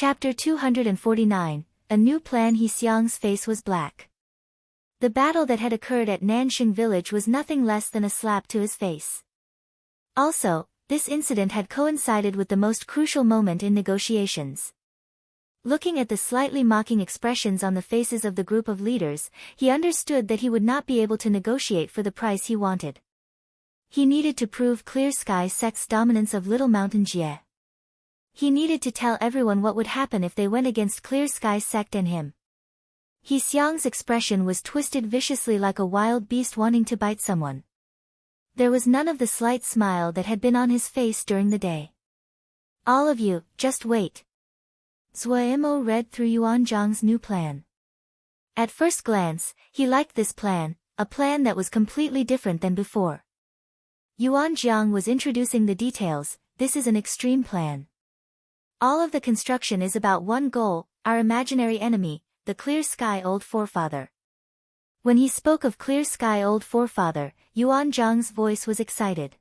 Chapter 249, A New Plan. He Xiang's face was black. The battle that had occurred at Nanxing village was nothing less than a slap to his face. Also, this incident had coincided with the most crucial moment in negotiations. Looking at the slightly mocking expressions on the faces of the group of leaders, he understood that he would not be able to negotiate for the price he wanted. He needed to prove Clear Sky sect's dominance of Little Mountain Jie. He needed to tell everyone what would happen if they went against Clear Sky sect and him. He Xiang's expression was twisted viciously like a wild beast wanting to bite someone. There was none of the slight smile that had been on his face during the day. All of you, just wait. Zuo read through Yuan Zhang's new plan. At first glance, he liked this plan, a plan that was completely different than before. Yuan Zhang was introducing the details. This is an extreme plan. All of the construction is about one goal, our imaginary enemy, the Clear Sky Old Forefather. When he spoke of Clear Sky Old Forefather, Yuan Zhang's voice was excited.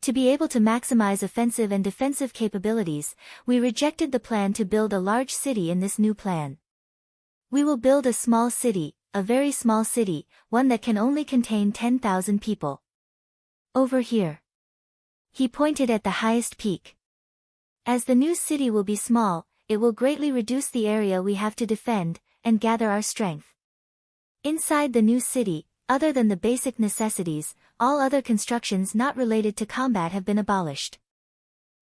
To be able to maximize offensive and defensive capabilities, we rejected the plan to build a large city in this new plan. We will build a small city, a very small city, one that can only contain 10,000 people. Over here. He pointed at the highest peak. As the new city will be small, it will greatly reduce the area we have to defend, and gather our strength. Inside the new city, other than the basic necessities, all other constructions not related to combat have been abolished.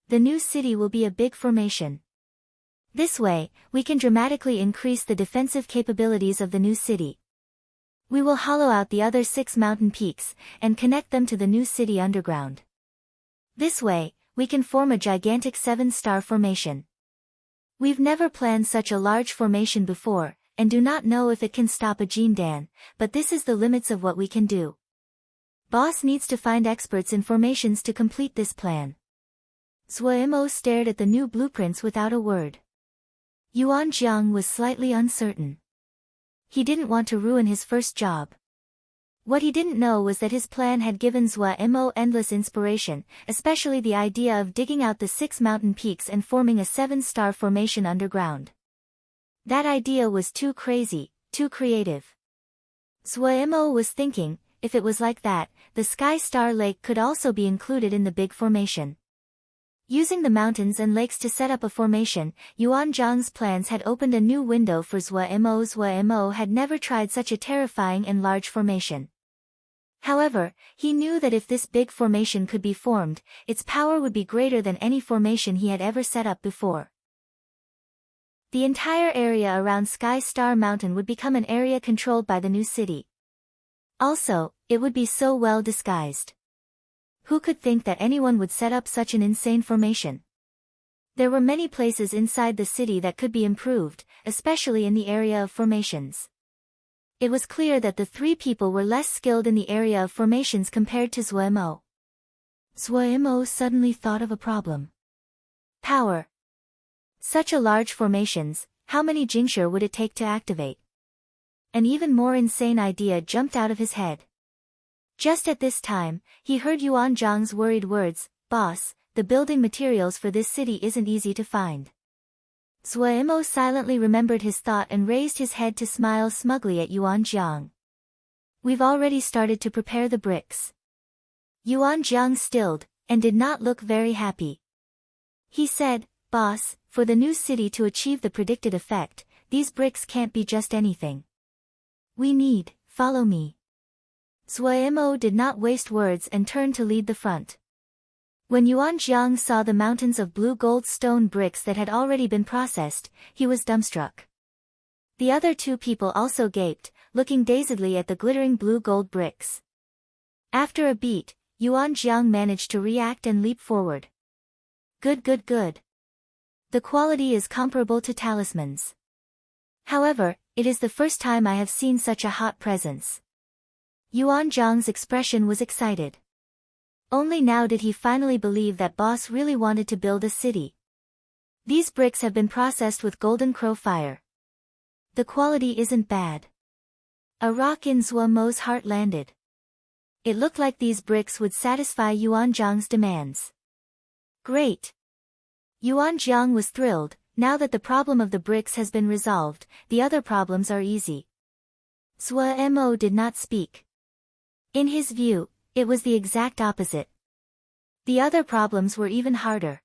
The new city will be a big formation. This way, we can dramatically increase the defensive capabilities of the new city. We will hollow out the other 6 mountain peaks, and connect them to the new city underground. This way, we can form a gigantic 7-star formation. We've never planned such a large formation before, and do not know if it can stop a Jindan, but this is the limits of what we can do. Boss needs to find experts in formations to complete this plan. Zuo stared at the new blueprints without a word. Yuan Zhang was slightly uncertain. He didn't want to ruin his first job. What he didn't know was that his plan had given Zuo endless inspiration, especially the idea of digging out the 6 mountain peaks and forming a 7-star formation underground. That idea was too crazy, too creative. Zuo was thinking, if it was like that, the Sky Star Lake could also be included in the big formation. Using the mountains and lakes to set up a formation, Yuan Zhang's plans had opened a new window for Zuo. Zuo had never tried such a terrifying and large formation. However, he knew that if this big formation could be formed, its power would be greater than any formation he had ever set up before. The entire area around Sky Star Mountain would become an area controlled by the new city. Also, it would be so well disguised. Who could think that anyone would set up such an insane formation? There were many places inside the city that could be improved, especially in the area of formations. It was clear that the 3 people were less skilled in the area of formations compared to Zuo. Zuo suddenly thought of a problem. Power. Such a large formations, how many Jingshi would it take to activate? An even more insane idea jumped out of his head. Just at this time, he heard Yuan Zhang's worried words, "Boss, the building materials for this city isn't easy to find." Zuo silently remembered his thought and raised his head to smile smugly at Yuan Zhang. "We've already started to prepare the bricks." Yuan Zhang stilled, and did not look very happy. He said, "Boss, for the new city to achieve the predicted effect, these bricks can't be just anything. We need, follow me." Zuo did not waste words and turned to lead the front. When Yuan Zhang saw the mountains of blue gold stone bricks that had already been processed, he was dumbstruck. The other 2 people also gaped, looking dazedly at the glittering blue gold bricks. After a beat, Yuan Zhang managed to react and leap forward. Good. The quality is comparable to talismans. However, it is the first time I have seen such a hot presence. Yuan Zhang's expression was excited. Only now did he finally believe that boss really wanted to build a city. These bricks have been processed with golden crow fire. The quality isn't bad. A rock in Zuo's heart landed. It looked like these bricks would satisfy Yuan Zhang's demands. Great! Yuan Zhang was thrilled, now that the problem of the bricks has been resolved, the other problems are easy. Mo did not speak. In his view, it was the exact opposite. The other problems were even harder.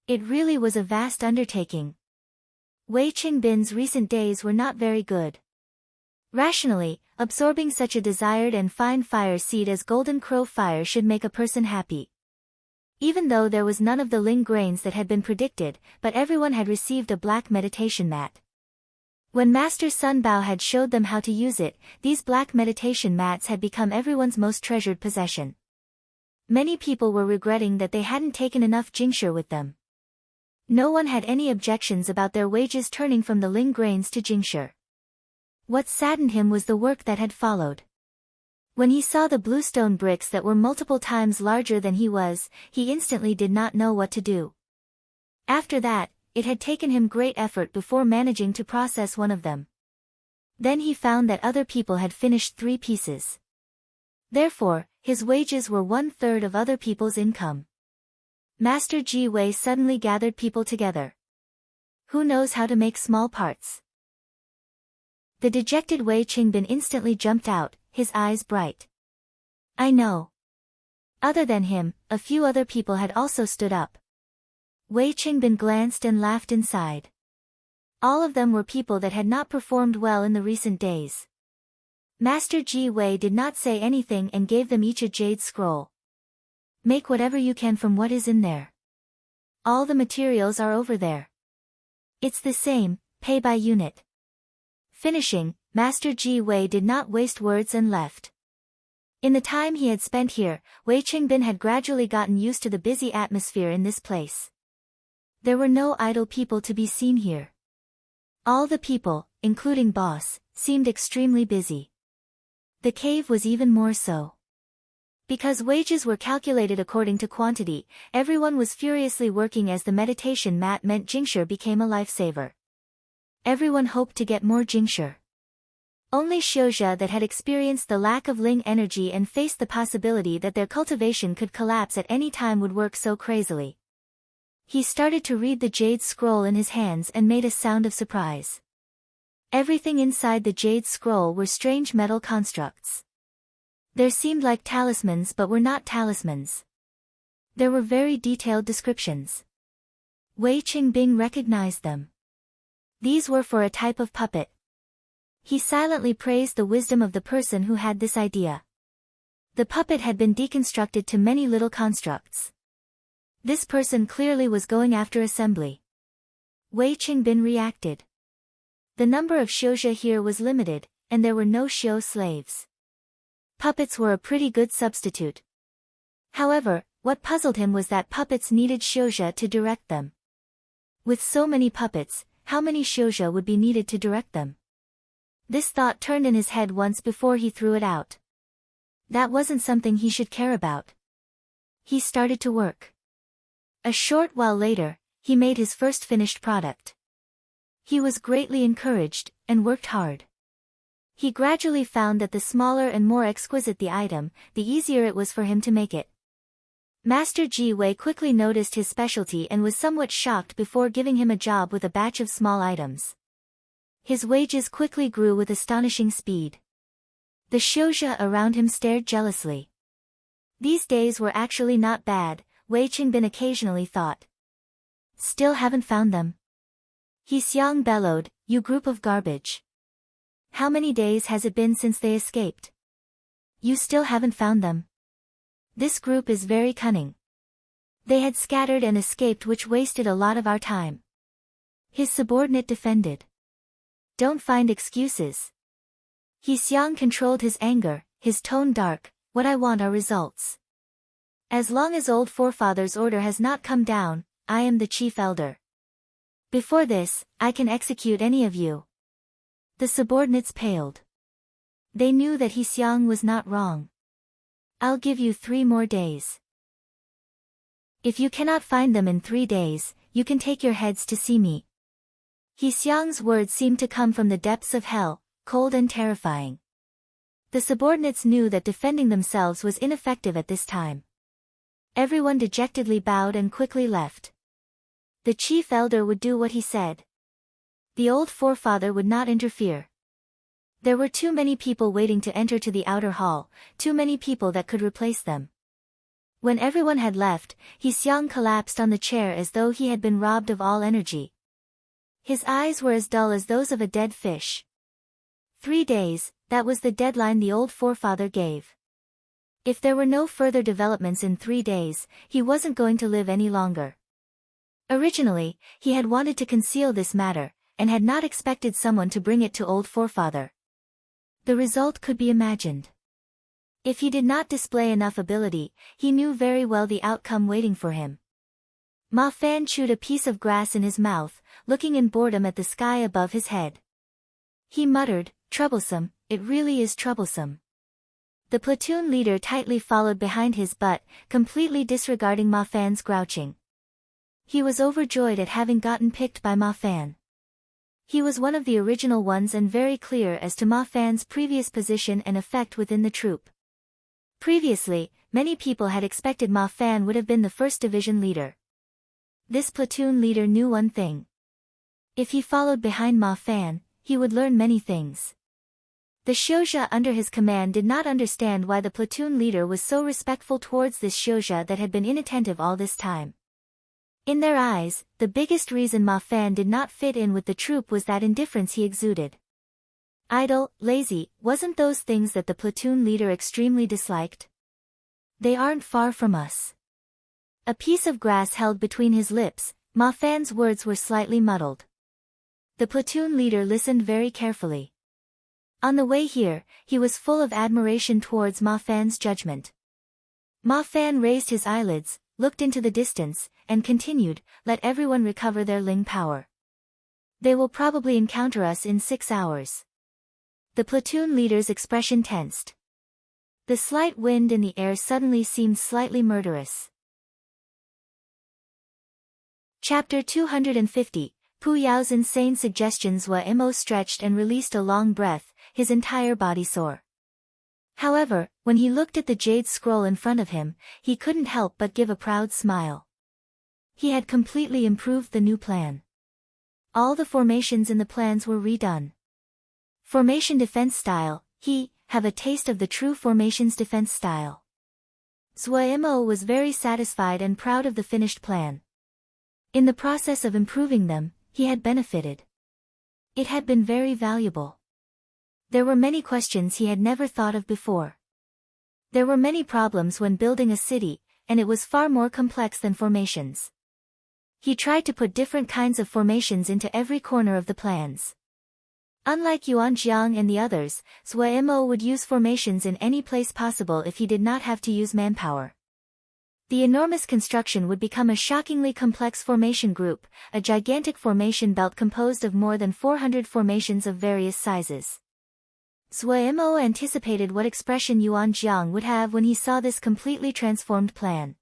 It really was a vast undertaking. Wei Qingbin's recent days were not very good. Rationally, absorbing such a desired and fine fire seed as golden crow fire should make a person happy. Even though there was none of the Ling grains that had been predicted, but everyone had received a black meditation mat. When Master Sun Bao had showed them how to use it, these black meditation mats had become everyone's most treasured possession. Many people were regretting that they hadn't taken enough Jingshi with them. No one had any objections about their wages turning from the Ling grains to Jingshi. What saddened him was the work that had followed. When he saw the bluestone bricks that were multiple times larger than he was, he instantly did not know what to do. After that, it had taken him great effort before managing to process one of them. Then he found that other people had finished 3 pieces. Therefore, his wages were 1/3 of other people's income. Master Ji Wei suddenly gathered people together. Who knows how to make small parts? The dejected Wei Qingbin instantly jumped out, his eyes bright. I know. Other than him, a few other people had also stood up. Wei Qingbin glanced and laughed inside. All of them were people that had not performed well in the recent days. Master Ji Wei did not say anything and gave them each a jade scroll. Make whatever you can from what is in there. All the materials are over there. It's the same, pay by unit. Finishing, Master Ji Wei did not waste words and left. In the time he had spent here, Wei Qingbin had gradually gotten used to the busy atmosphere in this place. There were no idle people to be seen here. All the people, including boss, seemed extremely busy. The cave was even more so. Because wages were calculated according to quantity, everyone was furiously working as the meditation mat meant Jingshi became a lifesaver. Everyone hoped to get more Jingshi. Only Xiuzhe that had experienced the lack of Ling energy and faced the possibility that their cultivation could collapse at any time would work so crazily. He started to read the jade scroll in his hands and made a sound of surprise. Everything inside the jade scroll were strange metal constructs. There seemed like talismans but were not talismans. There were very detailed descriptions. Wei Qingbin recognized them. These were for a type of puppet. He silently praised the wisdom of the person who had this idea. The puppet had been deconstructed to many little constructs. This person clearly was going after assembly. Wei Qingbin reacted. The number of Xiuzhe here was limited, and there were no Xiu slaves. Puppets were a pretty good substitute. However, what puzzled him was that puppets needed Xiuzhe to direct them. With so many puppets, how many Xiuzhe would be needed to direct them? This thought turned in his head once before he threw it out. That wasn't something he should care about. He started to work. A short while later, he made his first finished product. He was greatly encouraged, and worked hard. He gradually found that the smaller and more exquisite the item, the easier it was for him to make it. Master Ji Wei quickly noticed his specialty and was somewhat shocked before giving him a job with a batch of small items. His wages quickly grew with astonishing speed. The Xiuzhe around him stared jealously. These days were actually not bad, Wei Qingbin occasionally thought. Still haven't found them. He Xiang bellowed, you group of garbage. How many days has it been since they escaped? You still haven't found them. This group is very cunning. They had scattered and escaped, which wasted a lot of our time. His subordinate defended. Don't find excuses. He Xiang controlled his anger, his tone dark, what I want are results. As long as old forefathers' order has not come down, I am the chief elder. Before this, I can execute any of you. The subordinates paled. They knew that He Xiang was not wrong. I'll give you 3 more days. If you cannot find them in 3 days, you can take your heads to see me. He Xiang's words seemed to come from the depths of hell, cold and terrifying. The subordinates knew that defending themselves was ineffective at this time. Everyone dejectedly bowed and quickly left. The chief elder would do what he said. The old forefather would not interfere. There were too many people waiting to enter to the outer hall, too many people that could replace them. When everyone had left, Xiang collapsed on the chair as though he had been robbed of all energy. His eyes were as dull as those of a dead fish. 3 days, that was the deadline the old forefather gave. If there were no further developments in 3 days, he wasn't going to live any longer. Originally, he had wanted to conceal this matter, and had not expected someone to bring it to old forefather. The result could be imagined. If he did not display enough ability, he knew very well the outcome waiting for him. Ma Fan chewed a piece of grass in his mouth, looking in boredom at the sky above his head. He muttered, "Troublesome, it really is troublesome." The platoon leader tightly followed behind his butt, completely disregarding Ma Fan's grouching. He was overjoyed at having gotten picked by Ma Fan. He was one of the original ones and very clear as to Ma Fan's previous position and effect within the troop. Previously, many people had expected Ma Fan would have been the first division leader. This platoon leader knew one thing. If he followed behind Ma Fan, he would learn many things. The Xiuzha under his command did not understand why the platoon leader was so respectful towards this Xiuzha that had been inattentive all this time. In their eyes, the biggest reason Ma Fan did not fit in with the troop was that indifference he exuded. Idle, lazy, wasn't those things that the platoon leader extremely disliked? They aren't far from us. A piece of grass held between his lips, Ma Fan's words were slightly muddled. The platoon leader listened very carefully. On the way here, he was full of admiration towards Ma Fan's judgment. Ma Fan raised his eyelids, looked into the distance, and continued, "Let everyone recover their Ling power. They will probably encounter us in 6 hours." The platoon leader's expression tensed. The slight wind in the air suddenly seemed slightly murderous. Chapter 250, Pu Yao's insane suggestions. Mo stretched and released a long breath, his entire body sore. However, when he looked at the jade scroll in front of him, he couldn't help but give a proud smile. He had completely improved the new plan. All the formations in the plans were redone. Formation defense style, have a taste of the true formation's defense style. Mo was very satisfied and proud of the finished plan. In the process of improving them, he had benefited. It had been very valuable. There were many questions he had never thought of before. There were many problems when building a city, and it was far more complex than formations. He tried to put different kinds of formations into every corner of the plans. Unlike Yuanjiang and the others, Mo would use formations in any place possible if he did not have to use manpower. The enormous construction would become a shockingly complex formation group, a gigantic formation belt composed of more than 400 formations of various sizes. Mo anticipated what expression Yuanjiang would have when he saw this completely transformed plan.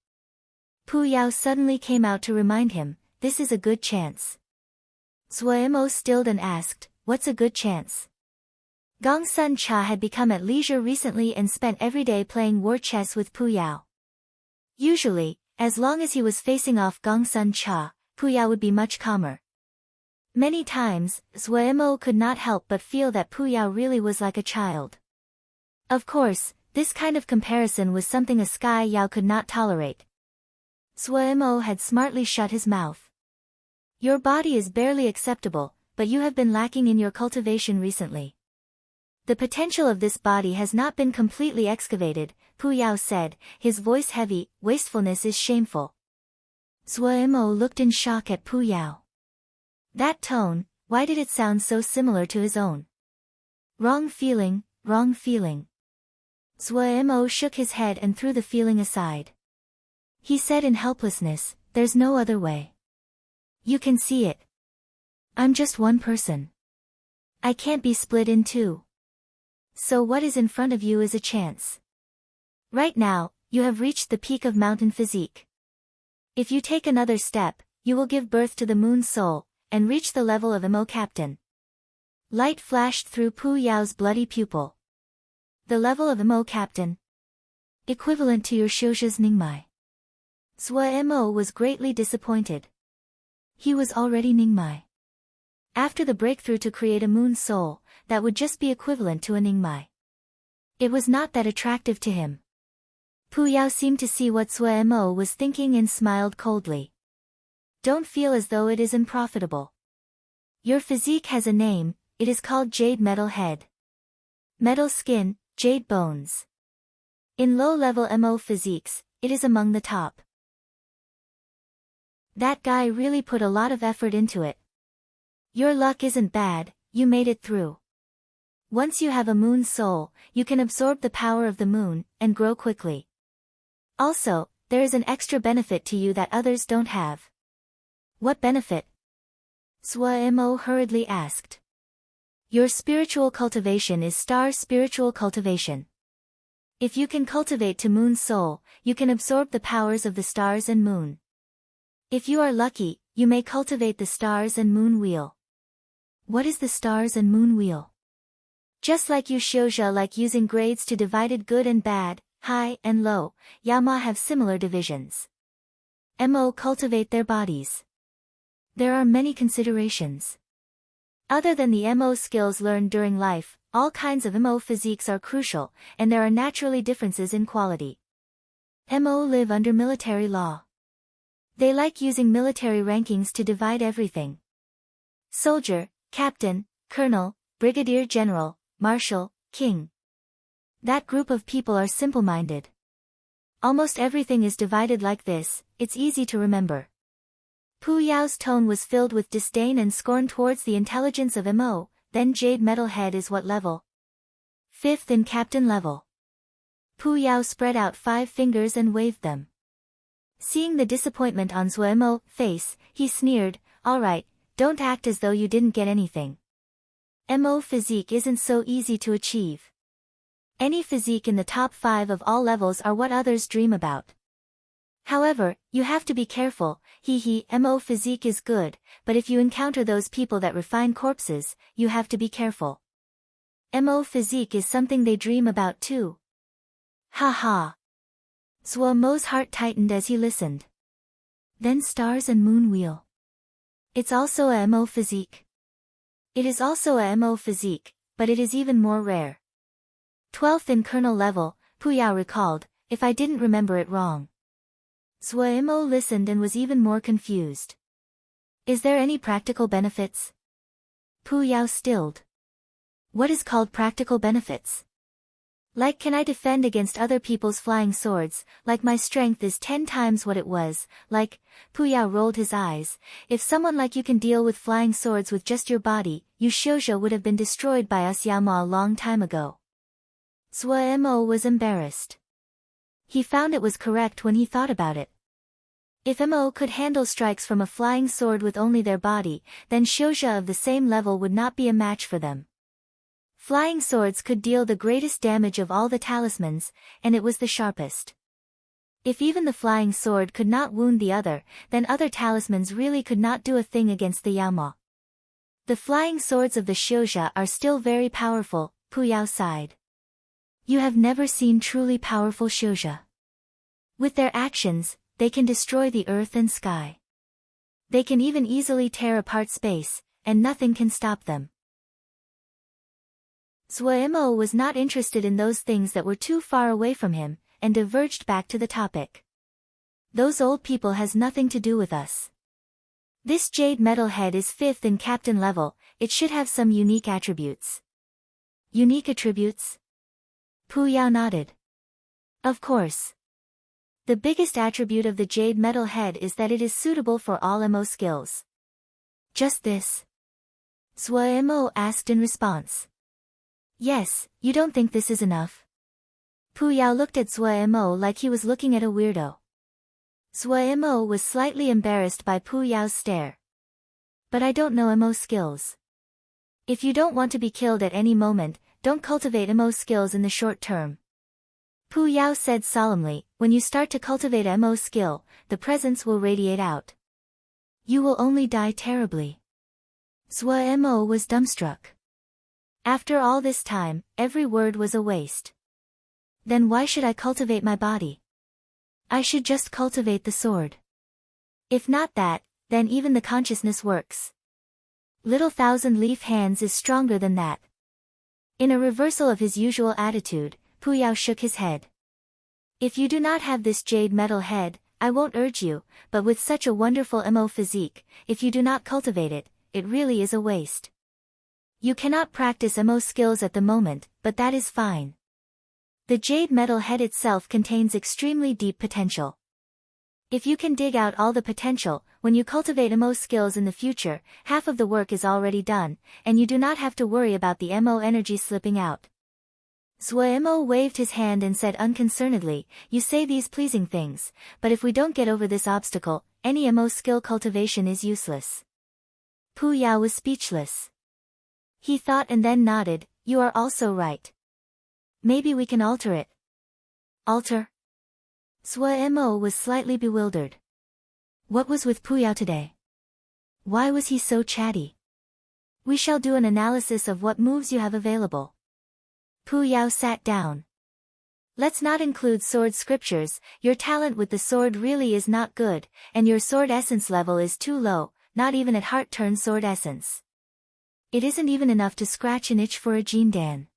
Pu Yao suddenly came out to remind him, "This is a good chance." Mo stilled and asked, "What's a good chance?" Gong Sun Cha had become at leisure recently and spent every day playing war chess with Pu Yao. Usually, as long as he was facing off Gong Sun Cha, Pu Yao would be much calmer. Many times, Mo could not help but feel that Pu Yao really was like a child. Of course, this kind of comparison was something a Sky Yao could not tolerate. Mo had smartly shut his mouth. "Your body is barely acceptable, but you have been lacking in your cultivation recently. The potential of this body has not been completely excavated," Pu Yao said, his voice heavy. "Wastefulness is shameful." Mo looked in shock at Pu Yao. That tone, why did it sound so similar to his own? Wrong feeling, wrong feeling. Mo shook his head and threw the feeling aside. He said in helplessness, "There's no other way. You can see it. I'm just one person. I can't be split in two. So what is in front of you is a chance. Right now, you have reached the peak of mountain physique. If you take another step, you will give birth to the moon's soul, and reach the level of Mo captain." Light flashed through Pu Yao's bloody pupil. The level of Mo captain? Equivalent to your Xiuzha's Ningmai. Mo was greatly disappointed. He was already Ningmai. After the breakthrough to create a moon soul, that would just be equivalent to a Ningmai. It was not that attractive to him. Pu Yao seemed to see what Sui Mo was thinking and smiled coldly. Don't feel as though it is unprofitable. Your physique has a name, it is called jade metal head. Metal skin, jade bones. In low-level MO physiques, it is among the top. That guy really put a lot of effort into it. Your luck isn't bad, you made it through. Once you have a moon soul, you can absorb the power of the moon, and grow quickly. Also, there is an extra benefit to you that others don't have. What benefit? Sui Mo hurriedly asked. Your spiritual cultivation is star spiritual cultivation. If you can cultivate to moon soul, you can absorb the powers of the stars and moon. If you are lucky, you may cultivate the stars and moon wheel. What is the stars and moon wheel? Just like you Shouja like using grades to divided good and bad, high and low, Yama have similar divisions. Mo cultivate their bodies. There are many considerations. Other than the Mo skills learned during life, all kinds of Mo physiques are crucial, and there are naturally differences in quality. Mo live under military law. They like using military rankings to divide everything. Soldier, captain, colonel, brigadier general, marshal, king. That group of people are simple-minded. Almost everything is divided like this, it's easy to remember. Pu Yao's tone was filled with disdain and scorn towards the intelligence of Mo, then jade metal head is what level? 5th in captain level. Pu Yao spread out 5 fingers and waved them. Seeing the disappointment on Sui Mo's face, he sneered, alright, don't act as though you didn't get anything. Mo physique isn't so easy to achieve. Any physique in the top 5 of all levels are what others dream about. However, you have to be careful, Mo physique is good, but if you encounter those people that refine corpses, you have to be careful. Mo physique is something they dream about too. Ha ha. Sui Mo's heart tightened as he listened. Then stars and moon wheel. It's also a Mo physique. It is also a Mo physique, but it is even more rare. 12th in colonel level, Pu Yao recalled, if I didn't remember it wrong. Sui Mo listened and was even more confused. Is there any practical benefits? Pu Yao stilled. What is called practical benefits? Like can I defend against other people's flying swords, like my strength is 10 times what it was, like, Pu Yao rolled his eyes, if someone like you can deal with flying swords with just your body, you Shoujo would have been destroyed by us Yama a long time ago. Sui Mo was embarrassed. He found it was correct when he thought about it. If Mo could handle strikes from a flying sword with only their body, then Shoujo of the same level would not be a match for them. Flying swords could deal the greatest damage of all the talismans, and it was the sharpest. If even the flying sword could not wound the other, then other talismans really could not do a thing against the Yama. The flying swords of the Shoujo are still very powerful, Pu Yao sighed. You have never seen truly powerful Shoujo. With their actions, they can destroy the earth and sky. They can even easily tear apart space, and nothing can stop them. Sui Mo was not interested in those things that were too far away from him, and diverged back to the topic. Those old people has nothing to do with us. This jade metal head is 5th in captain level, it should have some unique attributes. Unique attributes? Pu Yao nodded. Of course. The biggest attribute of the jade metal head is that it is suitable for all Mo skills. Just this? Sui Mo asked in response. Yes, you don't think this is enough? Pu Yao looked at Sui Mo like he was looking at a weirdo. Sui Mo was slightly embarrassed by Pu Yao's stare. But I don't know Mo skills. If you don't want to be killed at any moment, don't cultivate Mo skills in the short term. Pu Yao said solemnly, when you start to cultivate Mo skill, the presence will radiate out. You will only die terribly. Sui Mo was dumbstruck. After all this time, every word was a waste. Then why should I cultivate my body? I should just cultivate the sword. If not that, then even the consciousness works. Little thousand-leaf hands is stronger than that. In a reversal of his usual attitude, Pu Yao shook his head. If you do not have this jade metal head, I won't urge you, but with such a wonderful mo physique, if you do not cultivate it, it really is a waste. You cannot practice mo skills at the moment, but that is fine. The jade metal head itself contains extremely deep potential. If you can dig out all the potential, when you cultivate mo skills in the future, half of the work is already done, and you do not have to worry about the mo energy slipping out. Zhuo Mo waved his hand and said unconcernedly, you say these pleasing things, but if we don't get over this obstacle, any mo skill cultivation is useless. Pu Yao was speechless. He thought and then nodded, you are also right. Maybe we can alter it. Alter? Zhuo Mo was slightly bewildered. What was with Pu Yao today? Why was he so chatty? We shall do an analysis of what moves you have available. Pu Yao sat down. Let's not include sword scriptures, your talent with the sword really is not good, and your sword essence level is too low, not even at heart-turn sword essence. It isn't even enough to scratch an itch for a Jindan.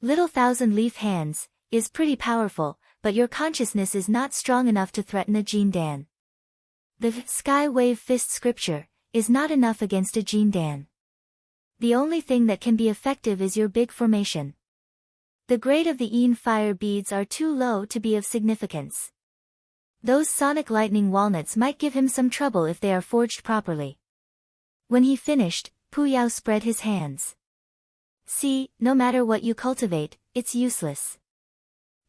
Little thousand-leaf hands is pretty powerful, but your consciousness is not strong enough to threaten a Jindan. The sky wave fist scripture is not enough against a Jindan. The only thing that can be effective is your big formation. The grade of the Yin fire beads are too low to be of significance. Those sonic lightning walnuts might give him some trouble if they are forged properly. When he finished, Pu Yao spread his hands. See, no matter what you cultivate, it's useless.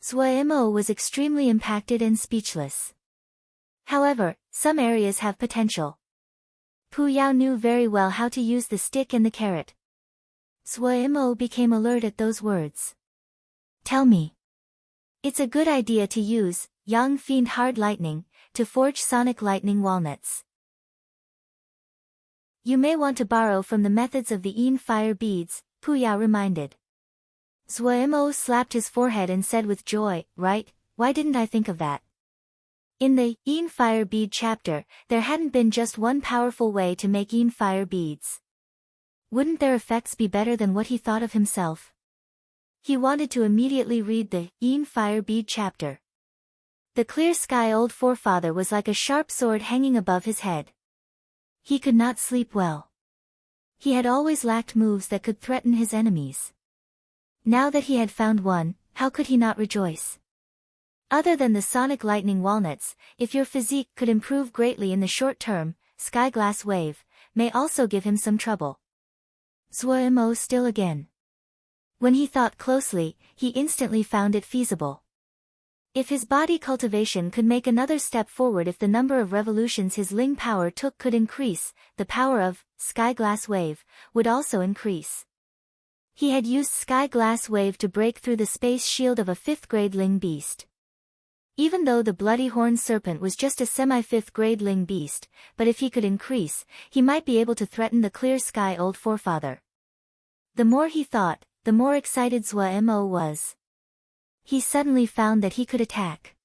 Zhuo Mo was extremely impacted and speechless. However, some areas have potential. Pu Yao knew very well how to use the stick and the carrot. Zhuo Mo became alert at those words. Tell me. It's a good idea to use Yang Fiend Hard Lightning to forge sonic lightning walnuts. You may want to borrow from the methods of the Yin fire beads, Pu Yao reminded. Zhuo Mo slapped his forehead and said with joy, right, why didn't I think of that? In the Yin fire bead chapter, there hadn't been just one powerful way to make Yin fire beads. Wouldn't their effects be better than what he thought of himself? He wanted to immediately read the Yin fire bead chapter. The clear sky old forefather was like a sharp sword hanging above his head. He could not sleep well. He had always lacked moves that could threaten his enemies. Now that he had found one, how could he not rejoice? Other than the sonic lightning walnuts, if your physique could improve greatly in the short term, sky glass wave may also give him some trouble. Zhuo Mo still again. When he thought closely, he instantly found it feasible. If his body cultivation could make another step forward, if the number of revolutions his Ling power took could increase, the power of Sky Glass Wave would also increase. He had used Sky Glass Wave to break through the space shield of a 5th grade Ling beast. Even though the Bloody Horn Serpent was just a semi-5th grade Ling beast, but if he could increase, he might be able to threaten the Clear Sky Old Forefather. The more he thought, the more excited Zhuo Mo was. He suddenly found that he could attack.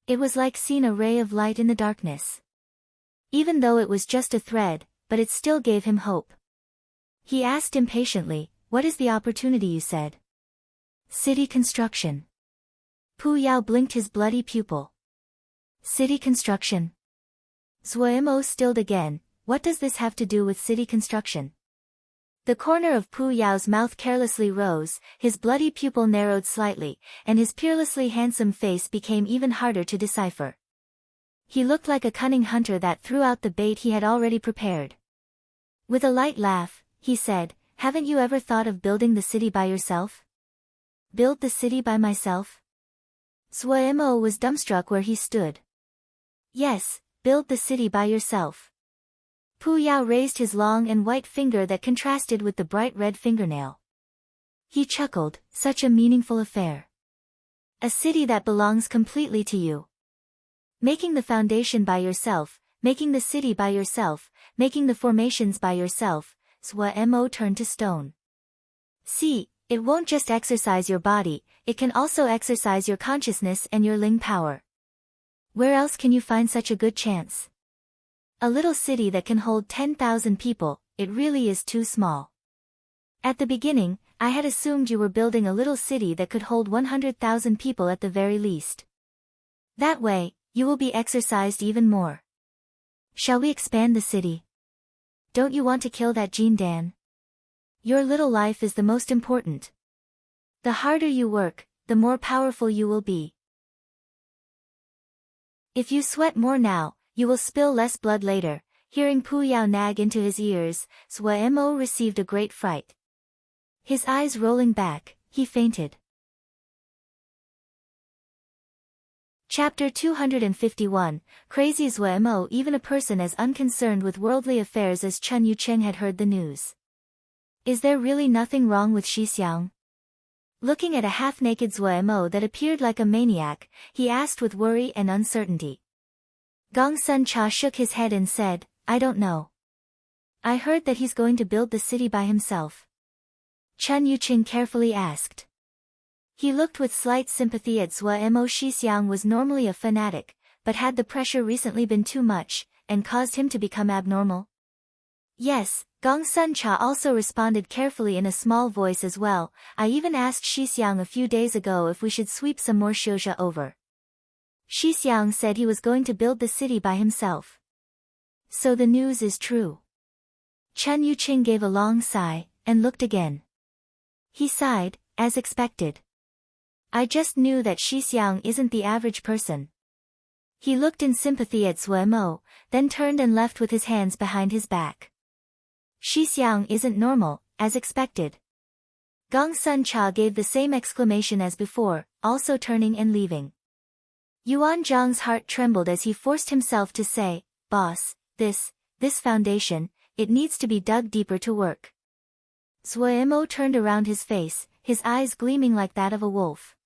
It was like seeing a ray of light in the darkness. Even though it was just a thread, but it still gave him hope. He asked impatiently, what is the opportunity you said? City construction. Pu Yao blinked his bloody pupil. City construction. Zhuo Mo stilled again, what does this have to do with city construction? The corner of Pu Yao's mouth carelessly rose, his bloody pupil narrowed slightly, and his peerlessly handsome face became even harder to decipher. He looked like a cunning hunter that threw out the bait he had already prepared. With a light laugh, he said, haven't you ever thought of building the city by yourself? Build the city by myself? Zhuo Mo was dumbstruck where he stood. Yes, build the city by yourself. Pu Yao raised his long and white finger that contrasted with the bright red fingernail. He chuckled, such a meaningful affair. A city that belongs completely to you. Making the foundation by yourself, making the city by yourself, making the formations by yourself, Zhuo Mo turned to stone. See, it won't just exercise your body, it can also exercise your consciousness and your Ling power. Where else can you find such a good chance? A little city that can hold 10,000 people, it really is too small. At the beginning, I had assumed you were building a little city that could hold 100,000 people at the very least. That way, you will be exercised even more. Shall we expand the city? Don't you want to kill that Jean Dan? Your little life is the most important. The harder you work, the more powerful you will be. If you sweat more now, you will spill less blood later. Hearing Pu Yao nag into his ears, Zhuo Mo received a great fright. His eyes rolling back, he fainted. Chapter 251, Crazy Zhuo Mo. Even a person as unconcerned with worldly affairs as Chun Yucheng had heard the news. Is there really nothing wrong with Shi Xiang? Looking at a half-naked Zhuo Mo that appeared like a maniac, he asked with worry and uncertainty. Gong Sun Cha shook his head and said, I don't know. I heard that he's going to build the city by himself. Chun Yucheng carefully asked. He looked with slight sympathy at Zhuo Mo. Shi Xiang was normally a fanatic, but had the pressure recently been too much, and caused him to become abnormal? Yes, Gong Sun Cha also responded carefully in a small voice as well. I even asked Shi Xiang a few days ago if we should sweep some more Xiuzha over. Shi Xiang said he was going to build the city by himself. So the news is true. Chun Yucheng gave a long sigh, and looked again. He sighed, as expected. I just knew that Shi Xiang isn't the average person. He looked in sympathy at Zhuo Mo, then turned and left with his hands behind his back. Shi Xiang isn't normal, as expected. Gong Sun Cha gave the same exclamation as before, also turning and leaving. Yuan Zhang's heart trembled as he forced himself to say, Boss, this foundation, it needs to be dug deeper to work. Zhuo Mo turned around his face, his eyes gleaming like that of a wolf.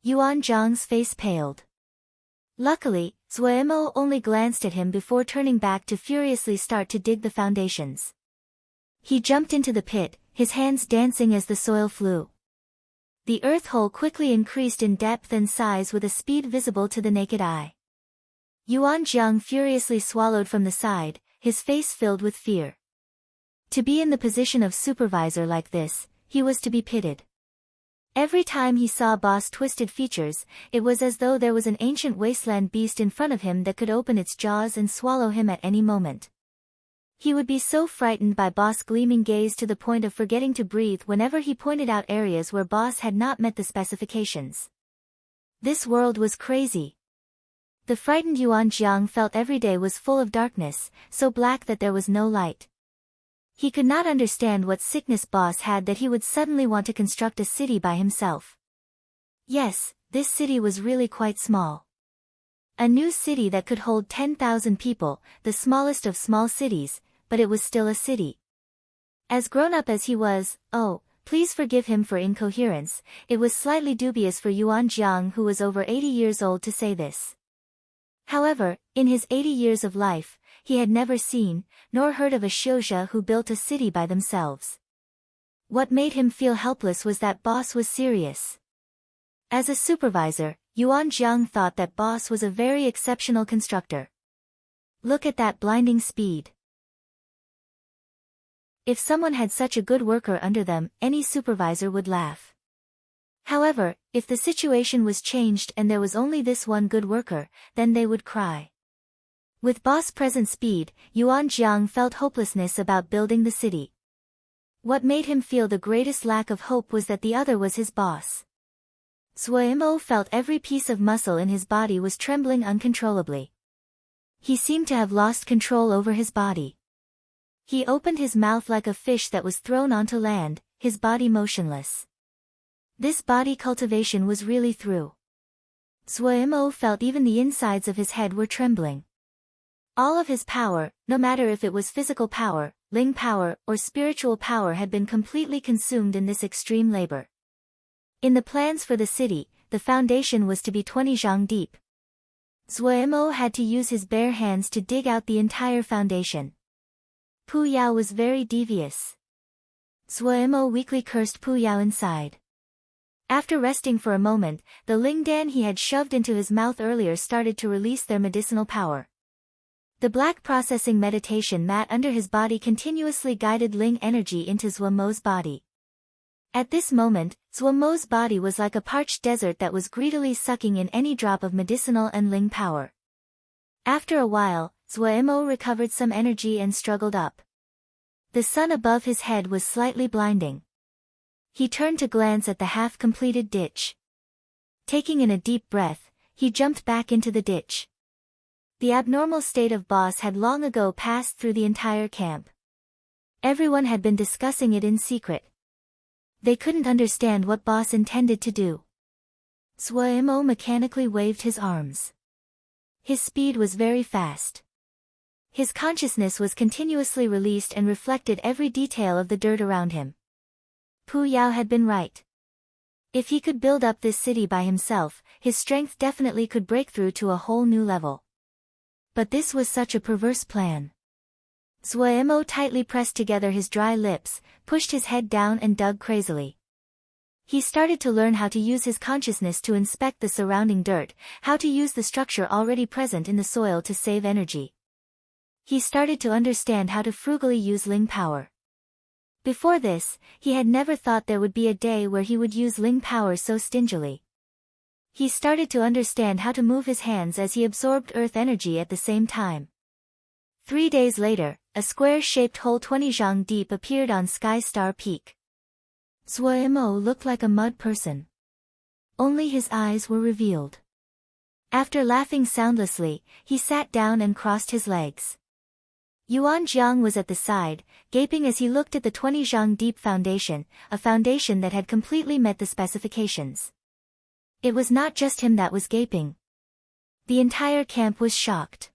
Yuan Zhang's face paled. Luckily, Zhuo Mo only glanced at him before turning back to furiously start to dig the foundations. He jumped into the pit, his hands dancing as the soil flew. The earth hole quickly increased in depth and size with a speed visible to the naked eye. Yuan Zhang furiously swallowed from the side, his face filled with fear. To be in the position of supervisor like this, he was to be pitied. Every time he saw Boss' twisted features, it was as though there was an ancient wasteland beast in front of him that could open its jaws and swallow him at any moment. He would be so frightened by Boss' gleaming gaze to the point of forgetting to breathe whenever he pointed out areas where Boss had not met the specifications. This world was crazy. The frightened Yuan Zhang felt every day was full of darkness, so black that there was no light. He could not understand what sickness Boss had that he would suddenly want to construct a city by himself. Yes, this city was really quite small. A new city that could hold 10,000 people, the smallest of small cities, but it was still a city. As grown-up as he was, please forgive him for incoherence, it was slightly dubious for Yuan Zhang, who was over 80 years old, to say this. However, in his 80 years of life, he had never seen, nor heard of a Xiuzha who built a city by themselves. What made him feel helpless was that Boss was serious. As a supervisor, Yuan Zhang thought that Boss was a very exceptional constructor. Look at that blinding speed. If someone had such a good worker under them, any supervisor would laugh. However, if the situation was changed and there was only this one good worker, then they would cry. With Boss' present speed, Yuan Zhang felt hopelessness about building the city. What made him feel the greatest lack of hope was that the other was his boss. Zhuo Mo felt every piece of muscle in his body was trembling uncontrollably. He seemed to have lost control over his body. He opened his mouth like a fish that was thrown onto land, his body motionless. This body cultivation was really through. Zhuo Mo felt even the insides of his head were trembling. All of his power, no matter if it was physical power, Ling power, or spiritual power, had been completely consumed in this extreme labor. In the plans for the city, the foundation was to be 20 zhang deep. Zhuo Mo had to use his bare hands to dig out the entire foundation. Pu Yao was very devious. Zhuo Mo weakly cursed Pu Yao inside. After resting for a moment, the Lingdan he had shoved into his mouth earlier started to release their medicinal power. The black processing meditation mat under his body continuously guided Ling energy into Zhuo body. At this moment, Zhuo body was like a parched desert that was greedily sucking in any drop of medicinal and Ling power. After a while, Zhuo recovered some energy and struggled up. The sun above his head was slightly blinding. He turned to glance at the half-completed ditch. Taking in a deep breath, he jumped back into the ditch. The abnormal state of boss had long ago passed through the entire camp. Everyone had been discussing it in secret. They couldn't understand what boss intended to do. Zhuo mechanically waved his arms. His speed was very fast. His consciousness was continuously released and reflected every detail of the dirt around him. Pu Yao had been right. If he could build up this city by himself, his strength definitely could break through to a whole new level. But this was such a perverse plan. Zhuo tightly pressed together his dry lips, pushed his head down and dug crazily. He started to learn how to use his consciousness to inspect the surrounding dirt, how to use the structure already present in the soil to save energy. He started to understand how to frugally use Ling power. Before this, he had never thought there would be a day where he would use Ling power so stingily. He started to understand how to move his hands as he absorbed earth energy at the same time. 3 days later, a square-shaped hole 20 zhang deep appeared on Sky Star Peak. Zhuo looked like a mud person. Only his eyes were revealed. After laughing soundlessly, he sat down and crossed his legs. Yuan Jiang was at the side, gaping as he looked at the 20 zhang deep foundation, a foundation that had completely met the specifications. It was not just him that was gaping. The entire camp was shocked.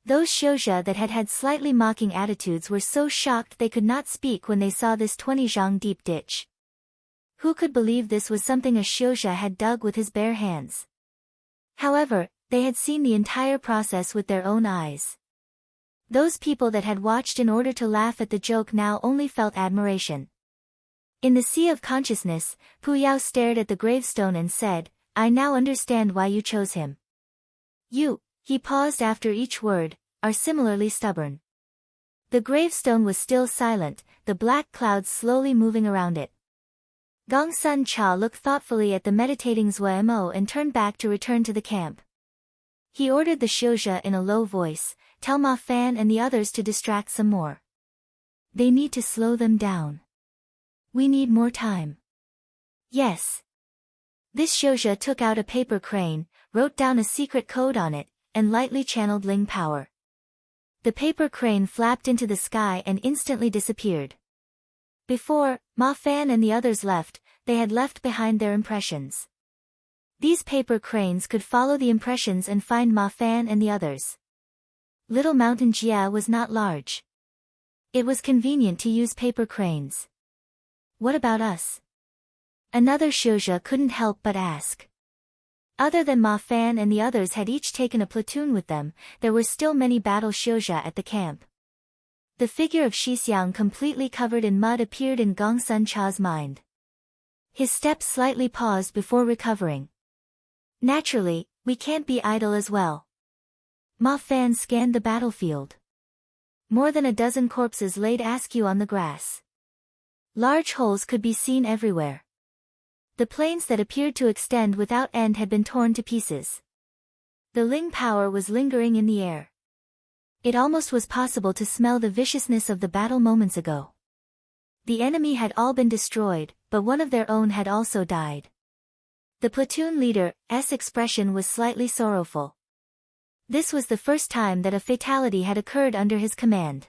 Those Xiuzhe that had had slightly mocking attitudes were so shocked they could not speak when they saw this 20 zhang deep ditch. Who could believe this was something a Xiuzhe had dug with his bare hands? However, they had seen the entire process with their own eyes. Those people that had watched in order to laugh at the joke now only felt admiration. In the sea of consciousness, Pu Yao stared at the gravestone and said, "I now understand why you chose him. You," he paused after each word, "are similarly stubborn." The gravestone was still silent, the black clouds slowly moving around it. Gongsun Cha looked thoughtfully at the meditating Zhuo and turned back to return to the camp. He ordered the Xiuzhe in a low voice, "Tell Ma Fan and the others to distract some more. They need to slow them down. We need more time." "Yes." This Xiuzhe took out a paper crane, wrote down a secret code on it, and lightly channeled Ling power. The paper crane flapped into the sky and instantly disappeared. Before Ma Fan and the others left, they had left behind their impressions. These paper cranes could follow the impressions and find Ma Fan and the others. Little Mountain Jia was not large. It was convenient to use paper cranes. "What about us?" Another Xiuzhe couldn't help but ask. Other than Ma Fan and the others had each taken a platoon with them, there were still many battle Xiuzhe at the camp. The figure of Shixiang completely covered in mud appeared in Gongsun Cha's mind. His steps slightly paused before recovering. "Naturally, we can't be idle as well." Ma Fan scanned the battlefield. More than a dozen corpses laid askew on the grass. Large holes could be seen everywhere. The plains that appeared to extend without end had been torn to pieces. The Ling power was lingering in the air. It almost was possible to smell the viciousness of the battle moments ago. The enemy had all been destroyed, but one of their own had also died. The platoon leader's expression was slightly sorrowful. This was the first time that a fatality had occurred under his command.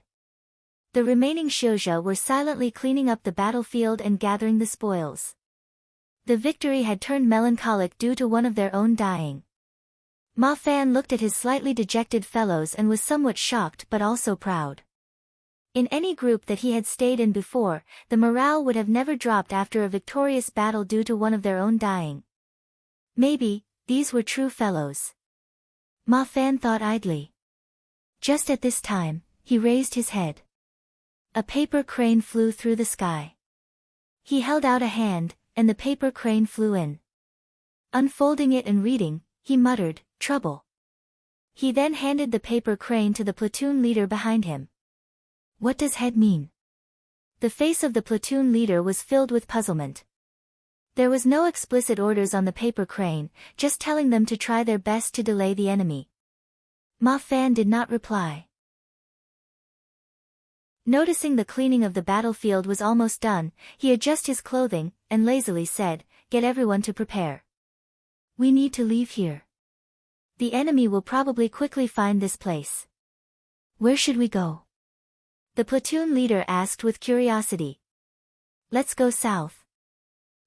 The remaining Xiuzhe were silently cleaning up the battlefield and gathering the spoils. The victory had turned melancholic due to one of their own dying. Ma Fan looked at his slightly dejected fellows and was somewhat shocked but also proud. In any group that he had stayed in before, the morale would have never dropped after a victorious battle due to one of their own dying. Maybe, these were true fellows. Ma Fan thought idly. Just at this time, he raised his head. A paper crane flew through the sky. He held out a hand, and the paper crane flew in. Unfolding it and reading, he muttered, "Trouble." He then handed the paper crane to the platoon leader behind him. What does head mean? The face of the platoon leader was filled with puzzlement. There was no explicit orders on the paper crane, just telling them to try their best to delay the enemy. Ma Fan did not reply. Noticing the cleaning of the battlefield was almost done, he adjusted his clothing, and lazily said, "Get everyone to prepare. We need to leave here. The enemy will probably quickly find this place." "Where should we go?" the platoon leader asked with curiosity. "Let's go south."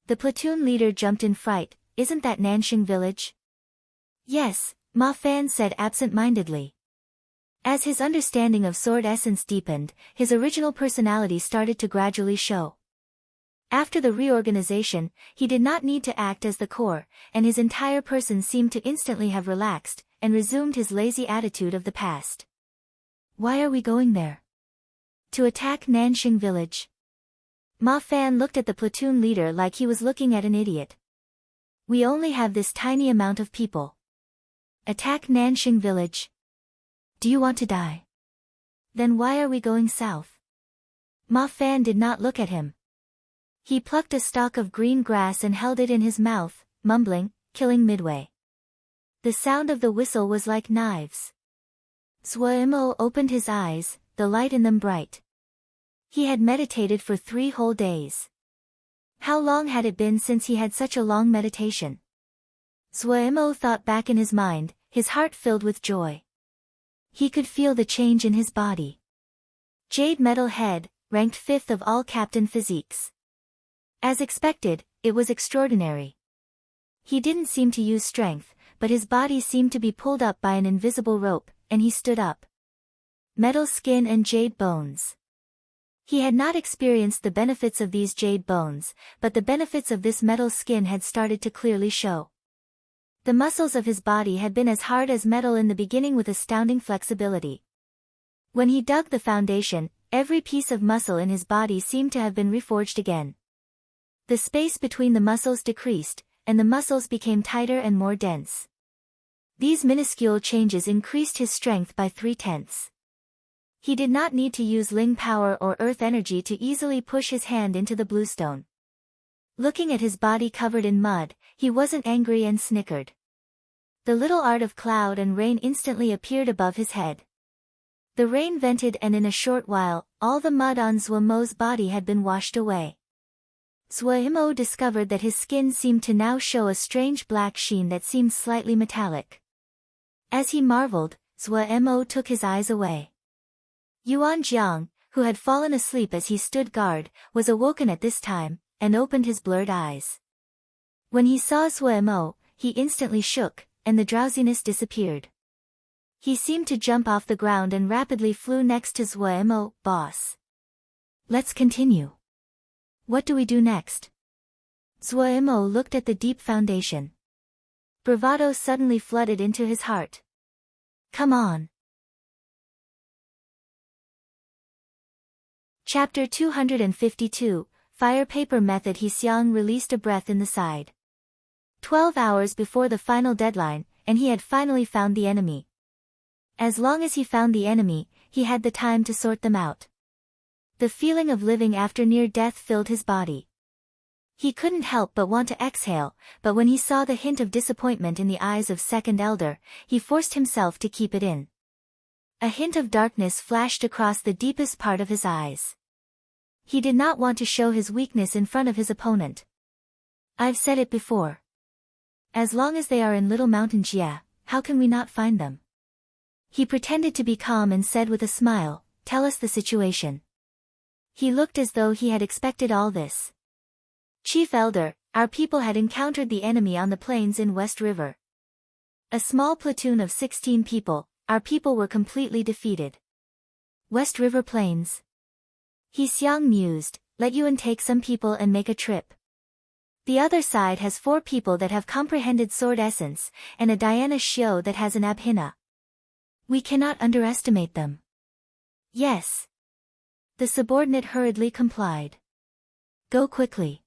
The platoon leader jumped in fright. "Isn't that Nanxing village?" "Yes," Ma Fan said absent-mindedly. As his understanding of sword essence deepened, his original personality started to gradually show. After the reorganization, he did not need to act as the core, and his entire person seemed to instantly have relaxed, and resumed his lazy attitude of the past. "Why are we going there?" "To attack Nanxing village." Ma Fan looked at the platoon leader like he was looking at an idiot. "We only have this tiny amount of people. Attack Nanxing village? Do you want to die? Then why are we going south?" Ma Fan did not look at him. He plucked a stalk of green grass and held it in his mouth, mumbling, "Killing midway." The sound of the whistle was like knives. Zhuo opened his eyes, the light in them bright. He had meditated for 3 whole days. How long had it been since he had such a long meditation? Zhuo thought back in his mind, his heart filled with joy. He could feel the change in his body. Jade metal head, ranked 5th of all captain physiques. As expected, it was extraordinary. He didn't seem to use strength, but his body seemed to be pulled up by an invisible rope, and he stood up. Metal skin and jade bones. He had not experienced the benefits of these jade bones, but the benefits of this metal skin had started to clearly show. The muscles of his body had been as hard as metal in the beginning with astounding flexibility. When he dug the foundation, every piece of muscle in his body seemed to have been reforged again. The space between the muscles decreased, and the muscles became tighter and more dense. These minuscule changes increased his strength by 3/10. He did not need to use Ling power or earth energy to easily push his hand into the bluestone. Looking at his body covered in mud, he wasn't angry and snickered. The little art of cloud and rain instantly appeared above his head. The rain vented and in a short while, all the mud on Zhuo's body had been washed away. Zhuo discovered that his skin seemed to now show a strange black sheen that seemed slightly metallic. As he marveled, Zhuo took his eyes away. Yuan Jiang, who had fallen asleep as he stood guard, was awoken at this time, and opened his blurred eyes. When he saw Zhuo, he instantly shook, and the drowsiness disappeared. He seemed to jump off the ground and rapidly flew next to Zhuo. "Boss. Let's continue. What do we do next?" Zhuo looked at the deep foundation. Bravado suddenly flooded into his heart. "Come on." Chapter 252, Fire Paper Method. He Xiang released a breath in the side. 12 hours before the final deadline, and he had finally found the enemy. As long as he found the enemy, he had the time to sort them out. The feeling of living after near death filled his body. He couldn't help but want to exhale, but when he saw the hint of disappointment in the eyes of Second Elder, he forced himself to keep it in. A hint of darkness flashed across the deepest part of his eyes. He did not want to show his weakness in front of his opponent. "I've said it before. As long as they are in Little Mountain Jia, how can we not find them?" He pretended to be calm and said with a smile, "Tell us the situation." He looked as though he had expected all this. "Chief Elder, our people had encountered the enemy on the plains in West River. A small platoon of 16 people, our people were completely defeated." "West River Plains?" He Xiang mused, "Let Yuan take some people and make a trip. The other side has 4 people that have comprehended sword essence, and a Diana Xiao that has an abhina. We cannot underestimate them." "Yes." The subordinate hurriedly complied. "Go quickly.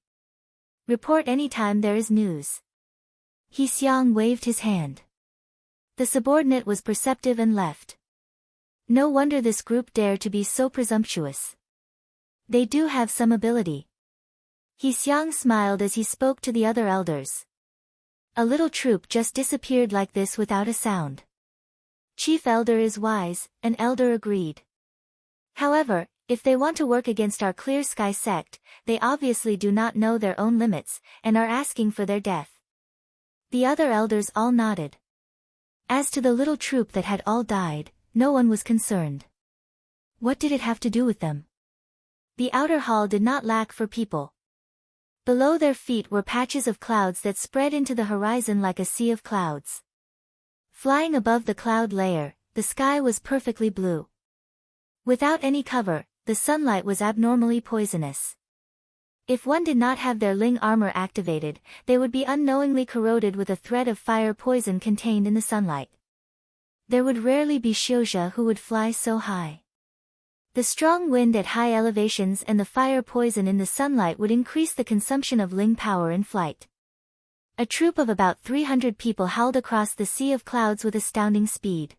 Report any time there is news." He Xiang waved his hand. The subordinate was perceptive and left. No wonder this group dared to be so presumptuous. They do have some ability. He Xiang smiled as he spoke to the other elders. A little troop just disappeared like this without a sound. Chief Elder is wise, an elder agreed. However, if they want to work against our Clear Sky sect, they obviously do not know their own limits, and are asking for their death. The other elders all nodded. As to the little troop that had all died, no one was concerned. What did it have to do with them? The outer hall did not lack for people. Below their feet were patches of clouds that spread into the horizon like a sea of clouds. Flying above the cloud layer, the sky was perfectly blue. Without any cover, the sunlight was abnormally poisonous. If one did not have their Ling armor activated, they would be unknowingly corroded with a thread of fire poison contained in the sunlight. There would rarely be Xiuzha who would fly so high. The strong wind at high elevations and the fire poison in the sunlight would increase the consumption of Ling power in flight. A troop of about 300 people howled across the sea of clouds with astounding speed.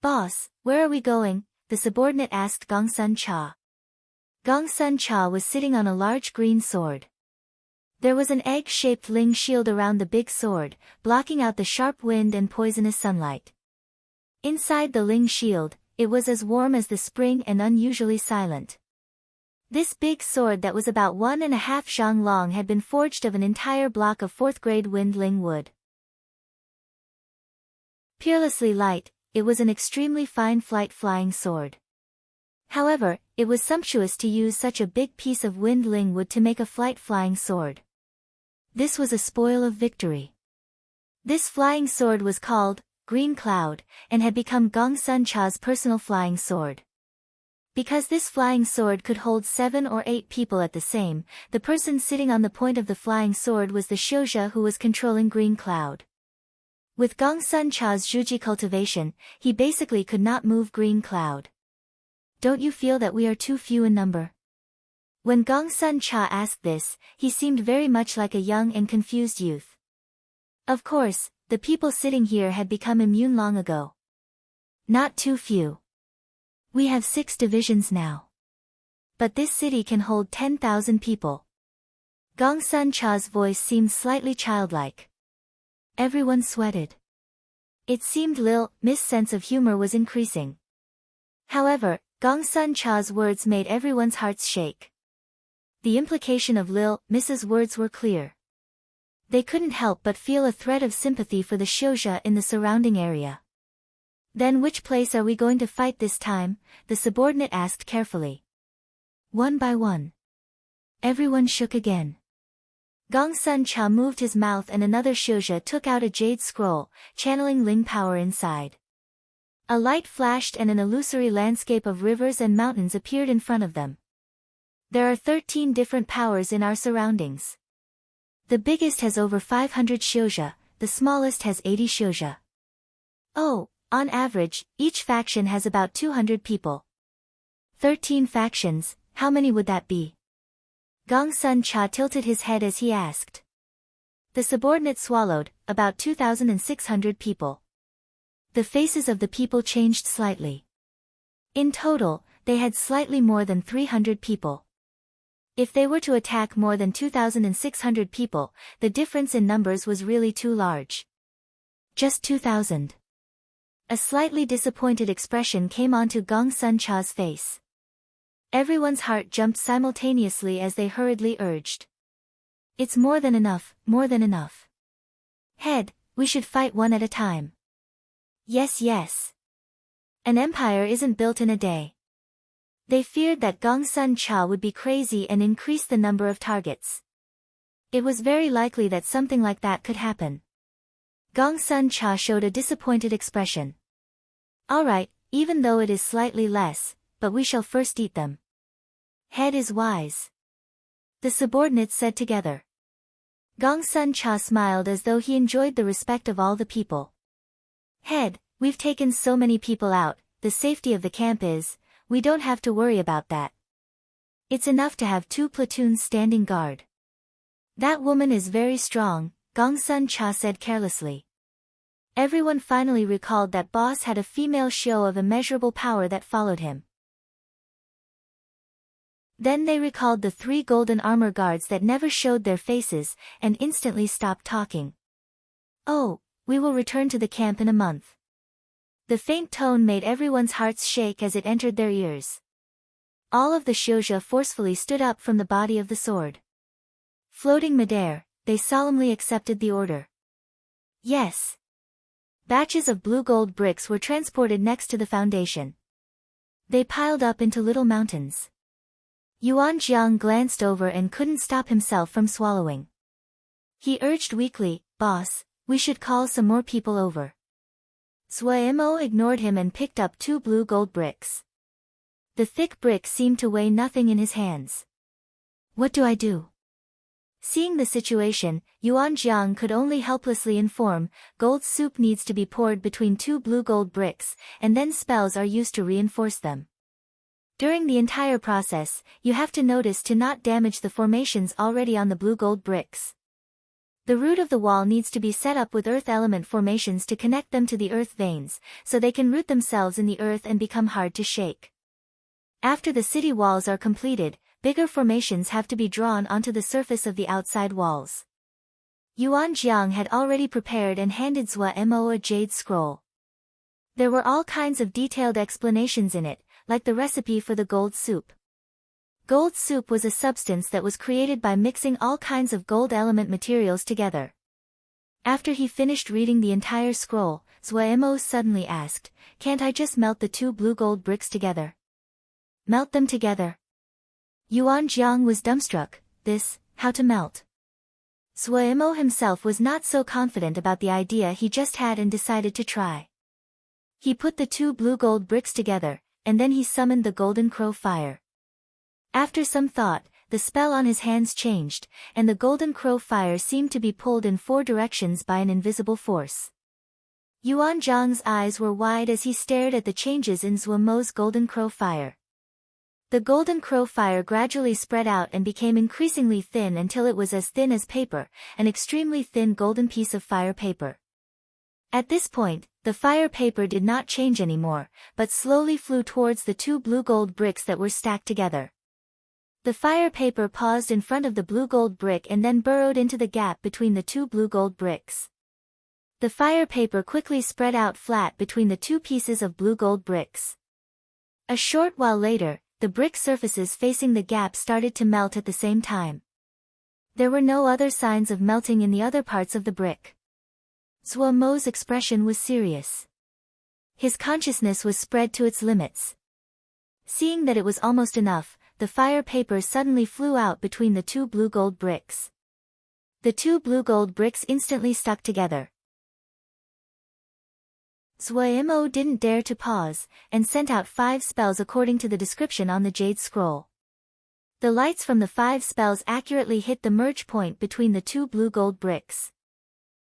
"Boss, where are we going?" the subordinate asked Gongsun Cha. Gongsun Cha was sitting on a large green sword. There was an egg-shaped Ling shield around the big sword, blocking out the sharp wind and poisonous sunlight. Inside the Ling shield, it was as warm as the spring and unusually silent. This big sword that was about 1.5 zhang long had been forged of an entire block of 4th-grade wind Ling wood. Peerlessly light, it was an extremely fine flying sword. However, it was sumptuous to use such a big piece of wind Ling wood to make a flying sword. This was a spoil of victory. This flying sword was called Green Cloud, and had become Gongsun Cha's personal flying sword. Because this flying sword could hold 7 or 8 people at the same, the person sitting on the point of the flying sword was the Xiuzha who was controlling Green Cloud. With Gongsun Cha's Zhuji cultivation, he basically could not move Green Cloud. "Don't you feel that we are too few in number?" When Gongsun Cha asked this, he seemed very much like a young and confused youth. Of course, the people sitting here had become immune long ago. "Not too few. We have 6 divisions now. But this city can hold 10,000 people." Gongsun Cha's voice seemed slightly childlike. Everyone sweated. It seemed Miss' sense of humor was increasing. However, Gongsun Cha's words made everyone's hearts shake. The implication of Miss's words were clear. They couldn't help but feel a thread of sympathy for the Xiuzha in the surrounding area. "Then which place are we going to fight this time?" the subordinate asked carefully. "One by one." Everyone shook again. Gongsun Cha moved his mouth and another Xiuzha took out a jade scroll, channeling Ling power inside. A light flashed and an illusory landscape of rivers and mountains appeared in front of them. "There are 13 different powers in our surroundings. The biggest has over 500 Xiuzha, the smallest has 80 Xiuzha. Oh, on average, each faction has about 200 people. 13 factions, how many would that be?" Gongsun Cha tilted his head as he asked. The subordinate swallowed, "About 2,600 people." The faces of the people changed slightly. In total, they had slightly more than 300 people. If they were to attack more than 2,600 people, the difference in numbers was really too large. "Just 2,000. A slightly disappointed expression came onto Gongsun Cha's face. Everyone's heart jumped simultaneously as they hurriedly urged. "It's more than enough, more than enough. Head, we should fight one at a time." "Yes, yes. An empire isn't built in a day." They feared that Gongsun Cha would be crazy and increase the number of targets. It was very likely that something like that could happen. Gongsun Cha showed a disappointed expression. "All right, even though it is slightly less, but we shall first eat them." "Head is wise," the subordinates said together. Gongsun Cha smiled as though he enjoyed the respect of all the people. "Head, we've taken so many people out, the safety of the camp is, we don't have to worry about that. It's enough to have 2 platoons standing guard." "That woman is very strong," Gongsun Cha said carelessly. Everyone finally recalled that Boss had a female show of immeasurable power that followed him. Then they recalled the 3 golden armor guards that never showed their faces, and instantly stopped talking. "Oh, we will return to the camp in a month." The faint tone made everyone's hearts shake as it entered their ears. All of the Shouja forcefully stood up from the body of the sword. Floating midair, they solemnly accepted the order. Yes. Batches of blue gold bricks were transported next to the foundation. They piled up into little mountains. Yuan Jiang glanced over and couldn't stop himself from swallowing. He urged weakly, "Boss, we should call some more people over." Suemo ignored him and picked up 2 blue gold bricks. The thick brick seemed to weigh nothing in his hands. "What do I do?" Seeing the situation, Yuan Jiang could only helplessly inform, "Gold soup needs to be poured between 2 blue gold bricks, and then spells are used to reinforce them. During the entire process, you have to notice to not damage the formations already on the blue gold bricks. The root of the wall needs to be set up with earth element formations to connect them to the earth veins, so they can root themselves in the earth and become hard to shake. After the city walls are completed, bigger formations have to be drawn onto the surface of the outside walls." Yuan Jiang had already prepared and handed Zuo a jade scroll. There were all kinds of detailed explanations in it, like the recipe for the gold soup. Gold soup was a substance that was created by mixing all kinds of gold element materials together. After he finished reading the entire scroll, Zuo suddenly asked, "Can't I just melt the 2 blue gold bricks together?" "Melt them together?" Yuan Jiang was dumbstruck. How to melt? Suemo himself was not so confident about the idea he just had and decided to try. He put the 2 blue gold bricks together, and then he summoned the golden crow fire. After some thought, the spell on his hands changed, and the golden crow fire seemed to be pulled in 4 directions by an invisible force. Yuan Jiang's eyes were wide as he stared at the changes in Zuomo's golden crow fire. The golden crow fire gradually spread out and became increasingly thin until it was as thin as paper, an extremely thin golden piece of fire paper. At this point, the fire paper did not change anymore, but slowly flew towards the 2 blue gold bricks that were stacked together. The fire paper paused in front of the blue gold brick and then burrowed into the gap between the 2 blue gold bricks. The fire paper quickly spread out flat between the 2 pieces of blue gold bricks. A short while later, the brick surfaces facing the gap started to melt at the same time. There were no other signs of melting in the other parts of the brick. Zuomo's expression was serious. His consciousness was spread to its limits. Seeing that it was almost enough, the fire paper suddenly flew out between the 2 blue gold bricks. The 2 blue gold bricks instantly stuck together. Zuo didn't dare to pause, and sent out 5 spells according to the description on the jade scroll. The lights from the 5 spells accurately hit the merge point between the 2 blue gold bricks.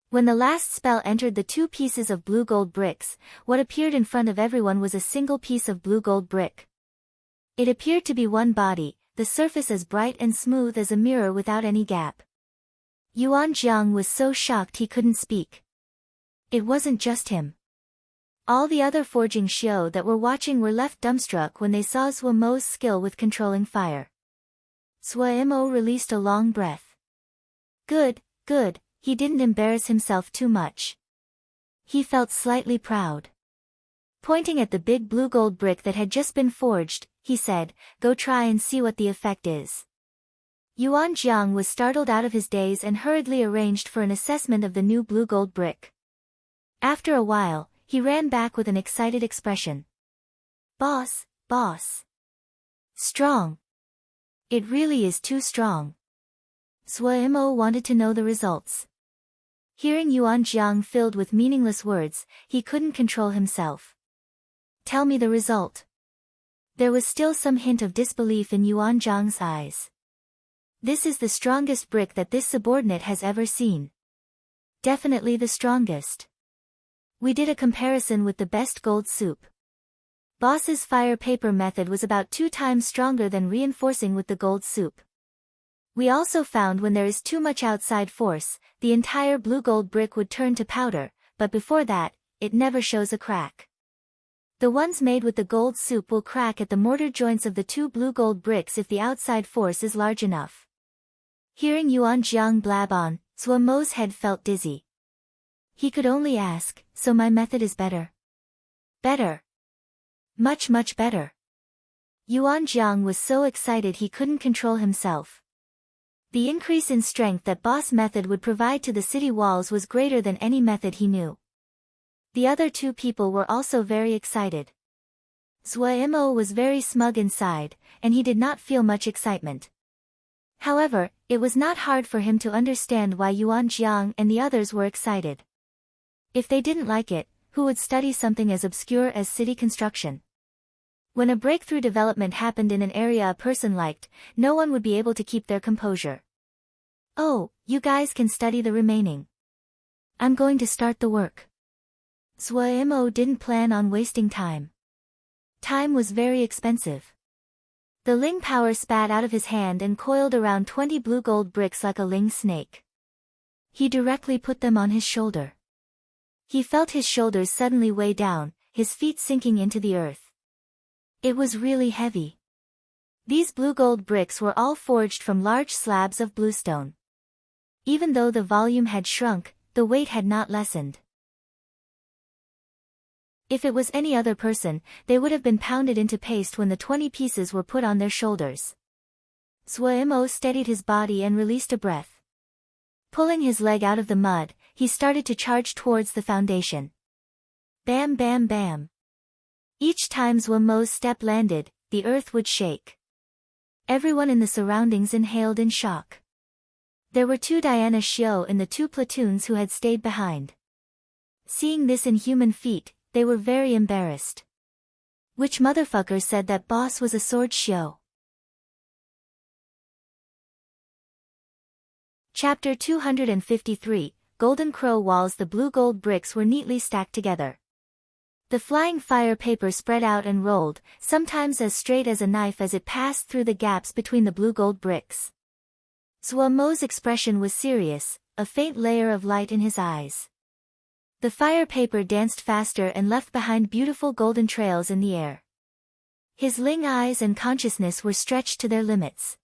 When the last spell entered the 2 pieces of blue gold bricks, what appeared in front of everyone was a single piece of blue gold brick. It appeared to be one body, the surface as bright and smooth as a mirror without any gap. Yuan Jiang was so shocked he couldn't speak. It wasn't just him. All the other forging shio that were watching were left dumbstruck when they saw Zuomo's skill with controlling fire. Zuo released a long breath. Good, he didn't embarrass himself too much. He felt slightly proud. Pointing at the big blue gold brick that had just been forged, he said, "Go try and see what the effect is." Yuan Jiang was startled out of his daze and hurriedly arranged for an assessment of the new blue gold brick. After a while, he ran back with an excited expression. Boss. Strong. It really is too strong." Zuo wanted to know the results. Hearing Yuan Jiang filled with meaningless words, he couldn't control himself. "Tell me the result." There was still some hint of disbelief in Yuan Jiang's eyes. "This is the strongest brick that this subordinate has ever seen. Definitely the strongest. We did a comparison with the best gold soup. Boss's fire paper method was about 2 times stronger than reinforcing with the gold soup. We also found when there is too much outside force, the entire blue gold brick would turn to powder, but before that, it never shows a crack. The ones made with the gold soup will crack at the mortar joints of the 2 blue gold bricks if the outside force is large enough. Hearing Yuan Jiang blab on, Zhuo Mo's head felt dizzy. He could only ask, so my method is better? Better. Much better. Yuan Jiang was so excited he couldn't control himself. The increase in strength that boss method would provide to the city walls was greater than any method he knew. The other 2 people were also very excited. Zhuo Mo was very smug inside, and he did not feel much excitement. However, it was not hard for him to understand why Yuan Jiang and the others were excited. If they didn't like it, who would study something as obscure as city construction? When a breakthrough development happened in an area a person liked, no one would be able to keep their composure. Oh, you guys can study the remaining. I'm going to start the work. Zhuo Mo didn't plan on wasting time. Time was very expensive. The Ling power spat out of his hand and coiled around 20 blue gold bricks like a Ling snake. He directly put them on his shoulder. He felt his shoulders suddenly weigh down, his feet sinking into the earth. It was really heavy. These blue gold bricks were all forged from large slabs of bluestone. Even though the volume had shrunk, the weight had not lessened. If it was any other person, they would have been pounded into paste when the 20 pieces were put on their shoulders. Zhuo Mo steadied his body and released a breath. Pulling his leg out of the mud, he started to charge towards the foundation. Bam bam bam. Each time Zhuo Mo's step landed, the earth would shake. Everyone in the surroundings inhaled in shock. There were 2 Diana Xiao in the 2 platoons who had stayed behind. Seeing this in human feet, they were very embarrassed. Which motherfucker said that boss was a sword Xiao? Chapter 253, Golden Crow Walls. The blue gold bricks were neatly stacked together. The flying fire paper spread out and rolled, sometimes as straight as a knife as it passed through the gaps between the blue gold bricks. Zhuo Mo's expression was serious, a faint layer of light in his eyes. The fire paper danced faster and left behind beautiful golden trails in the air. His Ling eyes and consciousness were stretched to their limits.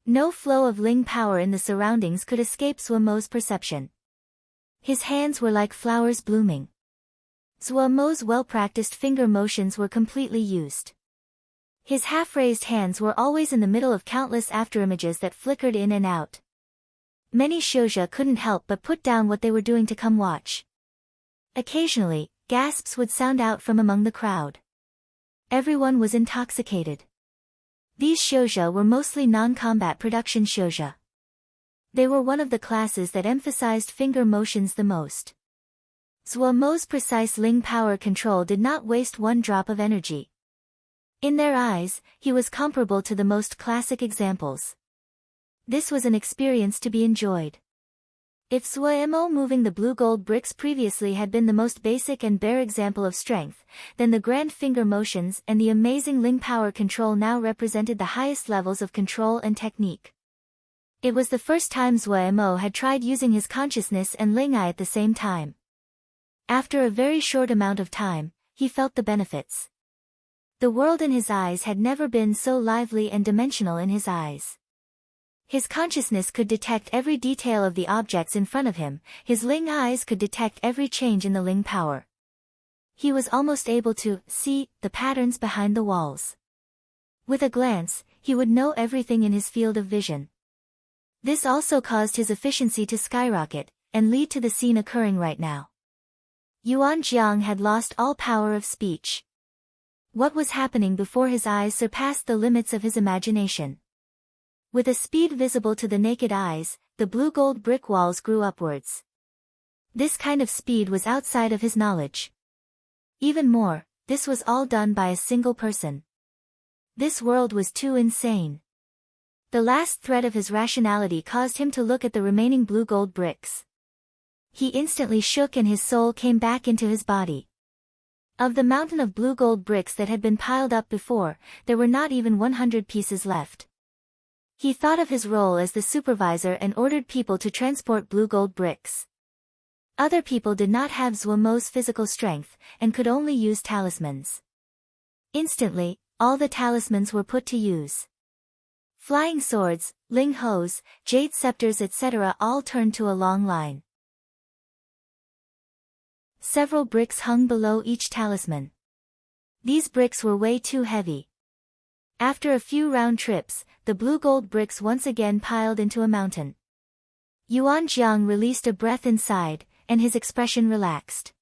No flow of Ling power in the surroundings could escape Zhuo Mo's perception. His hands were like flowers blooming. Zhuo Mo's well-practiced finger motions were completely used. His half-raised hands were always in the middle of countless afterimages that flickered in and out. Many shouja couldn't help but put down what they were doing to come watch. Occasionally, gasps would sound out from among the crowd. Everyone was intoxicated. These shouja were mostly non-combat production shouja. They were one of the classes that emphasized finger motions the most. Zhuo Mo's precise Ling power control did not waste one drop of energy. In their eyes, he was comparable to the most classic examples. This was an experience to be enjoyed. If Zhuo Mo moving the blue gold bricks previously had been the most basic and bare example of strength, then the grand finger motions and the amazing Ling power control now represented the highest levels of control and technique. It was the first time Zhuo Mo had tried using his consciousness and Ling Eye at the same time. After a very short amount of time, he felt the benefits. The world in his eyes had never been so lively and dimensional in his eyes. His consciousness could detect every detail of the objects in front of him, his Ling eyes could detect every change in the Ling power. He was almost able to see the patterns behind the walls. With a glance, he would know everything in his field of vision. This also caused his efficiency to skyrocket, and lead to the scene occurring right now. Yuan Jiang had lost all power of speech. What was happening before his eyes surpassed the limits of his imagination. With a speed visible to the naked eyes, the blue gold brick walls grew upwards. This kind of speed was outside of his knowledge. Even more, this was all done by a single person. This world was too insane. The last thread of his rationality caused him to look at the remaining blue gold bricks. He instantly shook and his soul came back into his body. Of the mountain of blue gold bricks that had been piled up before, there were not even 100 pieces left. He thought of his role as the supervisor and ordered people to transport blue gold bricks. Other people did not have Zhuomo's physical strength, and could only use talismans. Instantly, all the talismans were put to use. Flying swords, ling hos, jade scepters etc. all turned to a long line. Several bricks hung below each talisman. These bricks were way too heavy. After a few round trips, the blue gold bricks once again piled into a mountain. Yuan Jiang released a breath inside, and his expression relaxed.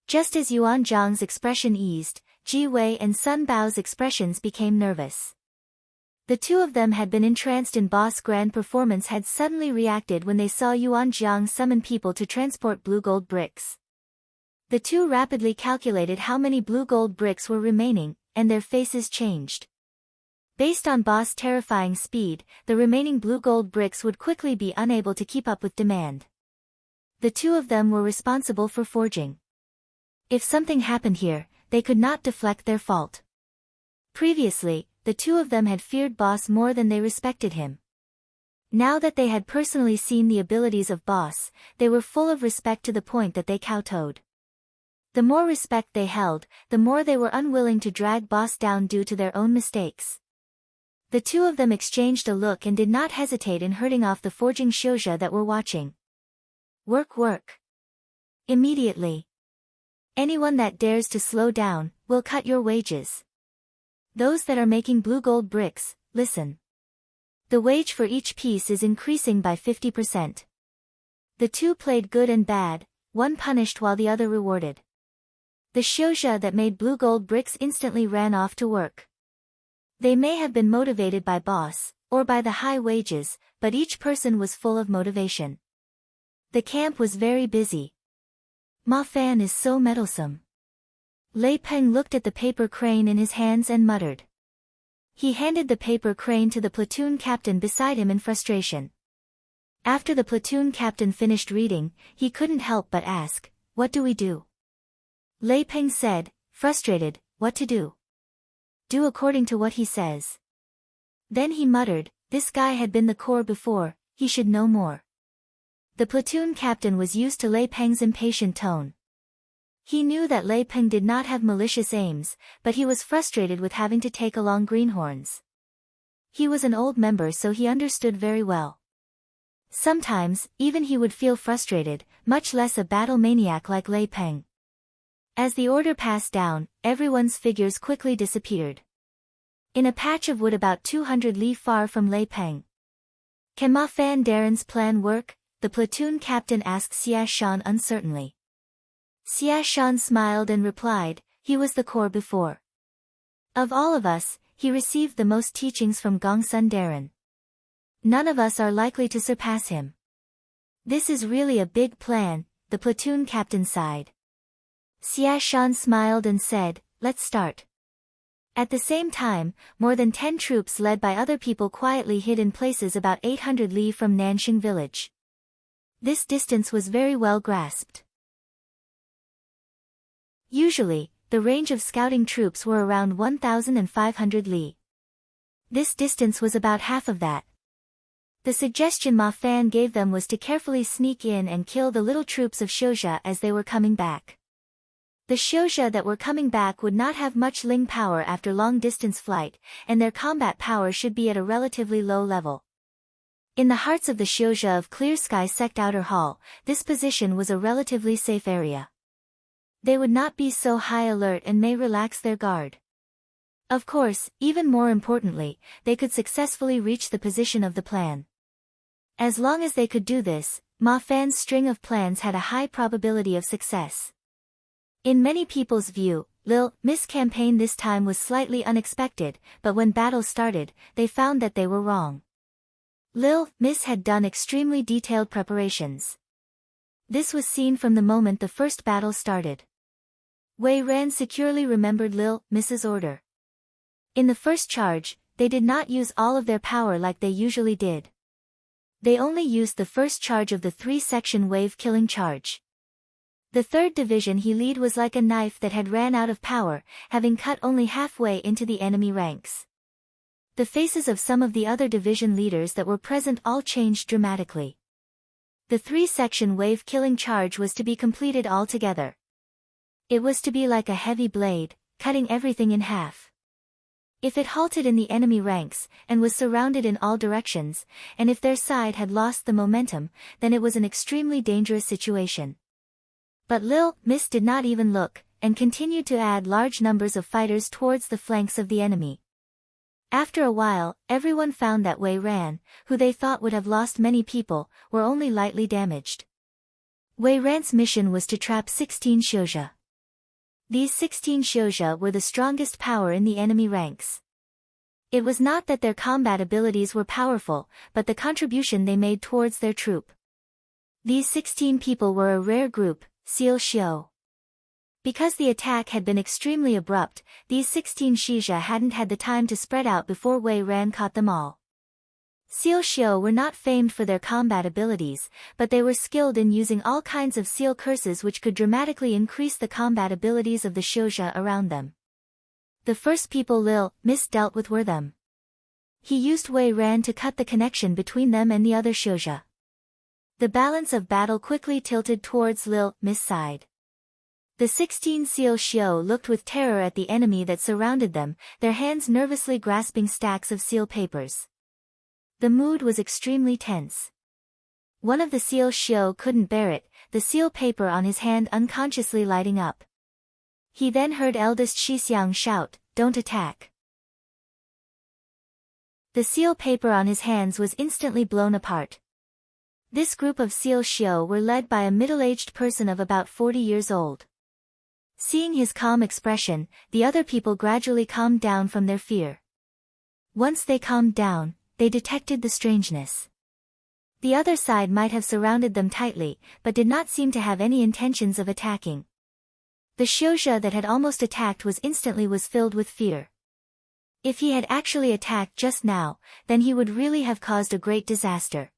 Just as Yuan Jiang's expression eased, Ji Wei and Sun Bao's expressions became nervous. The two of them had been entranced in Boss' grand performance had suddenly reacted when they saw Yuan Jiang summon people to transport blue gold bricks. The two rapidly calculated how many blue gold bricks were remaining, and their faces changed. Based on Boss' terrifying speed, the remaining blue gold bricks would quickly be unable to keep up with demand. The two of them were responsible for forging. If something happened here, they could not deflect their fault. Previously, the two of them had feared Boss more than they respected him. Now that they had personally seen the abilities of Boss, they were full of respect to the point that they kowtowed. The more respect they held, the more they were unwilling to drag Boss down due to their own mistakes. The two of them exchanged a look and did not hesitate in herding off the forging Xiuzhe that were watching. Work, work. Immediately. Anyone that dares to slow down, will cut your wages. Those that are making blue gold bricks, listen. The wage for each piece is increasing by 50%. The two played good and bad, one punished while the other rewarded. The Xiuzhe that made blue gold bricks instantly ran off to work. They may have been motivated by Boss, or by the high wages, but each person was full of motivation. The camp was very busy. Ma Fan is so meddlesome. Lei Peng looked at the paper crane in his hands and muttered. He handed the paper crane to the platoon captain beside him in frustration. After the platoon captain finished reading, he couldn't help but ask, "What do we do?" Lei Peng said, frustrated, "What to do? Do according to what he says." Then he muttered, "This guy had been the corps before, he should know more." The platoon captain was used to Lei Peng's impatient tone. He knew that Lei Peng did not have malicious aims, but he was frustrated with having to take along greenhorns. He was an old member so he understood very well. Sometimes, even he would feel frustrated, much less a battle maniac like Lei Peng. As the order passed down, everyone's figures quickly disappeared. In a patch of wood about 200 li far from Lei Peng. "Can Ma Fan Darren's plan work?" the platoon captain asked Xia Shan uncertainly. Xia Shan smiled and replied, "He was the corps before. Of all of us, he received the most teachings from Gongsun Darren. None of us are likely to surpass him." "This is really a big plan," the platoon captain sighed. Xia Shan smiled and said, "Let's start." At the same time, more than 10 troops led by other people quietly hid in places about 800 li from Nanxing village. This distance was very well grasped. Usually, the range of scouting troops were around 1,500 li. This distance was about half of that. The suggestion Ma Fan gave them was to carefully sneak in and kill the little troops of Xiuzhe as they were coming back. The Xiuzhe that were coming back would not have much Ling power after long-distance flight, and their combat power should be at a relatively low level. In the hearts of the Xiuzhe of Clear Sky Sect Outer Hall, this position was a relatively safe area. They would not be so high alert and may relax their guard. Of course, even more importantly, they could successfully reach the position of the plan. As long as they could do this, Ma Fan's string of plans had a high probability of success. In many people's view, Lil Miss campaign this time was slightly unexpected, but when battle started, they found that they were wrong. Lil Miss had done extremely detailed preparations. This was seen from the moment the first battle started. Wei Ran securely remembered Lil Miss's order. In the first charge, they did not use all of their power like they usually did. They only used the first charge of the 3-section wave-killing charge. The third division he led was like a knife that had ran out of power, having cut only halfway into the enemy ranks. The faces of some of the other division leaders that were present all changed dramatically. The 3-section wave-killing charge was to be completed all together. It was to be like a heavy blade, cutting everything in half. If it halted in the enemy ranks, and was surrounded in all directions, and if their side had lost the momentum, then it was an extremely dangerous situation. But Lil Miss did not even look, and continued to add large numbers of fighters towards the flanks of the enemy. After a while, everyone found that Wei Ran, who they thought would have lost many people, were only lightly damaged. Wei Ran's mission was to trap 16 Xiuzha. These 16 Xiuzha were the strongest power in the enemy ranks. It was not that their combat abilities were powerful, but the contribution they made towards their troop. These 16 people were a rare group, Seal Xiu. Because the attack had been extremely abrupt, these 16 Xiuzha hadn't had the time to spread out before Wei Ran caught them all. Seal Xiu were not famed for their combat abilities, but they were skilled in using all kinds of seal curses which could dramatically increase the combat abilities of the Xiuzha around them. The first people Lil Miss dealt with were them. He used Wei Ran to cut the connection between them and the other Xiuzha. The balance of battle quickly tilted towards Lil Miss' side. The 16 Seal Xiu looked with terror at the enemy that surrounded them, their hands nervously grasping stacks of seal papers. The mood was extremely tense. One of the Seal Xiu couldn't bear it, the seal paper on his hand unconsciously lighting up. He then heard eldest Shixiang shout, "Don't attack." The seal paper on his hands was instantly blown apart. This group of Seal Xiu were led by a middle-aged person of about 40 years old. Seeing his calm expression, the other people gradually calmed down from their fear. Once they calmed down, they detected the strangeness. The other side might have surrounded them tightly, but did not seem to have any intentions of attacking. The Xiuzha that had almost attacked was filled with fear. If he had actually attacked just now, then he would really have caused a great disaster.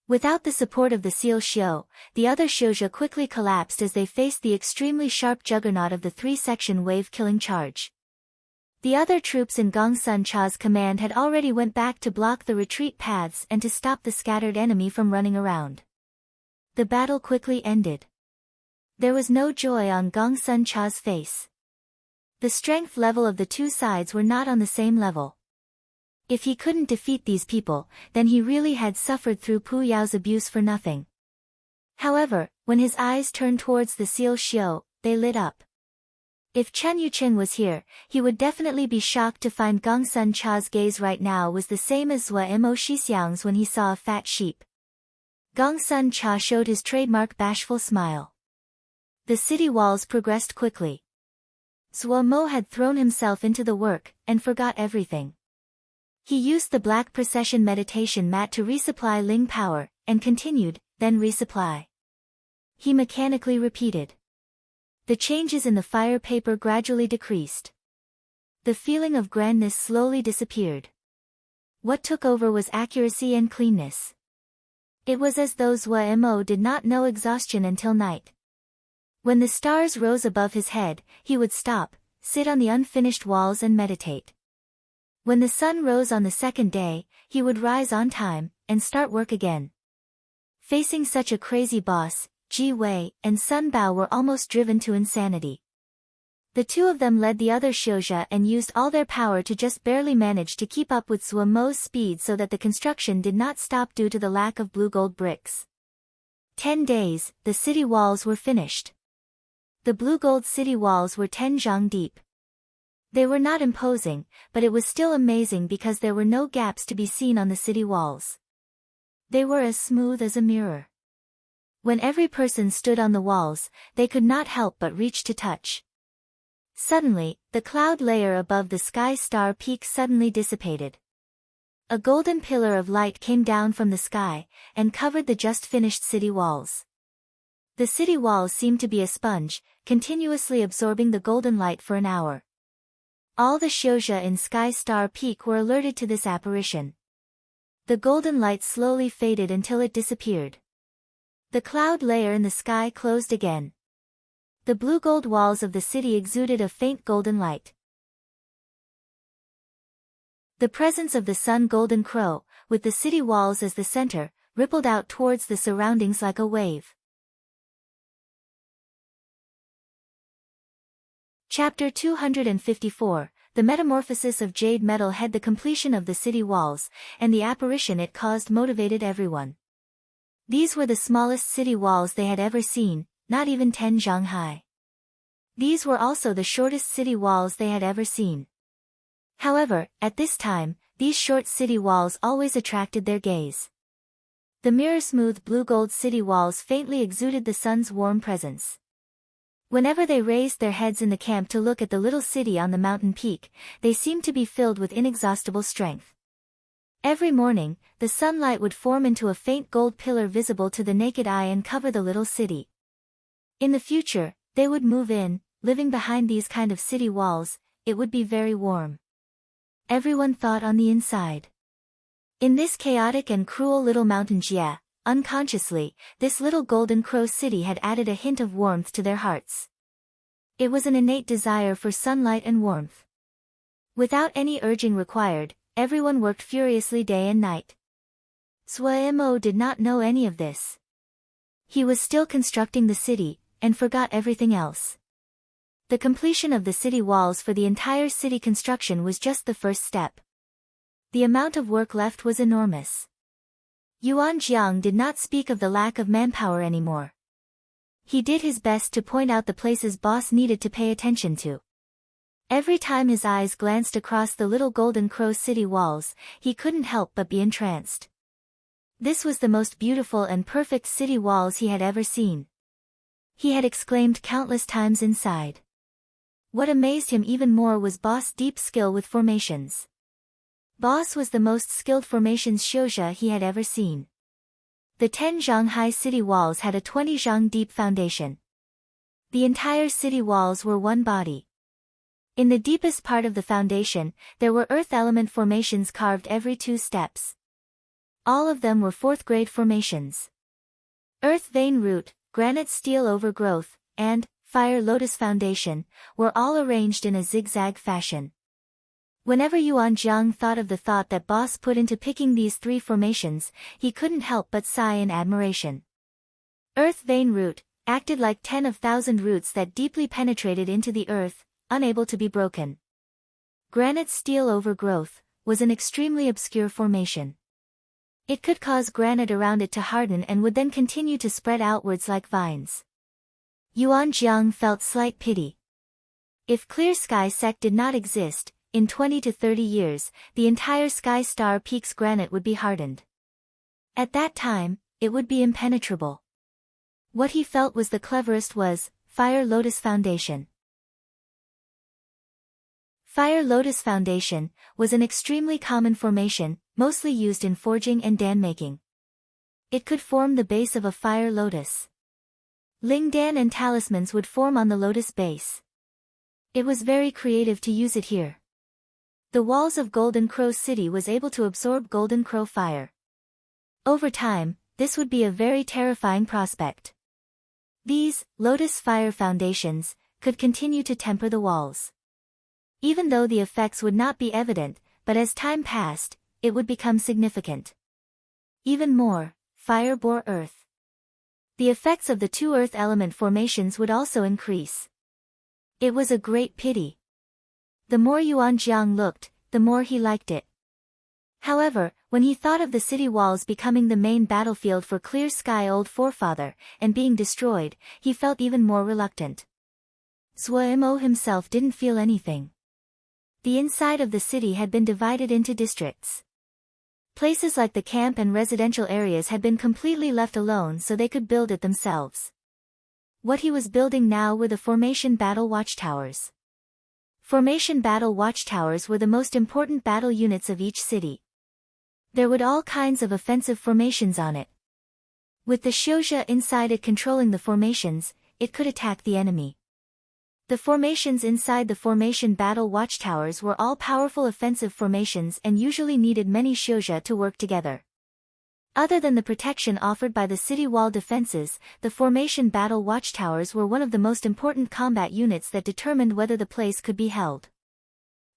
Without the support of the Seal Xiu, the other Xiuzha quickly collapsed as they faced the extremely sharp juggernaut of the 3-section wave-killing charge. The other troops in Gongsun Cha's command had already went back to block the retreat paths and to stop the scattered enemy from running around. The battle quickly ended. There was no joy on Gongsun Cha's face. The strength level of the two sides were not on the same level. If he couldn't defeat these people, then he really had suffered through Pu Yao's abuse for nothing. However, when his eyes turned towards the Seal Xiu, they lit up. If Chen Yuqing was here, he would definitely be shocked to find Gongsun Cha's gaze right now was the same as Zhua Mo Shixiang's when he saw a fat sheep. Gongsun Cha showed his trademark bashful smile. The city walls progressed quickly. Zhua Mo had thrown himself into the work, and forgot everything. He used the black procession meditation mat to resupply Ling power, and continued, then resupply. He mechanically repeated. The changes in the fire paper gradually decreased. The feeling of grandness slowly disappeared. What took over was accuracy and cleanness. It was as though Zhua Mo did not know exhaustion until night. When the stars rose above his head, he would stop, sit on the unfinished walls and meditate. When the sun rose on the second day, he would rise on time, and start work again. Facing such a crazy boss, Ji Wei and Sun Bao were almost driven to insanity. The two of them led the other Xiuzha and used all their power to just barely manage to keep up with Zhua Mo's speed so that the construction did not stop due to the lack of blue gold bricks. 10 days, the city walls were finished. The blue gold city walls were 10 zhang deep. They were not imposing, but it was still amazing because there were no gaps to be seen on the city walls. They were as smooth as a mirror. When every person stood on the walls, they could not help but reach to touch. Suddenly, the cloud layer above the sky star peak suddenly dissipated. A golden pillar of light came down from the sky, and covered the just-finished city walls. The city walls seemed to be a sponge, continuously absorbing the golden light for an hour. All the Xiuzha in Sky Star Peak were alerted to this apparition. The golden light slowly faded until it disappeared. The cloud layer in the sky closed again. The blue-gold walls of the city exuded a faint golden light. The presence of the sun golden crow, with the city walls as the center, rippled out towards the surroundings like a wave. Chapter 254, The Metamorphosis of Jade Metal had the completion of the city walls, and the apparition it caused motivated everyone. These were the smallest city walls they had ever seen, not even 10 zhang high. These were also the shortest city walls they had ever seen. However, at this time, these short city walls always attracted their gaze. The mirror-smooth blue-gold city walls faintly exuded the sun's warm presence. Whenever they raised their heads in the camp to look at the little city on the mountain peak, they seemed to be filled with inexhaustible strength. Every morning, the sunlight would form into a faint gold pillar visible to the naked eye and cover the little city. In the future, they would move in, living behind these kind of city walls. It would be very warm. Everyone thought on the inside. In this chaotic and cruel little mountain Jia, unconsciously, this little golden crow city had added a hint of warmth to their hearts. It was an innate desire for sunlight and warmth. Without any urging required, everyone worked furiously day and night. Suemo did not know any of this. He was still constructing the city, and forgot everything else. The completion of the city walls for the entire city construction was just the first step. The amount of work left was enormous. Yuan Jiang did not speak of the lack of manpower anymore. He did his best to point out the places boss needed to pay attention to. Every time his eyes glanced across the little golden crow city walls, he couldn't help but be entranced. This was the most beautiful and perfect city walls he had ever seen. He had exclaimed countless times inside. What amazed him even more was Boss' deep skill with formations. Boss was the most skilled formations shouja he had ever seen. The 10 zhang high city walls had a 20 zhang deep foundation. The entire city walls were one body. In the deepest part of the foundation, there were earth element formations carved every 2 steps. All of them were 4th grade formations. Earth vein root, granite steel overgrowth, and fire lotus foundation were all arranged in a zigzag fashion. Whenever Yuan Jiang thought of the thought that Boss put into picking these 3 formations, he couldn't help but sigh in admiration. Earth vein root acted like 10 of 1,000 roots that deeply penetrated into the earth, unable to be broken. Granite steel overgrowth was an extremely obscure formation. It could cause granite around it to harden and would then continue to spread outwards like vines. Yuan Jiang felt slight pity. If clear sky sect did not exist, in 20 to 30 years, the entire Sky Star Peak's granite would be hardened. At that time, it would be impenetrable. What he felt was the cleverest was Fire Lotus Foundation. Fire Lotus Foundation was an extremely common formation, mostly used in forging and dan making. It could form the base of a fire lotus. Lingdan and talismans would form on the lotus base. It was very creative to use it here. The walls of Golden Crow City was able to absorb Golden Crow fire. Over time, this would be a very terrifying prospect. These lotus fire foundations could continue to temper the walls. Even though the effects would not be evident, but as time passed, it would become significant. Even more, fire bore earth. The effects of the 2 earth element formations would also increase. It was a great pity. The more Yuan Jiang looked, the more he liked it. However, when he thought of the city walls becoming the main battlefield for Clear Sky Old Forefather, and being destroyed, he felt even more reluctant. Suemo himself didn't feel anything. The inside of the city had been divided into districts. Places like the camp and residential areas had been completely left alone so they could build it themselves. What he was building now were the Formation Battle Watchtowers. Formation Battle Watchtowers were the most important battle units of each city. There would all kinds of offensive formations on it. With the shouja inside it controlling the formations, it could attack the enemy. The formations inside the Formation Battle Watchtowers were all powerful offensive formations and usually needed many shouja to work together. Other than the protection offered by the city wall defenses, the Formation Battle Watchtowers were one of the most important combat units that determined whether the place could be held.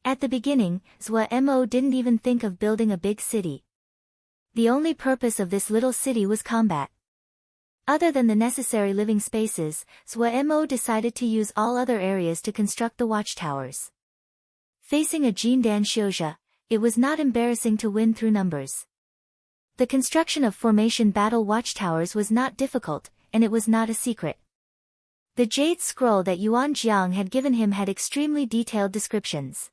At the beginning, Zwa Mo didn't even think of building a big city. The only purpose of this little city was combat. Other than the necessary living spaces, Zhuo decided to use all other areas to construct the watchtowers. Facing a Jindan Xiuzhe, it was not embarrassing to win through numbers. The construction of formation battle watchtowers was not difficult, and it was not a secret. The jade scroll that Yuan Jiang had given him had extremely detailed descriptions.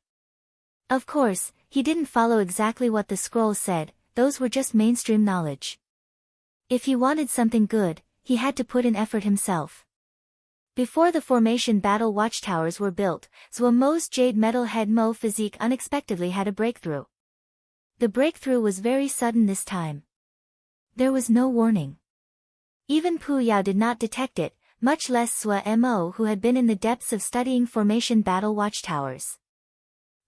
Of course, he didn't follow exactly what the scroll said, those were just mainstream knowledge. If he wanted something good, he had to put in effort himself. Before the formation battle watchtowers were built, Zhuo's jade metal head Mo physique unexpectedly had a breakthrough. The breakthrough was very sudden this time. There was no warning. Even Pu Yao did not detect it, much less Zhuo who had been in the depths of studying formation battle watchtowers.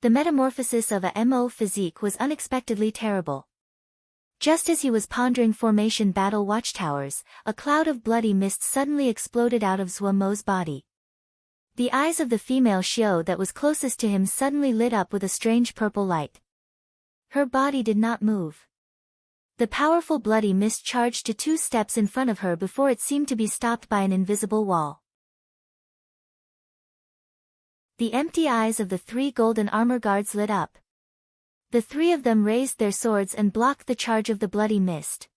The metamorphosis of a Mo physique was unexpectedly terrible. Just as he was pondering formation battle watchtowers, a cloud of bloody mist suddenly exploded out of Zhuo's body. The eyes of the female Xiao that was closest to him suddenly lit up with a strange purple light. Her body did not move. The powerful bloody mist charged to 2 steps in front of her before it seemed to be stopped by an invisible wall. The empty eyes of the 3 golden armor guards lit up. The 3 of them raised their swords and blocked the charge of the bloody mist.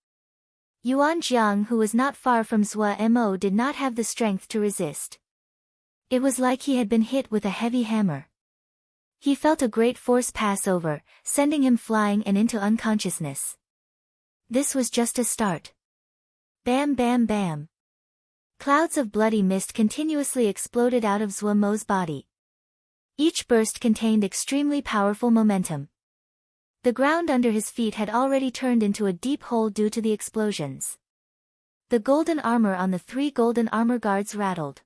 Yuan Jiang, who was not far from Zhuo, did not have the strength to resist. It was like he had been hit with a heavy hammer. He felt a great force pass over, sending him flying and into unconsciousness. This was just a start. Bam bam bam. Clouds of bloody mist continuously exploded out of Zhuo's body. Each burst contained extremely powerful momentum. The ground under his feet had already turned into a deep hole due to the explosions. The golden armor on the 3 golden armor guards rattled.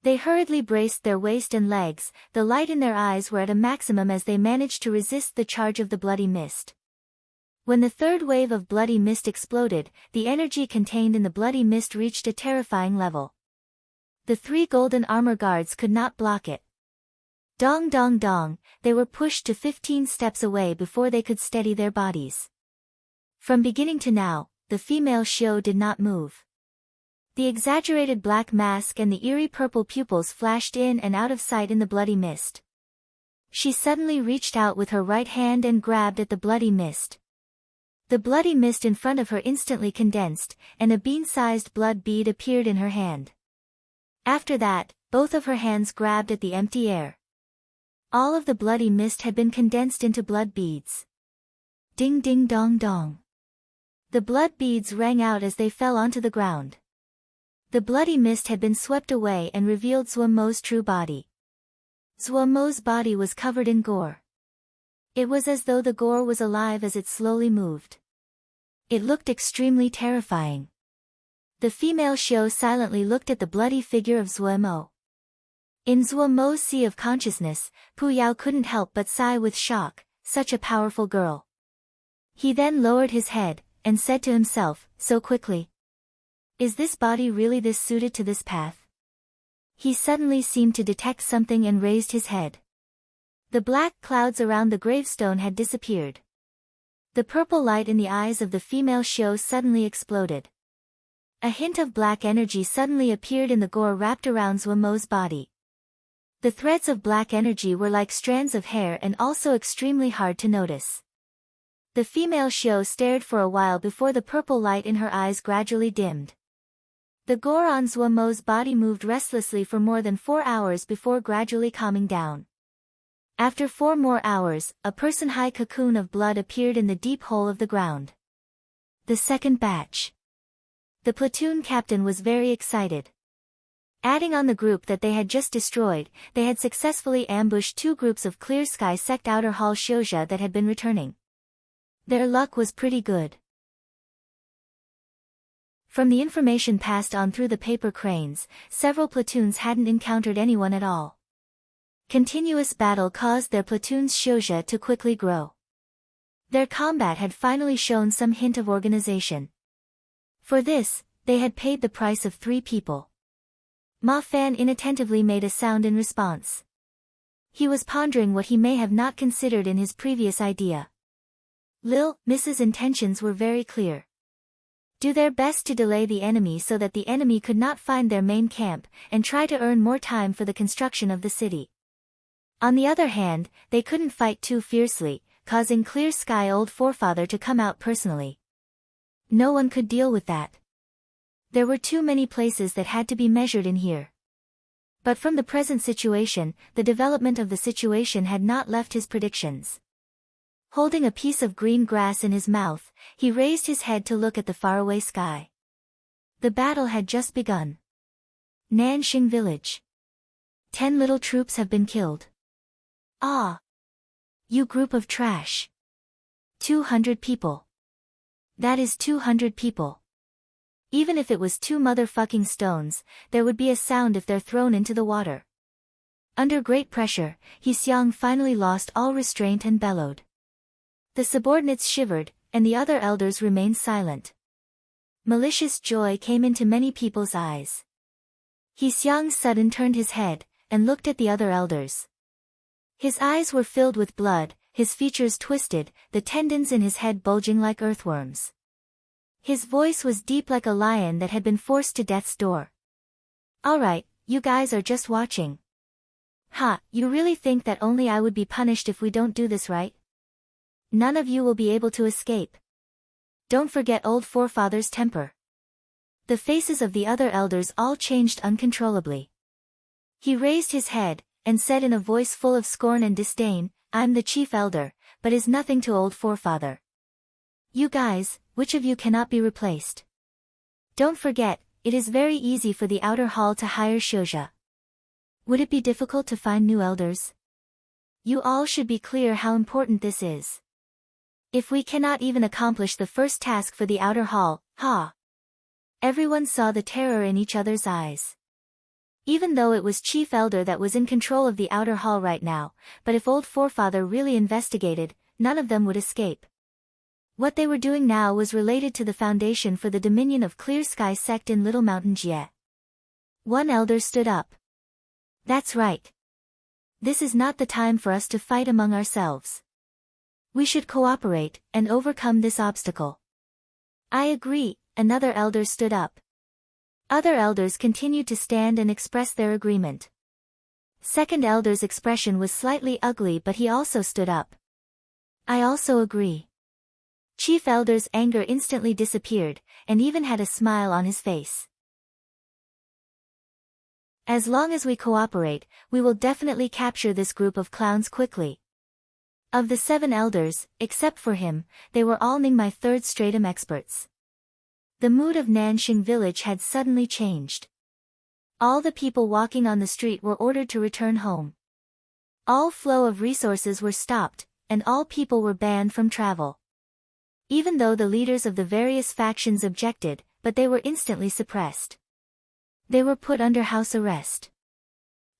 They hurriedly braced their waist and legs, the light in their eyes were at a maximum as they managed to resist the charge of the bloody mist. When the 3rd wave of bloody mist exploded, the energy contained in the bloody mist reached a terrifying level. The 3 golden armor guards could not block it. Dong dong dong, they were pushed to 15 steps away before they could steady their bodies. From beginning to now, the female Xiao did not move. The exaggerated black mask and the eerie purple pupils flashed in and out of sight in the bloody mist. She suddenly reached out with her right hand and grabbed at the bloody mist. The bloody mist in front of her instantly condensed, and a bean-sized blood bead appeared in her hand. After that, both of her hands grabbed at the empty air. All of the bloody mist had been condensed into blood beads. Ding ding dong dong. The blood beads rang out as they fell onto the ground. The bloody mist had been swept away and revealed Zhuo's true body. Zhuo's body was covered in gore. It was as though the gore was alive as it slowly moved. It looked extremely terrifying. The female Xiao silently looked at the bloody figure of Zhuo. In Zhuo's sea of consciousness, Pu Yao couldn't help but sigh with shock, such a powerful girl. He then lowered his head, and said to himself, so quickly. Is this body really this suited to this path? He suddenly seemed to detect something and raised his head. The black clouds around the gravestone had disappeared. The purple light in the eyes of the female Xiao suddenly exploded. A hint of black energy suddenly appeared in the gore wrapped around Zhuo's body. The threads of black energy were like strands of hair and also extremely hard to notice. The female Xiao stared for a while before the purple light in her eyes gradually dimmed. The gore on Zhuo's body moved restlessly for more than 4 hours before gradually calming down. After 4 more hours, a person-high cocoon of blood appeared in the deep hole of the ground. The second batch. The platoon captain was very excited. Adding on the group that they had just destroyed, they had successfully ambushed 2 groups of Clear Sky Sect Outer Hall Xiuzhe that had been returning. Their luck was pretty good. From the information passed on through the paper cranes, several platoons hadn't encountered anyone at all. Continuous battle caused their platoon's Xiuzhe to quickly grow. Their combat had finally shown some hint of organization. For this, they had paid the price of 3 people. Ma Fan inattentively made a sound in response. He was pondering what he may have not considered in his previous idea. Lil Mrs. intentions were very clear. Do their best to delay the enemy so that the enemy could not find their main camp, and try to earn more time for the construction of the city. On the other hand, they couldn't fight too fiercely, causing Clear Sky Old Forefather to come out personally. No one could deal with that. There were too many places that had to be measured in here. But from the present situation, the development of the situation had not left his predictions. Holding a piece of green grass in his mouth, he raised his head to look at the faraway sky. The battle had just begun. Nanxing Village. 10 little troops have been killed. Ah! You group of trash. 200 people. That is 200 people. Even if it was 2 motherfucking stones, there would be a sound if they're thrown into the water. Under great pressure, Xiang finally lost all restraint and bellowed. The subordinates shivered, and the other elders remained silent. Malicious joy came into many people's eyes. Xiang suddenly turned his head, and looked at the other elders. His eyes were filled with blood, his features twisted, the tendons in his head bulging like earthworms. His voice was deep like a lion that had been forced to death's door. Alright, you guys are just watching. Ha, you really think that only I would be punished if we don't do this right? None of you will be able to escape. Don't forget Old Forefather's temper. The faces of the other elders all changed uncontrollably. He raised his head, and said in a voice full of scorn and disdain, I'm the chief elder, but is nothing to Old Forefather. You guys, which of you cannot be replaced? Don't forget, it is very easy for the outer hall to hire Shouja. Would it be difficult to find new elders? You all should be clear how important this is. If we cannot even accomplish the first task for the outer hall, ha! Everyone saw the terror in each other's eyes. Even though it was Chief Elder that was in control of the outer hall right now, but if Old Forefather really investigated, none of them would escape. What they were doing now was related to the foundation for the Dominion of Clear Sky sect in Little Mountain Jie. One elder stood up. That's right. This is not the time for us to fight among ourselves. We should cooperate, and overcome this obstacle. I agree, another elder stood up. Other elders continued to stand and express their agreement. Second elder's expression was slightly ugly, but he also stood up. I also agree. Chief elder's anger instantly disappeared, and even had a smile on his face. As long as we cooperate, we will definitely capture this group of clowns quickly. Of the 7 elders, except for him, they were all Ningmai third stratum experts. The mood of Nanxing village had suddenly changed. All the people walking on the street were ordered to return home. All flow of resources were stopped, and all people were banned from travel. Even though the leaders of the various factions objected, but they were instantly suppressed. They were put under house arrest.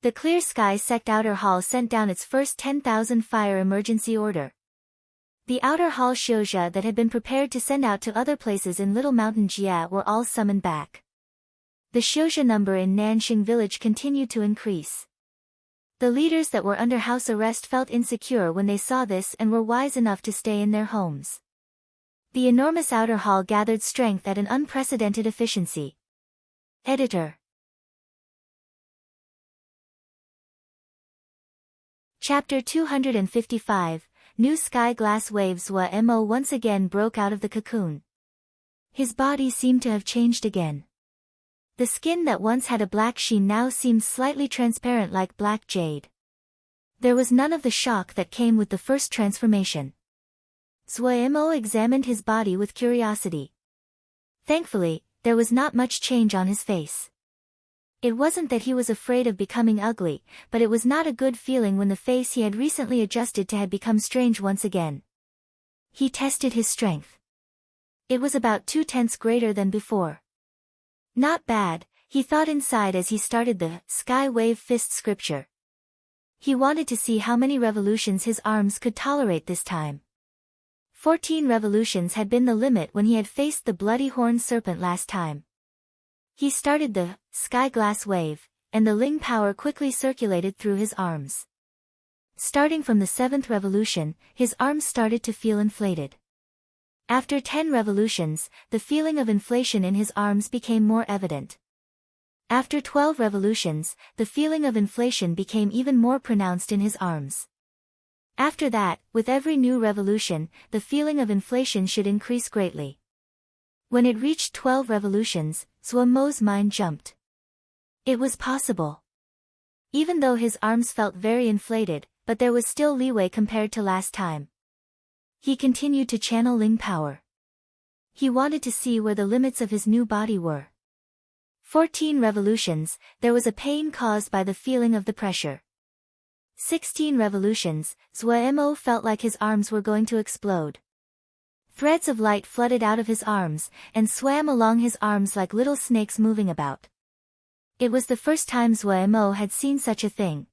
The Clear Sky Sect Outer Hall sent down its first 10,000 fire emergency order. The Outer Hall Shouja that had been prepared to send out to other places in Little Mountain Jia were all summoned back. The Shouja number in Nanxing village continued to increase. The leaders that were under house arrest felt insecure when they saw this and were wise enough to stay in their homes. The enormous Outer Hall gathered strength at an unprecedented efficiency. Editor. Chapter 255, New Sky Glass Waves. Mo once again broke out of the cocoon. His body seemed to have changed again. The skin that once had a black sheen now seemed slightly transparent like black jade. There was none of the shock that came with the first transformation. Mo examined his body with curiosity. Thankfully, there was not much change on his face. It wasn't that he was afraid of becoming ugly, but it was not a good feeling when the face he had recently adjusted to had become strange once again. He tested his strength. It was about 2/10 greater than before. Not bad, he thought inside as he started the Sky Wave Fist scripture. He wanted to see how many revolutions his arms could tolerate this time. 14 revolutions had been the limit when he had faced the bloody horned serpent last time. He started the Sky Glass Wave, and the Ling power quickly circulated through his arms. Starting from the 7th revolution, his arms started to feel inflated. After 10 revolutions, the feeling of inflation in his arms became more evident. After 12 revolutions, the feeling of inflation became even more pronounced in his arms. After that, with every new revolution, the feeling of inflation should increase greatly. When it reached 12 revolutions, Zhuo Mo's mind jumped. It was possible. Even though his arms felt very inflated, but there was still leeway compared to last time. He continued to channel Ling power. He wanted to see where the limits of his new body were. 14 revolutions, there was a pain caused by the feeling of the pressure. 16 revolutions, Zhuo Mo felt like his arms were going to explode. Threads of light flooded out of his arms, and swam along his arms like little snakes moving about. It was the first time Zhuo Mo had seen such a thing.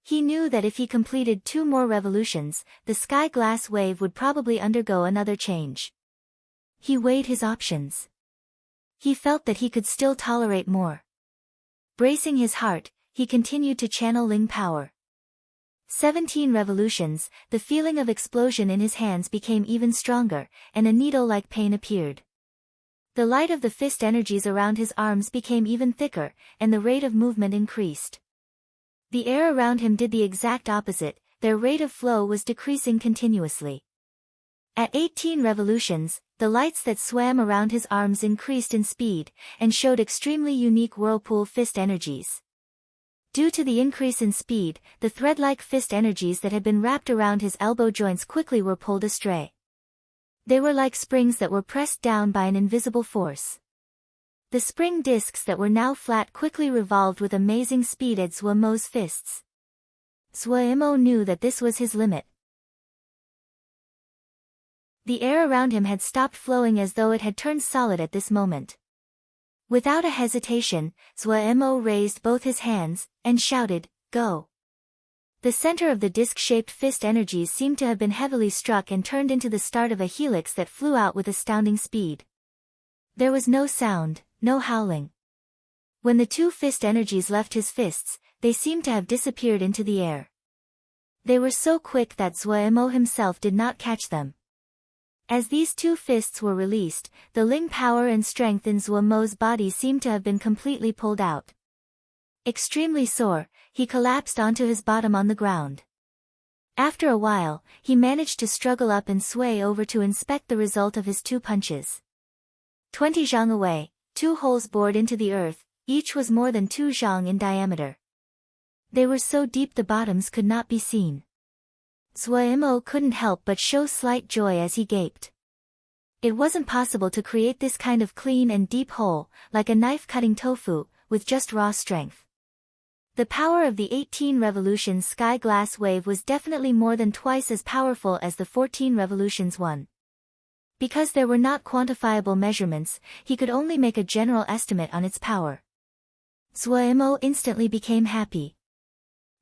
He knew that if he completed 2 more revolutions, the sky glass wave would probably undergo another change. He weighed his options. He felt that he could still tolerate more. Bracing his heart, he continued to channel Ling power. 17 revolutions, the feeling of explosion in his hands became even stronger, and a needle-like pain appeared. The light of the fist energies around his arms became even thicker, and the rate of movement increased. The air around him did the exact opposite, their rate of flow was decreasing continuously. At 18 revolutions, the lights that swam around his arms increased in speed, and showed extremely unique whirlpool fist energies. Due to the increase in speed, the thread-like fist energies that had been wrapped around his elbow joints quickly were pulled astray. They were like springs that were pressed down by an invisible force. The spring discs that were now flat quickly revolved with amazing speed at Zhuo Mo's fists. Zhuo Mo knew that this was his limit. The air around him had stopped flowing as though it had turned solid at this moment. Without a hesitation, Zhuo Mo raised both his hands, and shouted, "Go!" The center of the disc-shaped fist energies seemed to have been heavily struck and turned into the start of a helix that flew out with astounding speed. There was no sound, no howling. When the 2 fist energies left his fists, they seemed to have disappeared into the air. They were so quick that Zhuo Mo himself did not catch them. As these 2 fists were released, the Ling power and strength in Zhuo Mo's body seemed to have been completely pulled out. Extremely sore, he collapsed onto his bottom on the ground. After a while, he managed to struggle up and sway over to inspect the result of his 2 punches. 20 zhang away, 2 holes bored into the earth, each was more than 2 zhang in diameter. They were so deep the bottoms could not be seen. Zhuo Mo couldn't help but show slight joy as he gaped. It wasn't possible to create this kind of clean and deep hole, like a knife cutting tofu, with just raw strength. The power of the 18 revolutions sky glass wave was definitely more than twice as powerful as the 14 revolutions one. Because there were not quantifiable measurements, he could only make a general estimate on its power. Zhuo Mo instantly became happy.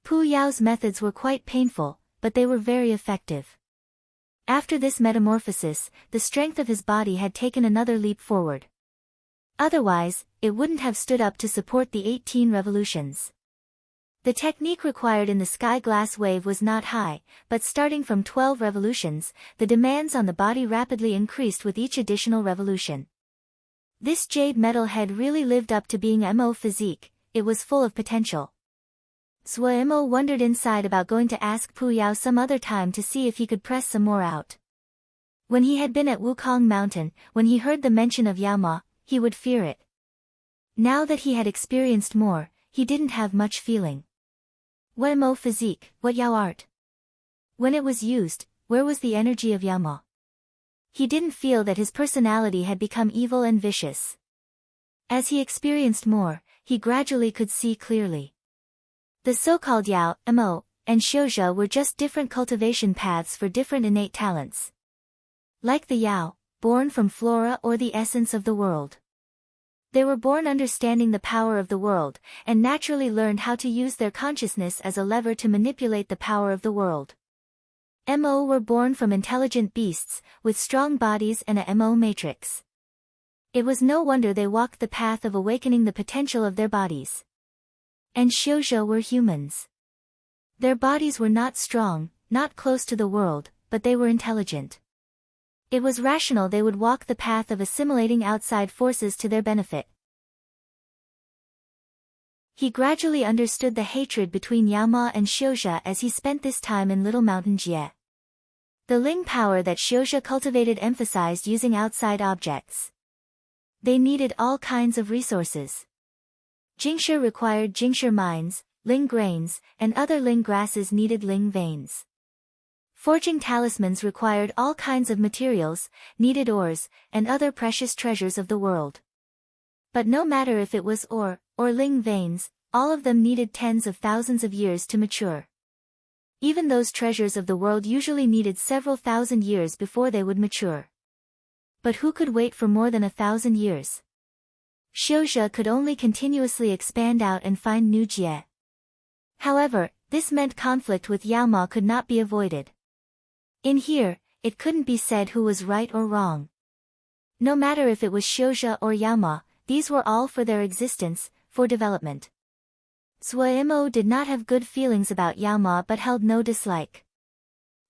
Pu Yao's methods were quite painful, but they were very effective. After this metamorphosis, the strength of his body had taken another leap forward. Otherwise, it wouldn't have stood up to support the 18 revolutions. The technique required in the sky glass wave was not high, but starting from 12 revolutions, the demands on the body rapidly increased with each additional revolution. This jade metal head really lived up to being Mo physique, it was full of potential. Zhuo Mo wondered inside about going to ask Pu Yao some other time to see if he could press some more out. When he had been at Wukong Mountain, when he heard the mention of Yao Ma, he would fear it. Now that he had experienced more, he didn't have much feeling. What Mo physique, what Yao art? When it was used, where was the energy of Yao Ma? He didn't feel that his personality had become evil and vicious. As he experienced more, he gradually could see clearly. The so-called Yao, Mo, and Xiuzhe were just different cultivation paths for different innate talents. Like the Yao, born from flora or the essence of the world. They were born understanding the power of the world, and naturally learned how to use their consciousness as a lever to manipulate the power of the world. Mo were born from intelligent beasts, with strong bodies and a Mo matrix. It was no wonder they walked the path of awakening the potential of their bodies. And Xiuzhe were humans. Their bodies were not strong, not close to the world, but they were intelligent. It was rational they would walk the path of assimilating outside forces to their benefit. He gradually understood the hatred between Yaoma and Xiuzhe as he spent this time in Little Mountain Jie. The Ling power that Xiuzhe cultivated emphasized using outside objects. They needed all kinds of resources. Jingshi required Jingshi mines, Ling grains, and other Ling grasses needed Ling veins. Forging talismans required all kinds of materials, needed ores, and other precious treasures of the world. But no matter if it was ore, or Ling veins, all of them needed tens of thousands of years to mature. Even those treasures of the world usually needed several thousand years before they would mature. But who could wait for more than 1,000 years? Xiuzhe could only continuously expand out and find new jie. However, this meant conflict with Yaoma could not be avoided. In here, it couldn't be said who was right or wrong. No matter if it was Xiuzhe or Yaoma, these were all for their existence, for development. Zuo did not have good feelings about Yaoma but held no dislike.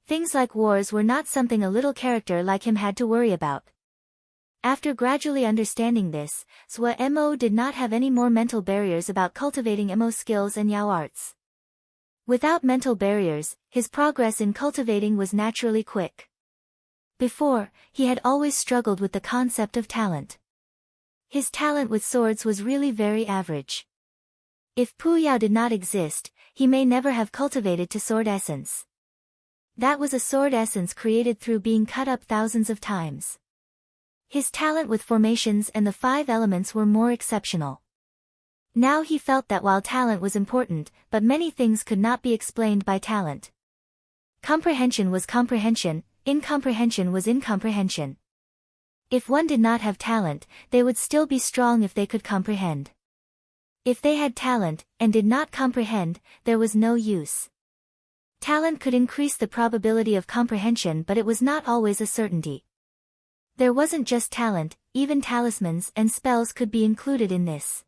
Things like wars were not something a little character like him had to worry about. After gradually understanding this, Zuo did not have any more mental barriers about cultivating Mo skills and Yao arts. Without mental barriers, his progress in cultivating was naturally quick. Before, he had always struggled with the concept of talent. His talent with swords was really very average. If Pu Yao did not exist, he may never have cultivated to sword essence. That was a sword essence created through being cut up thousands of times. His talent with formations and the 5 elements were more exceptional. Now he felt that while talent was important, but many things could not be explained by talent. Comprehension was comprehension, incomprehension was incomprehension. If one did not have talent, they would still be strong if they could comprehend. If they had talent, and did not comprehend, there was no use. Talent could increase the probability of comprehension but it was not always a certainty. There wasn't just talent, even talismans and spells could be included in this.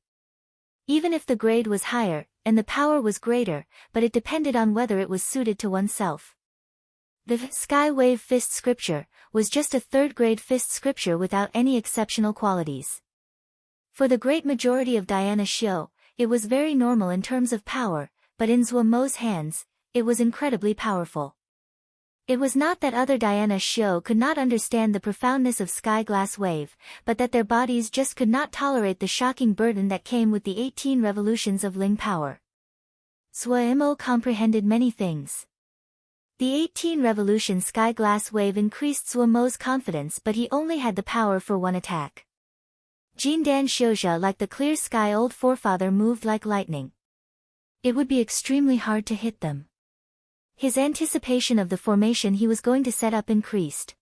Even if the grade was higher, and the power was greater, but it depended on whether it was suited to oneself. The Sky Wave Fist Scripture was just a 3rd-grade fist scripture without any exceptional qualities. For the great majority of Diana Xiu, it was very normal in terms of power, but in Zuomo's hands, it was incredibly powerful. It was not that other Diana Xiu could not understand the profoundness of Sky Glass Wave, but that their bodies just could not tolerate the shocking burden that came with the 18 revolutions of Ling power. Zuo comprehended many things. The 18 revolution Sky Glass Wave increased Zuomo's confidence but he only had the power for one attack. Jindan Xiuzhe like the clear sky old forefather moved like lightning. It would be extremely hard to hit them. His anticipation of the formation he was going to set up increased.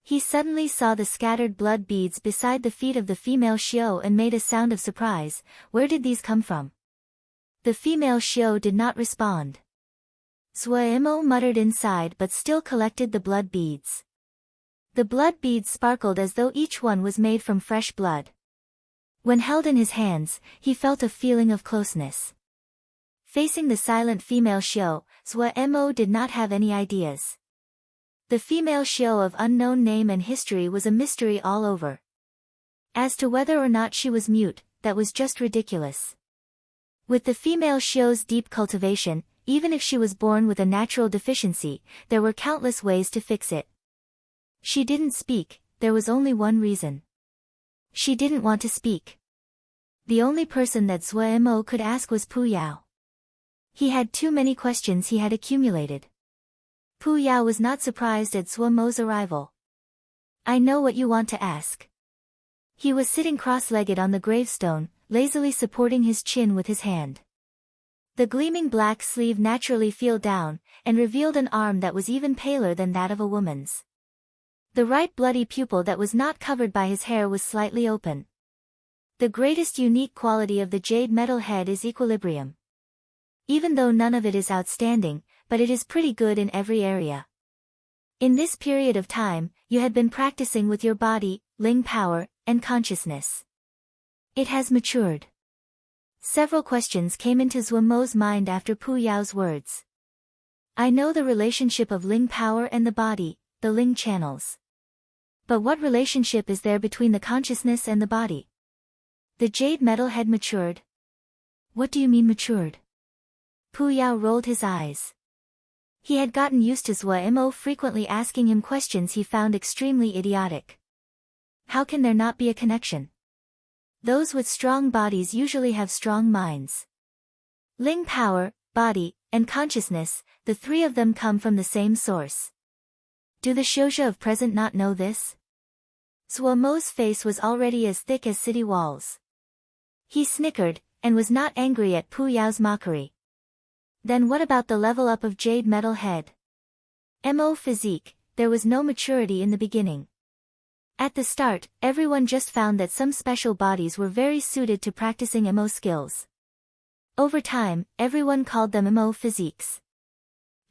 He suddenly saw the scattered blood beads beside the feet of the female Xiu and made a sound of surprise. Where did these come from? The female Xiu did not respond. Zuo muttered inside but still collected the blood beads. The blood beads sparkled as though each one was made from fresh blood. When held in his hands, he felt a feeling of closeness. Facing the silent female Xiu, Zuo did not have any ideas. The female Xiu of unknown name and history was a mystery all over. As to whether or not she was mute, that was just ridiculous. With the female Xiu's deep cultivation, even if she was born with a natural deficiency, there were countless ways to fix it. She didn't speak, there was only one reason. She didn't want to speak. The only person that Zuo could ask was Pu Yao. He had too many questions he had accumulated. Pu Yao was not surprised at Zuomo's arrival. I know what you want to ask. He was sitting cross-legged on the gravestone, lazily supporting his chin with his hand. The gleaming black sleeve naturally fell down, and revealed an arm that was even paler than that of a woman's. The right bloody pupil that was not covered by his hair was slightly open. The greatest unique quality of the jade metal head is equilibrium. Even though none of it is outstanding, but it is pretty good in every area. In this period of time, you had been practicing with your body, Ling power, and consciousness. It has matured. Several questions came into Zuomo's mind after Pu Yao's words. I know the relationship of Ling power and the body, the Ling channels. But what relationship is there between the consciousness and the body? The jade metal had matured. What do you mean matured? Pu Yao rolled his eyes. He had gotten used to Zhuo Mo frequently asking him questions he found extremely idiotic. How can there not be a connection? Those with strong bodies usually have strong minds. Ling power, body, and consciousness, the three of them come from the same source. Do the Xiuzha of present not know this? Zhuo Mo's face was already as thick as city walls. He snickered, and was not angry at Pu Yao's mockery. Then what about the level up of jade metal head? Mo physique, there was no maturity in the beginning. At the start, everyone just found that some special bodies were very suited to practicing Mo skills. Over time, everyone called them Mo physiques.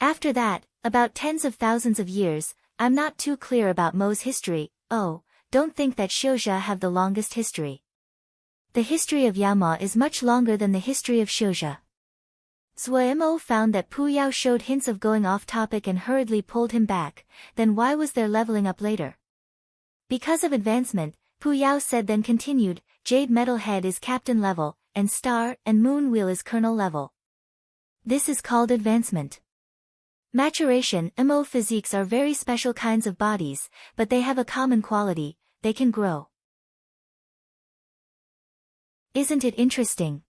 After that, about tens of thousands of years, I'm not too clear about Mo's history. Oh, don't think that Xiuzha have the longest history. The history of Yama is much longer than the history of Xiuzha. Zhuo Mo found that Pu Yao showed hints of going off topic and hurriedly pulled him back. Then why was there leveling up later? Because of advancement, Pu Yao said, then continued, jade metal head is captain level, and star and moon wheel is colonel level. This is called advancement. Maturation. Mo physiques are very special kinds of bodies, but they have a common quality: they can grow. Isn't it interesting?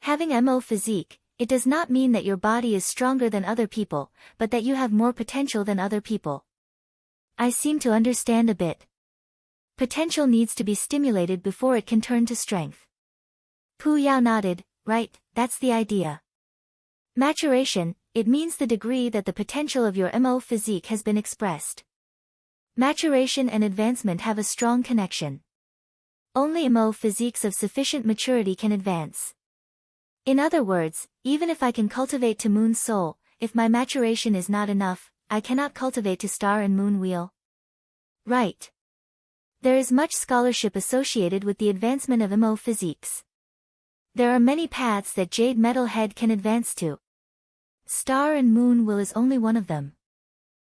Having Mo physique, it does not mean that your body is stronger than other people, but that you have more potential than other people. I seem to understand a bit. Potential needs to be stimulated before it can turn to strength. Pu Yao nodded. Right, that's the idea. Maturation, it means the degree that the potential of your Mo physique has been expressed. Maturation and advancement have a strong connection. Only Mo physiques of sufficient maturity can advance. In other words, even if I can cultivate to moon soul, if my maturation is not enough, I cannot cultivate to star and moon wheel. Right. There is much scholarship associated with the advancement of Mo physiques. There are many paths that jade metal head can advance to. Star and moon wheel is only one of them.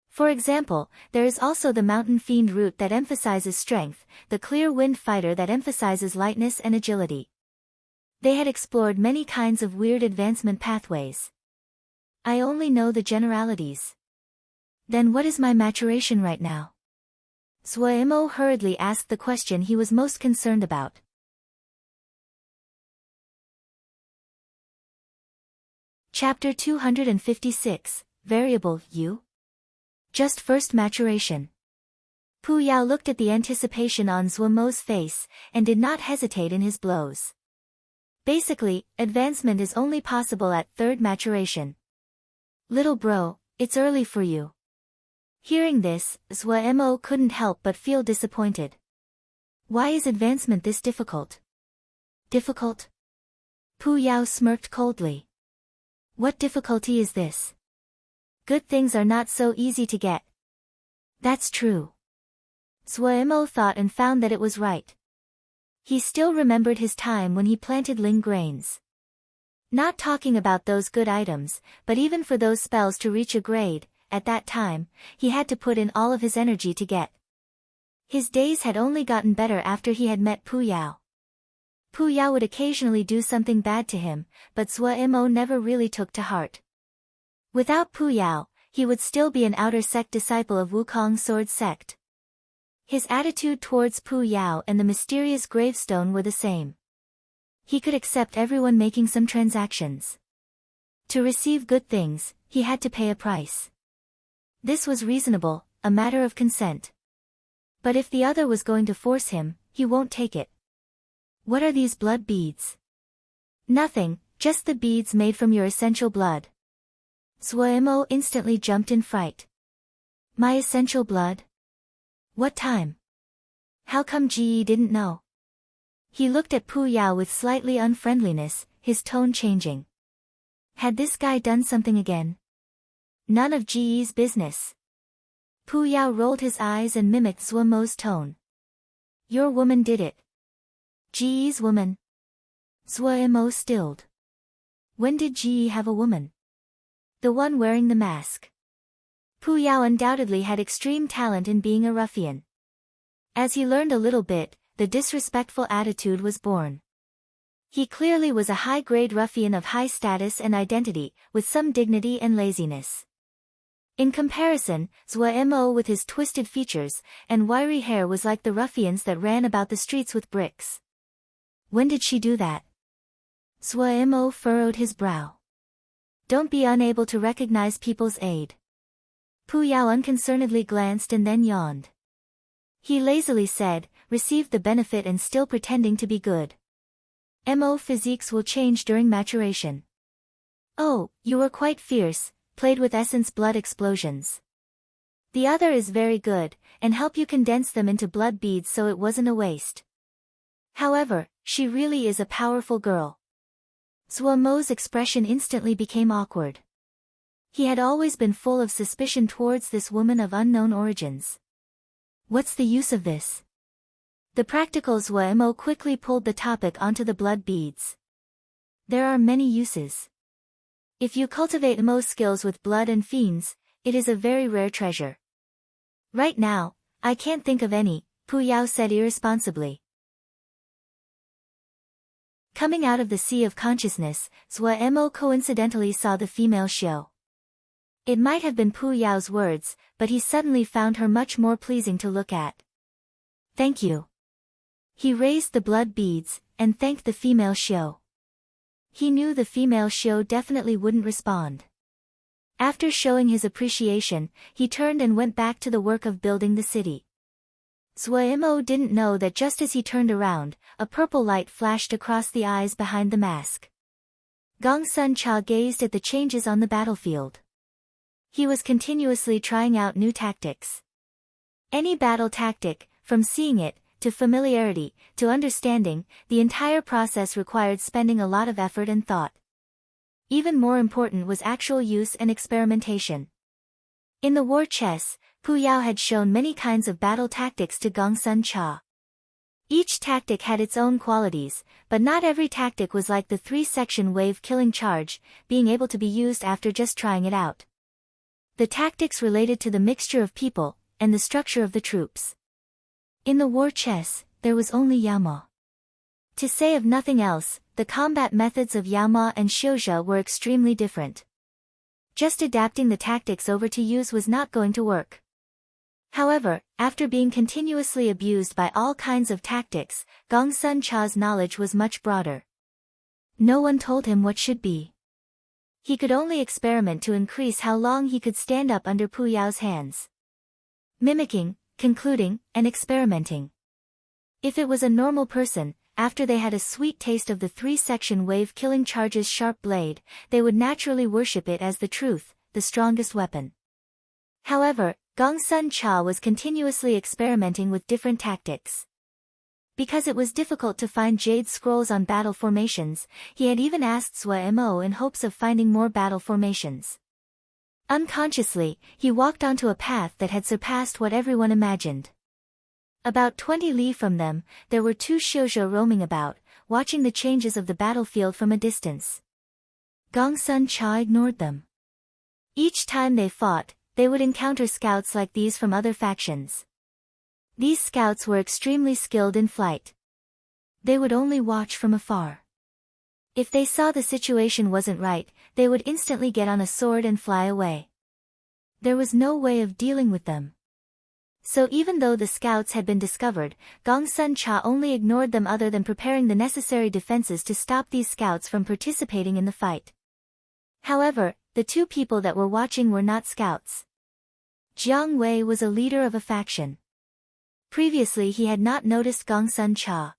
For example, there is also the mountain fiend route that emphasizes strength, the clear wind fighter that emphasizes lightness and agility. They had explored many kinds of weird advancement pathways. I only know the generalities. Then what is my maturation right now? Zhuo Mo hurriedly asked the question he was most concerned about. Chapter 256, Variable, U? Just first maturation. Pu Yao looked at the anticipation on Zhuo Mo's face, and did not hesitate in his blows. Basically, advancement is only possible at third maturation. Little bro, it's early for you. Hearing this, Zhuo Mo couldn't help but feel disappointed. Why is advancement this difficult? Difficult? Pu Yao smirked coldly. What difficulty is this? Good things are not so easy to get. That's true. Zhuo Mo thought and found that it was right. He still remembered his time when he planted ling grains. Not talking about those good items, but even for those spells to reach a grade, at that time, he had to put in all of his energy to get. His days had only gotten better after he had met Pu Yao. Pu Yao would occasionally do something bad to him, but Zhuo Mo never really took to heart. Without Pu Yao, he would still be an outer sect disciple of Wukong sword sect. His attitude towards Pu Yao and the mysterious gravestone were the same. He could accept everyone making some transactions. To receive good things, he had to pay a price. This was reasonable, a matter of consent. But if the other was going to force him, he won't take it. What are these blood beads? Nothing, just the beads made from your essential blood. Zhuo Mo instantly jumped in fright. My essential blood? What time? How come Ji didn't know? He looked at Pu Yao with slightly unfriendliness, his tone changing. Had this guy done something again? None of Ji's business. Pu Yao rolled his eyes and mimicked Zhuo Mo's tone. Your woman did it. Ji's woman. Zhuo Mo stilled. When did Ji have a woman? The one wearing the mask. Pu Yao undoubtedly had extreme talent in being a ruffian. As he learned a little bit, the disrespectful attitude was born. He clearly was a high-grade ruffian of high status and identity, with some dignity and laziness. In comparison, Zhua Mo with his twisted features and wiry hair was like the ruffians that ran about the streets with bricks. When did she do that? Zhua Mo furrowed his brow. Don't be unable to recognize people's aid. Pu Yao unconcernedly glanced and then yawned. He lazily said, received the benefit and still pretending to be good. Mo physiques will change during maturation. Oh, you were quite fierce, played with essence blood explosions. The other is very good, and help you condense them into blood beads so it wasn't a waste. However, she really is a powerful girl. Zhua Mo's expression instantly became awkward. He had always been full of suspicion towards this woman of unknown origins. What's the use of this? The practical Zhua Mo quickly pulled the topic onto the blood beads. There are many uses. If you cultivate Mo skills with blood and fiends, it is a very rare treasure. Right now, I can't think of any, Pu Yao said irresponsibly. Coming out of the sea of consciousness, Zhua Mo coincidentally saw the female Xiao. It might have been Pu Yao's words, but he suddenly found her much more pleasing to look at. Thank you. He raised the blood beads, and thanked the female Xiao. He knew the female Xiao definitely wouldn't respond. After showing his appreciation, he turned and went back to the work of building the city. Zhua Mo didn't know that just as he turned around, a purple light flashed across the eyes behind the mask. Gong Sun Cha gazed at the changes on the battlefield. He was continuously trying out new tactics. Any battle tactic, from seeing it, to familiarity, to understanding, the entire process required spending a lot of effort and thought. Even more important was actual use and experimentation. In the war chess, Pu Yao had shown many kinds of battle tactics to Gong Sun Cha. Each tactic had its own qualities, but not every tactic was like the 3-section wave killing charge, being able to be used after just trying it out. The tactics related to the mixture of people, and the structure of the troops. In the war chess, there was only Yama. To say of nothing else, the combat methods of Yama and Xiuzhe were extremely different. Just adapting the tactics over to use was not going to work. However, after being continuously abused by all kinds of tactics, Gong Sun Cha's knowledge was much broader. No one told him what should be. He could only experiment to increase how long he could stand up under Pu Yao's hands. Mimicking, concluding, and experimenting. If it was a normal person, after they had a sweet taste of the 3-section wave killing charge's sharp blade, they would naturally worship it as the truth, the strongest weapon. However, Gong Sun Cha was continuously experimenting with different tactics. Because it was difficult to find jade scrolls on battle formations, he had even asked Zhua Mo in hopes of finding more battle formations. Unconsciously, he walked onto a path that had surpassed what everyone imagined. About 20 li from them, there were 2 Xiuzhe roaming about, watching the changes of the battlefield from a distance. Gong Sun Cha ignored them. Each time they fought, they would encounter scouts like these from other factions. These scouts were extremely skilled in flight. They would only watch from afar. If they saw the situation wasn't right, they would instantly get on a sword and fly away. There was no way of dealing with them. So even though the scouts had been discovered, Gong Sun Cha only ignored them other than preparing the necessary defenses to stop these scouts from participating in the fight. However, the 2 people that were watching were not scouts. Jiang Wei was a leader of a faction. Previously he had not noticed Gong Sun Cha.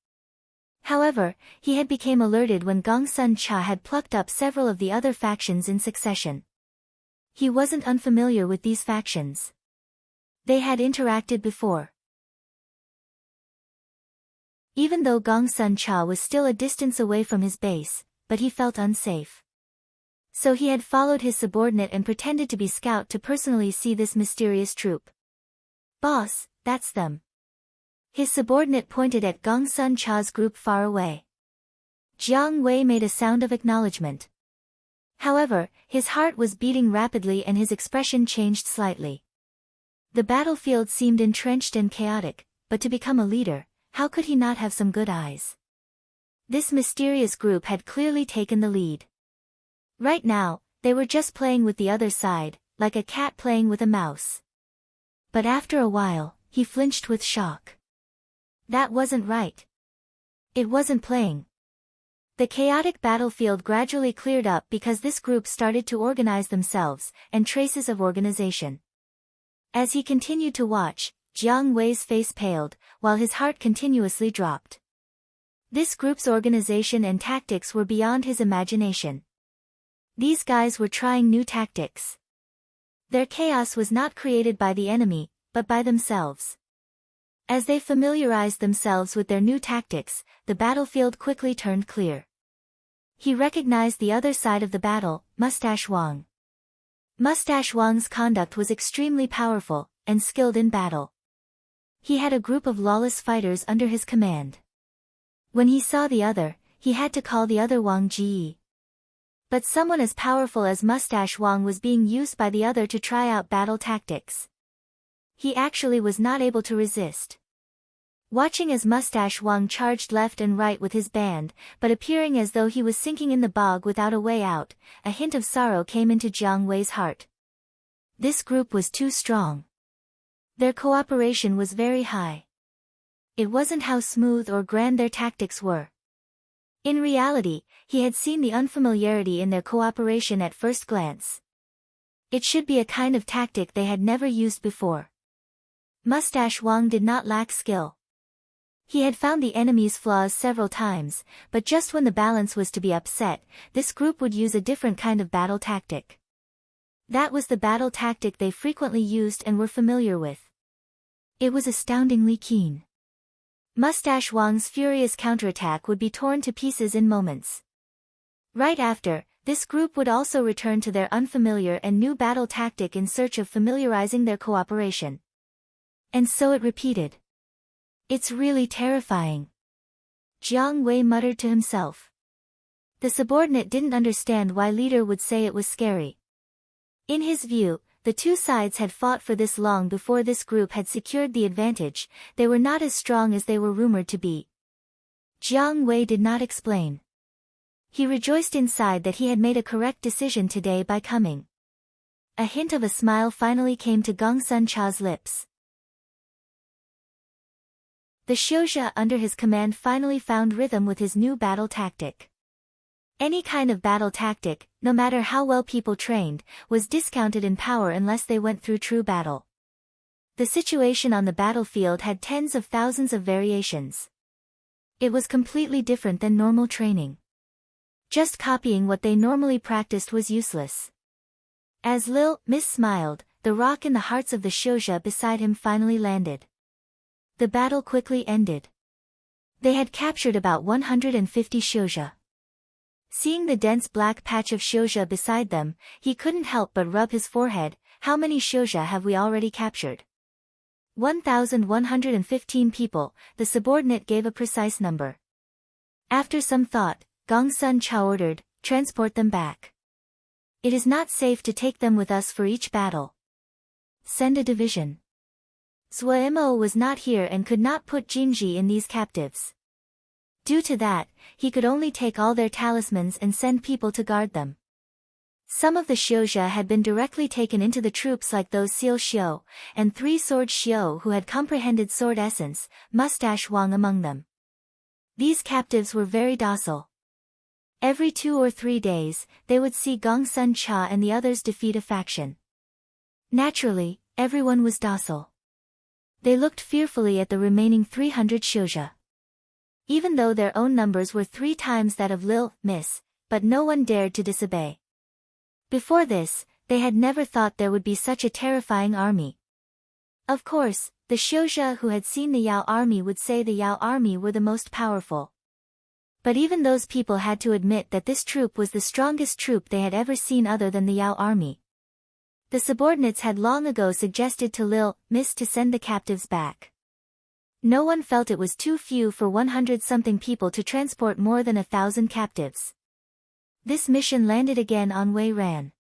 However, he had become alerted when Gong Sun Cha had plucked up several of the other factions in succession. He wasn't unfamiliar with these factions. They had interacted before. Even though Gong Sun Cha was still a distance away from his base, but he felt unsafe. So he had followed his subordinate and pretended to be scout to personally see this mysterious troop. "Boss, that's them." His subordinate pointed at Gong Sun Cha's group far away. Jiang Wei made a sound of acknowledgement. However, his heart was beating rapidly and his expression changed slightly. The battlefield seemed entrenched and chaotic, but to become a leader, how could he not have some good eyes? This mysterious group had clearly taken the lead. Right now, they were just playing with the other side, like a cat playing with a mouse. But after a while, he flinched with shock. That wasn't right. It wasn't playing. The chaotic battlefield gradually cleared up because this group started to organize themselves, and traces of organization. As he continued to watch, Jiang Wei's face paled, while his heart continuously dropped. This group's organization and tactics were beyond his imagination. These guys were trying new tactics. Their chaos was not created by the enemy, but by themselves. As they familiarized themselves with their new tactics, the battlefield quickly turned clear. He recognized the other side of the battle, Mustache Wang. Mustache Wang's conduct was extremely powerful, and skilled in battle. He had a group of lawless fighters under his command. When he saw the other, he had to call the other Wang Ji. But someone as powerful as Mustache Wang was being used by the other to try out battle tactics. He actually was not able to resist. Watching as Mustache Wang charged left and right with his band, but appearing as though he was sinking in the bog without a way out, a hint of sorrow came into Jiang Wei's heart. This group was too strong. Their cooperation was very high. It wasn't how smooth or grand their tactics were. In reality, he had seen the unfamiliarity in their cooperation at first glance. It should be a kind of tactic they had never used before. Mustache Wang did not lack skill. He had found the enemy's flaws several times, but just when the balance was to be upset, this group would use a different kind of battle tactic. That was the battle tactic they frequently used and were familiar with. It was astoundingly keen. Mustache Wang's furious counterattack would be torn to pieces in moments. Right after, this group would also return to their unfamiliar and new battle tactic in search of familiarizing their cooperation. And so it repeated. It's really terrifying. Jiang Wei muttered to himself. The subordinate didn't understand why leader would say it was scary. In his view, the two sides had fought for this long before this group had secured the advantage, they were not as strong as they were rumored to be. Jiang Wei did not explain. He rejoiced inside that he had made a correct decision today by coming. A hint of a smile finally came to Gong Sun Cha's lips. The Xiuzha under his command finally found rhythm with his new battle tactic. Any kind of battle tactic, no matter how well people trained, was discounted in power unless they went through true battle. The situation on the battlefield had tens of thousands of variations. It was completely different than normal training. Just copying what they normally practiced was useless. As Miss smiled, the rock in the hearts of the Xiuzha beside him finally landed. The battle quickly ended. They had captured about 150 Xiuzha. Seeing the dense black patch of Xiuzha beside them, he couldn't help but rub his forehead. How many Xiuzha have we already captured? 1,115 people, the subordinate gave a precise number. After some thought, Gong Sun Cha ordered, transport them back. It is not safe to take them with us for each battle. Send a division. Zuo was not here and could not put Jinji in these captives. Due to that, he could only take all their talismans and send people to guard them. Some of the Xiuzha had been directly taken into the troops like those Seal Xiu, and 3 Sword Xiu who had comprehended sword essence, Mustache Wang among them. These captives were very docile. Every 2 or 3 days, they would see Gong Sun Cha and the others defeat a faction. Naturally, everyone was docile. They looked fearfully at the remaining 300 Xiuzha. Even though their own numbers were 3 times that of Miss, but no one dared to disobey. Before this, they had never thought there would be such a terrifying army. Of course, the Xiuzha who had seen the Yao army would say the Yao army were the most powerful. But even those people had to admit that this troop was the strongest troop they had ever seen other than the Yao army. The subordinates had long ago suggested to Miss to send the captives back. No one felt it was too few for 100-something people to transport more than 1,000 captives. This mission landed again on Wei Ran.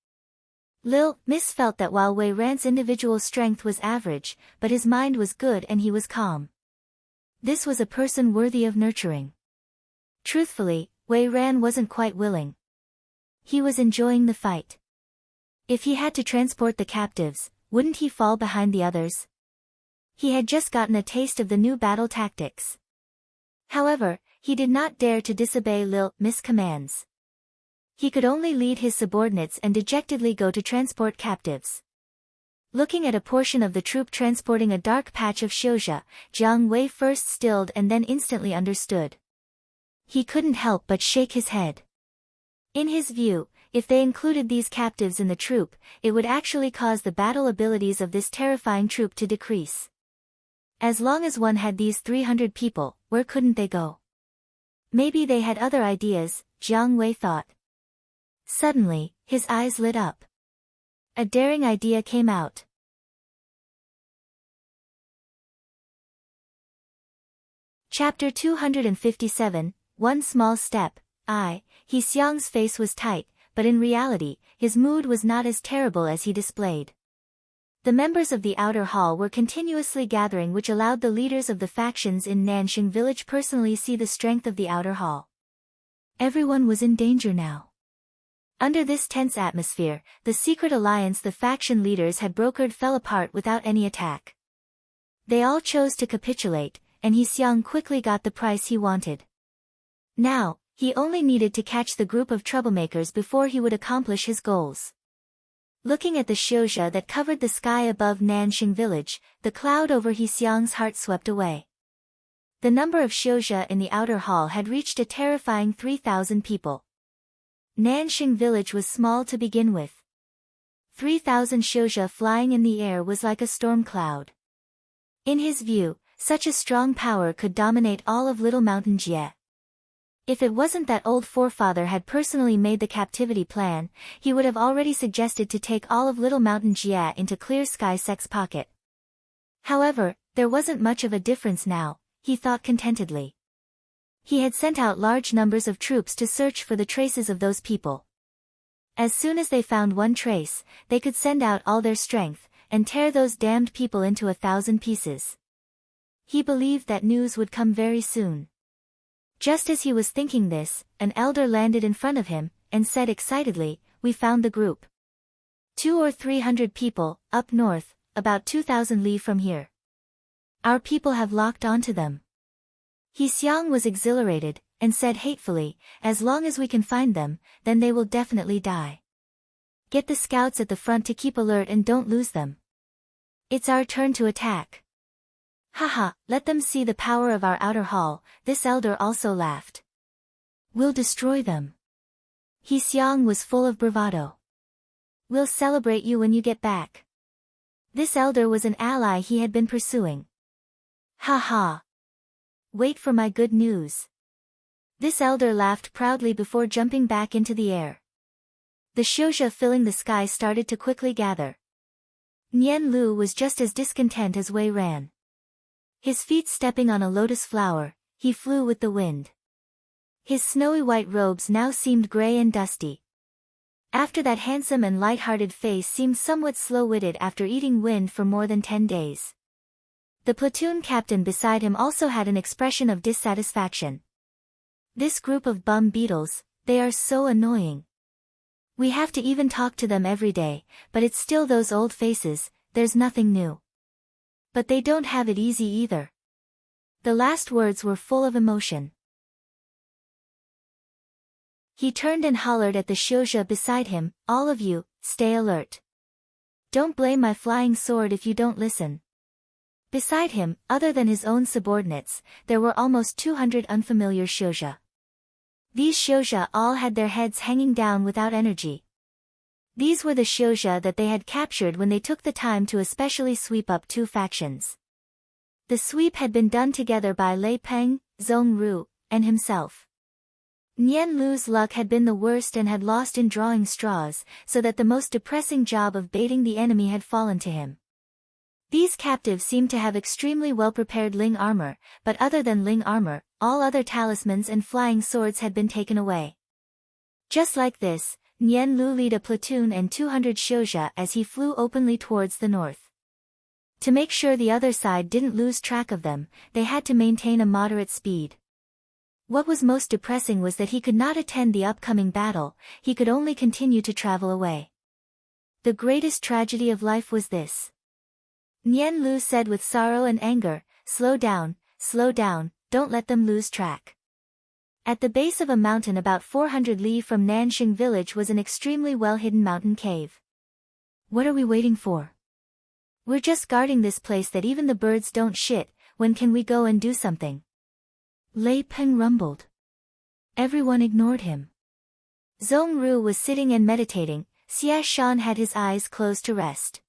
Lil Miss felt that while Wei Ran's individual strength was average, but his mind was good and he was calm. This was a person worthy of nurturing. Truthfully, Wei Ran wasn't quite willing. He was enjoying the fight. If he had to transport the captives, wouldn't he fall behind the others? He had just gotten a taste of the new battle tactics. However, he did not dare to disobey Lil Miss commands. He could only lead his subordinates and dejectedly go to transport captives. Looking at a portion of the troop transporting a dark patch of Xiuzha, Jiang Wei first stilled and then instantly understood. He couldn't help but shake his head. In his view, if they included these captives in the troop, it would actually cause the battle abilities of this terrifying troop to decrease. As long as one had these 300 people, where couldn't they go? Maybe they had other ideas, Jiang Wei thought. Suddenly, his eyes lit up. A daring idea came out. Chapter 257, One Small Step. He Xiang's face was tight, but in reality, his mood was not as terrible as he displayed. The members of the outer hall were continuously gathering, which allowed the leaders of the factions in Nanxing village personally see the strength of the outer hall. Everyone was in danger now. Under this tense atmosphere, the secret alliance the faction leaders had brokered fell apart without any attack. They all chose to capitulate, and He Xiang quickly got the price he wanted. Now, he only needed to catch the group of troublemakers before he would accomplish his goals. Looking at the Xiuzha that covered the sky above Nanxing village, the cloud over He Xiang's heart swept away. The number of Xiuzha in the outer hall had reached a terrifying 3,000 people. Nanxing village was small to begin with. 3,000 Xiuzha flying in the air was like a storm cloud. In his view, such a strong power could dominate all of Little Mountain Jie. If it wasn't that old forefather had personally made the captivity plan, he would have already suggested to take all of Little Mountain Jie into Clear Sky Sec's pocket. However, there wasn't much of a difference now, he thought contentedly. He had sent out large numbers of troops to search for the traces of those people. As soon as they found one trace, they could send out all their strength, and tear those damned people into 1,000 pieces. He believed that news would come very soon. Just as he was thinking this, an elder landed in front of him, and said excitedly, "We found the group. 200 or 300 people, up north, about 2,000 li from here. Our people have locked onto them." He Xiang was exhilarated, and said hatefully, "As long as we can find them, then they will definitely die. Get the scouts at the front to keep alert and don't lose them. It's our turn to attack." "Haha, let them see the power of our outer hall," this elder also laughed. "We'll destroy them." He Xiang was full of bravado. "We'll celebrate you when you get back." This elder was an ally he had been pursuing. "Ha. Wait for my good news." This elder laughed proudly before jumping back into the air. The Xiuzha filling the sky started to quickly gather. Nian Lu was just as discontent as Wei Ran. His feet stepping on a lotus flower, he flew with the wind. His snowy white robes now seemed gray and dusty. After that handsome and light-hearted face seemed somewhat slow-witted after eating wind for more than 10 days. The platoon captain beside him also had an expression of dissatisfaction. "This group of bum beetles, they are so annoying. We have to even talk to them every day, but it's still those old faces, there's nothing new. But they don't have it easy either." The last words were full of emotion. He turned and hollered at the Xiuzha beside him, "All of you, stay alert. Don't blame my flying sword if you don't listen." Beside him, other than his own subordinates, there were almost 200 unfamiliar Xiuzha. These Xiuzha all had their heads hanging down without energy. These were the Xiuzha that they had captured when they took the time to especially sweep up 2 factions. The sweep had been done together by Lei Peng, Zhong Ru, and himself. Nian Lu's luck had been the worst and had lost in drawing straws, so that the most depressing job of baiting the enemy had fallen to him. These captives seemed to have extremely well-prepared Ling armor, but other than Ling armor, all other talismans and flying swords had been taken away. Just like this, Nian Lu led a platoon and 200 Xiuzha as he flew openly towards the north. To make sure the other side didn't lose track of them, they had to maintain a moderate speed. What was most depressing was that he could not attend the upcoming battle, he could only continue to travel away. The greatest tragedy of life was this. Nian Lu said with sorrow and anger, slow down, don't let them lose track. At the base of a mountain about 400 li from Nanxing village was an extremely well-hidden mountain cave. What are we waiting for? We're just guarding this place that even the birds don't shit, when can we go and do something? Lei Peng rumbled. Everyone ignored him. Zhong Ru was sitting and meditating, Xia Shan had his eyes closed to rest.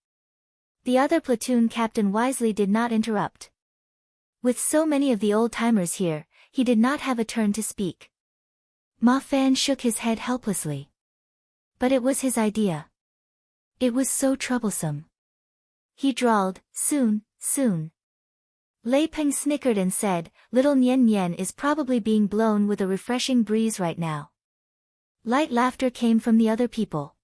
The other platoon captain wisely did not interrupt. With so many of the old-timers here, he did not have a turn to speak. Ma Fan shook his head helplessly. But it was his idea. It was so troublesome. He drawled, soon. Lei Peng snickered and said, little Nian Nian is probably being blown with a refreshing breeze right now. Light laughter came from the other people.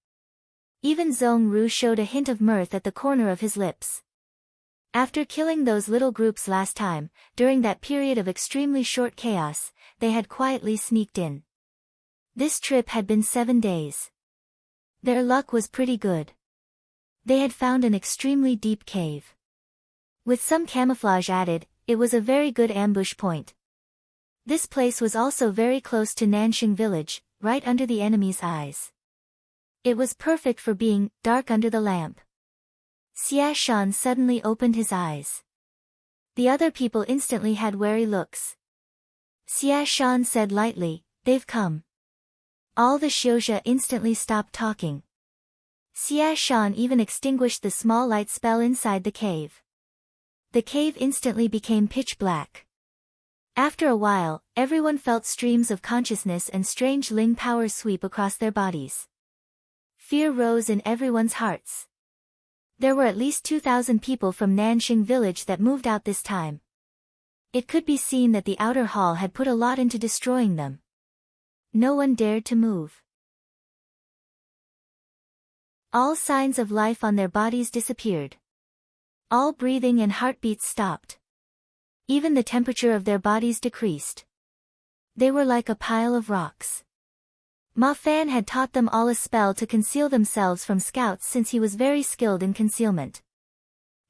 Even Zhong Ru showed a hint of mirth at the corner of his lips. After killing those little groups last time, during that period of extremely short chaos, they had quietly sneaked in. This trip had been 7 days. Their luck was pretty good. They had found an extremely deep cave. With some camouflage added, it was a very good ambush point. This place was also very close to Nanxing village, right under the enemy's eyes. It was perfect for being dark under the lamp. Xia Shan suddenly opened his eyes. The other people instantly had wary looks. Xia Shan said lightly, they've come. All the Xiuzha instantly stopped talking. Xia Shan even extinguished the small light spell inside the cave. The cave instantly became pitch black. After a while, everyone felt streams of consciousness and strange Ling power sweep across their bodies. Fear rose in everyone's hearts. There were at least 2,000 people from Nanxing village that moved out this time. It could be seen that the outer hall had put a lot into destroying them. No one dared to move. All signs of life on their bodies disappeared. All breathing and heartbeats stopped. Even the temperature of their bodies decreased. They were like a pile of rocks. Ma Fan had taught them all a spell to conceal themselves from scouts since he was very skilled in concealment.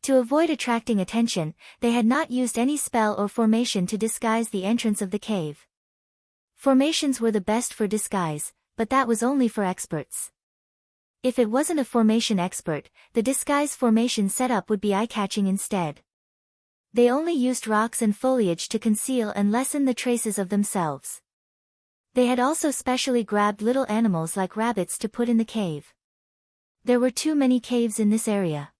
To avoid attracting attention, they had not used any spell or formation to disguise the entrance of the cave. Formations were the best for disguise, but that was only for experts. If it wasn't a formation expert, the disguise formation setup would be eye-catching instead. They only used rocks and foliage to conceal and lessen the traces of themselves. They had also specially grabbed little animals like rabbits to put in the cave. There were too many caves in this area.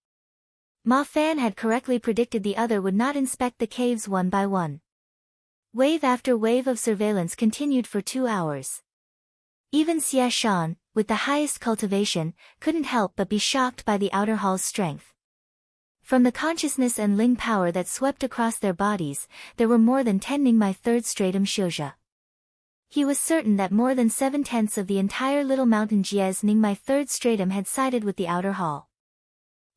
Ma Fan had correctly predicted the other would not inspect the caves one by one. Wave after wave of surveillance continued for 2 hours. Even Xia Shan, with the highest cultivation, couldn't help but be shocked by the outer hall's strength. From the consciousness and Ling power that swept across their bodies, there were more than 10 Ningmai third stratum Xiuzha. He was certain that more than 7/10 of the entire Little Mountain Jiez Ningmai third stratum had sided with the outer hall.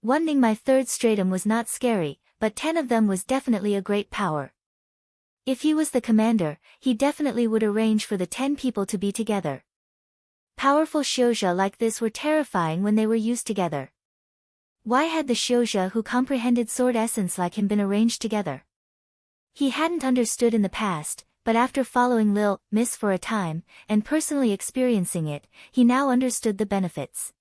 One Ningmai third stratum was not scary, but 10 of them was definitely a great power. If he was the commander, he definitely would arrange for the 10 people to be together. Powerful Xiuzha like this were terrifying when they were used together. Why had the Xiuzha who comprehended sword essence like him been arranged together? He hadn't understood in the past, but after following Lil Miss for a time, and personally experiencing it, he now understood the benefits.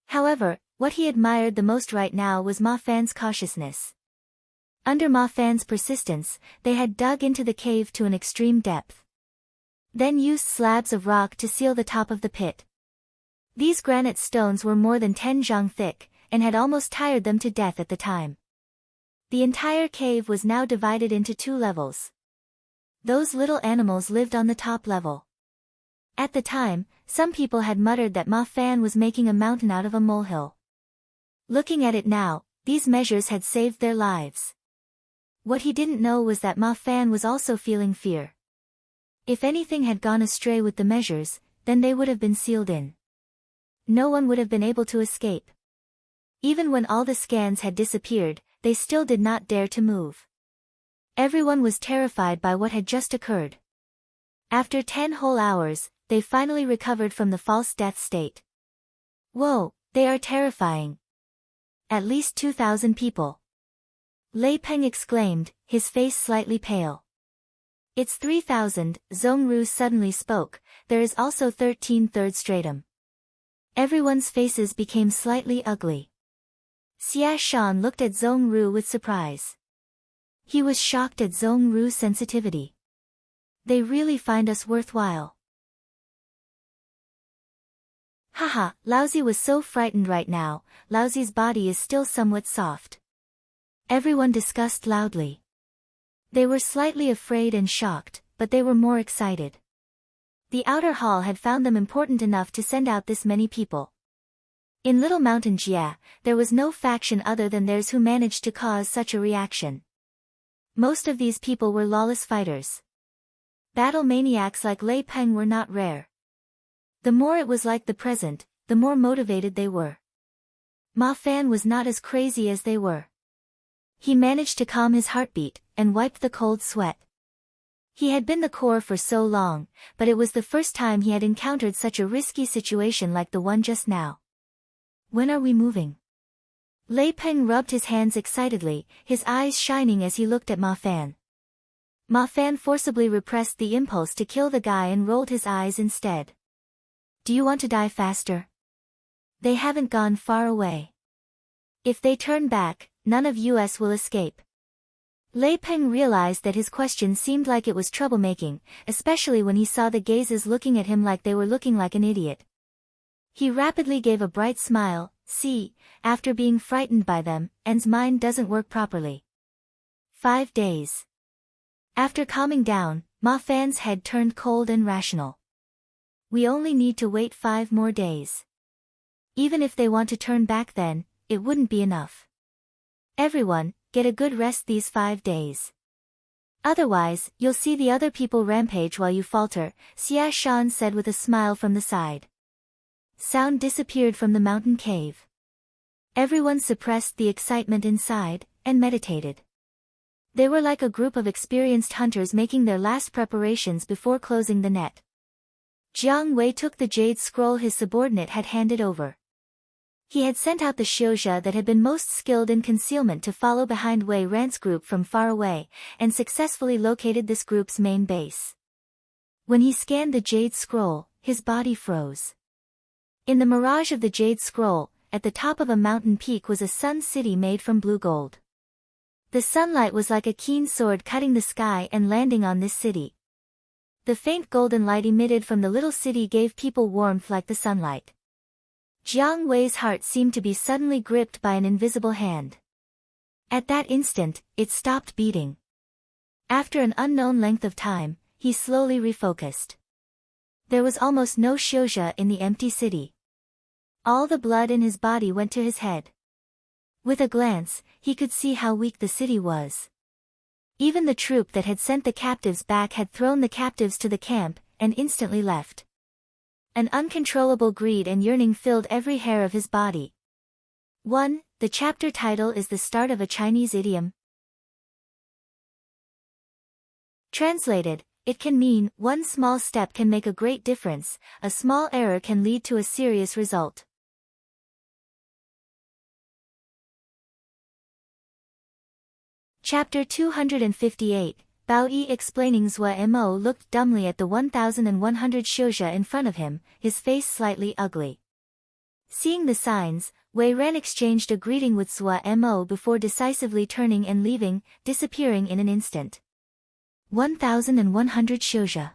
However, what he admired the most right now was Ma Fan's cautiousness. Under Ma Fan's persistence, they had dug into the cave to an extreme depth. Then used slabs of rock to seal the top of the pit. These granite stones were more than 10 zhang thick, and had almost tired them to death at the time. The entire cave was now divided into 2 levels. Those little animals lived on the top level. At the time, some people had muttered that Ma Fan was making a mountain out of a molehill. Looking at it now, these measures had saved their lives. What he didn't know was that Ma Fan was also feeling fear. If anything had gone astray with the measures, then they would have been sealed in. No one would have been able to escape. Even when all the scans had disappeared, they still did not dare to move. Everyone was terrified by what had just occurred. After 10 whole hours, they finally recovered from the false death state. Whoa, they are terrifying. At least 2,000 people. Lei Peng exclaimed, his face slightly pale. It's 3,000, Zhongru suddenly spoke, there is also 13 third stratum. Everyone's faces became slightly ugly. Xia Shan looked at Zhongru with surprise. He was shocked at Zhongru's sensitivity. They really find us worthwhile. Haha, Laozi was so frightened right now, Laozi's body is still somewhat soft. Everyone discussed loudly. They were slightly afraid and shocked, but they were more excited. The outer hall had found them important enough to send out this many people. In Little Mountain Jia, there was no faction other than theirs who managed to cause such a reaction. Most of these people were lawless fighters. Battle maniacs like Lei Peng were not rare. The more it was like the present, the more motivated they were. Ma Fan was not as crazy as they were. He managed to calm his heartbeat, and wiped the cold sweat. He had been the core for so long, but it was the first time he had encountered such a risky situation like the one just now. When are we moving? Lei Peng rubbed his hands excitedly, his eyes shining as he looked at Ma Fan. Ma Fan forcibly repressed the impulse to kill the guy and rolled his eyes instead. Do you want to die faster? They haven't gone far away. If they turn back, none of us will escape. Lei Peng realized that his question seemed like it was troublemaking, especially when he saw the gazes looking at him like they were looking like an idiot. He rapidly gave a bright smile. See, after being frightened by them, N's mind doesn't work properly. 5 days. After calming down, Ma Fan's head turned cold and rational. We only need to wait 5 more days. Even if they want to turn back then, it wouldn't be enough. Everyone, get a good rest these 5 days. Otherwise, you'll see the other people rampage while you falter, Xia Shan said with a smile from the side. Sound disappeared from the mountain cave. Everyone suppressed the excitement inside, and meditated. They were like a group of experienced hunters making their last preparations before closing the net. Jiang Wei took the jade scroll his subordinate had handed over. He had sent out the Xiuzha that had been most skilled in concealment to follow behind Wei Rant's group from far away, and successfully located this group's main base. When he scanned the jade scroll, his body froze. In the mirage of the jade scroll, at the top of a mountain peak was a sun city made from blue gold. The sunlight was like a keen sword cutting the sky and landing on this city. The faint golden light emitted from the little city gave people warmth like the sunlight. Jiang Wei's heart seemed to be suddenly gripped by an invisible hand. At that instant, it stopped beating. After an unknown length of time, he slowly refocused. There was almost no Xiuzha in the empty city. All the blood in his body went to his head. With a glance, he could see how weak the city was. Even the troop that had sent the captives back had thrown the captives to the camp, and instantly left. An uncontrollable greed and yearning filled every hair of his body. 1. The chapter title is the start of a Chinese idiom. Translated, it can mean, one small step can make a great difference, a small error can lead to a serious result. Chapter 258, Bao Yi explaining. Zhua Mo looked dumbly at the 1,100 Xiuzha in front of him, his face slightly ugly. Seeing the signs, Wei Ran exchanged a greeting with Zhua Mo before decisively turning and leaving, disappearing in an instant. 1,100 Xiuzha.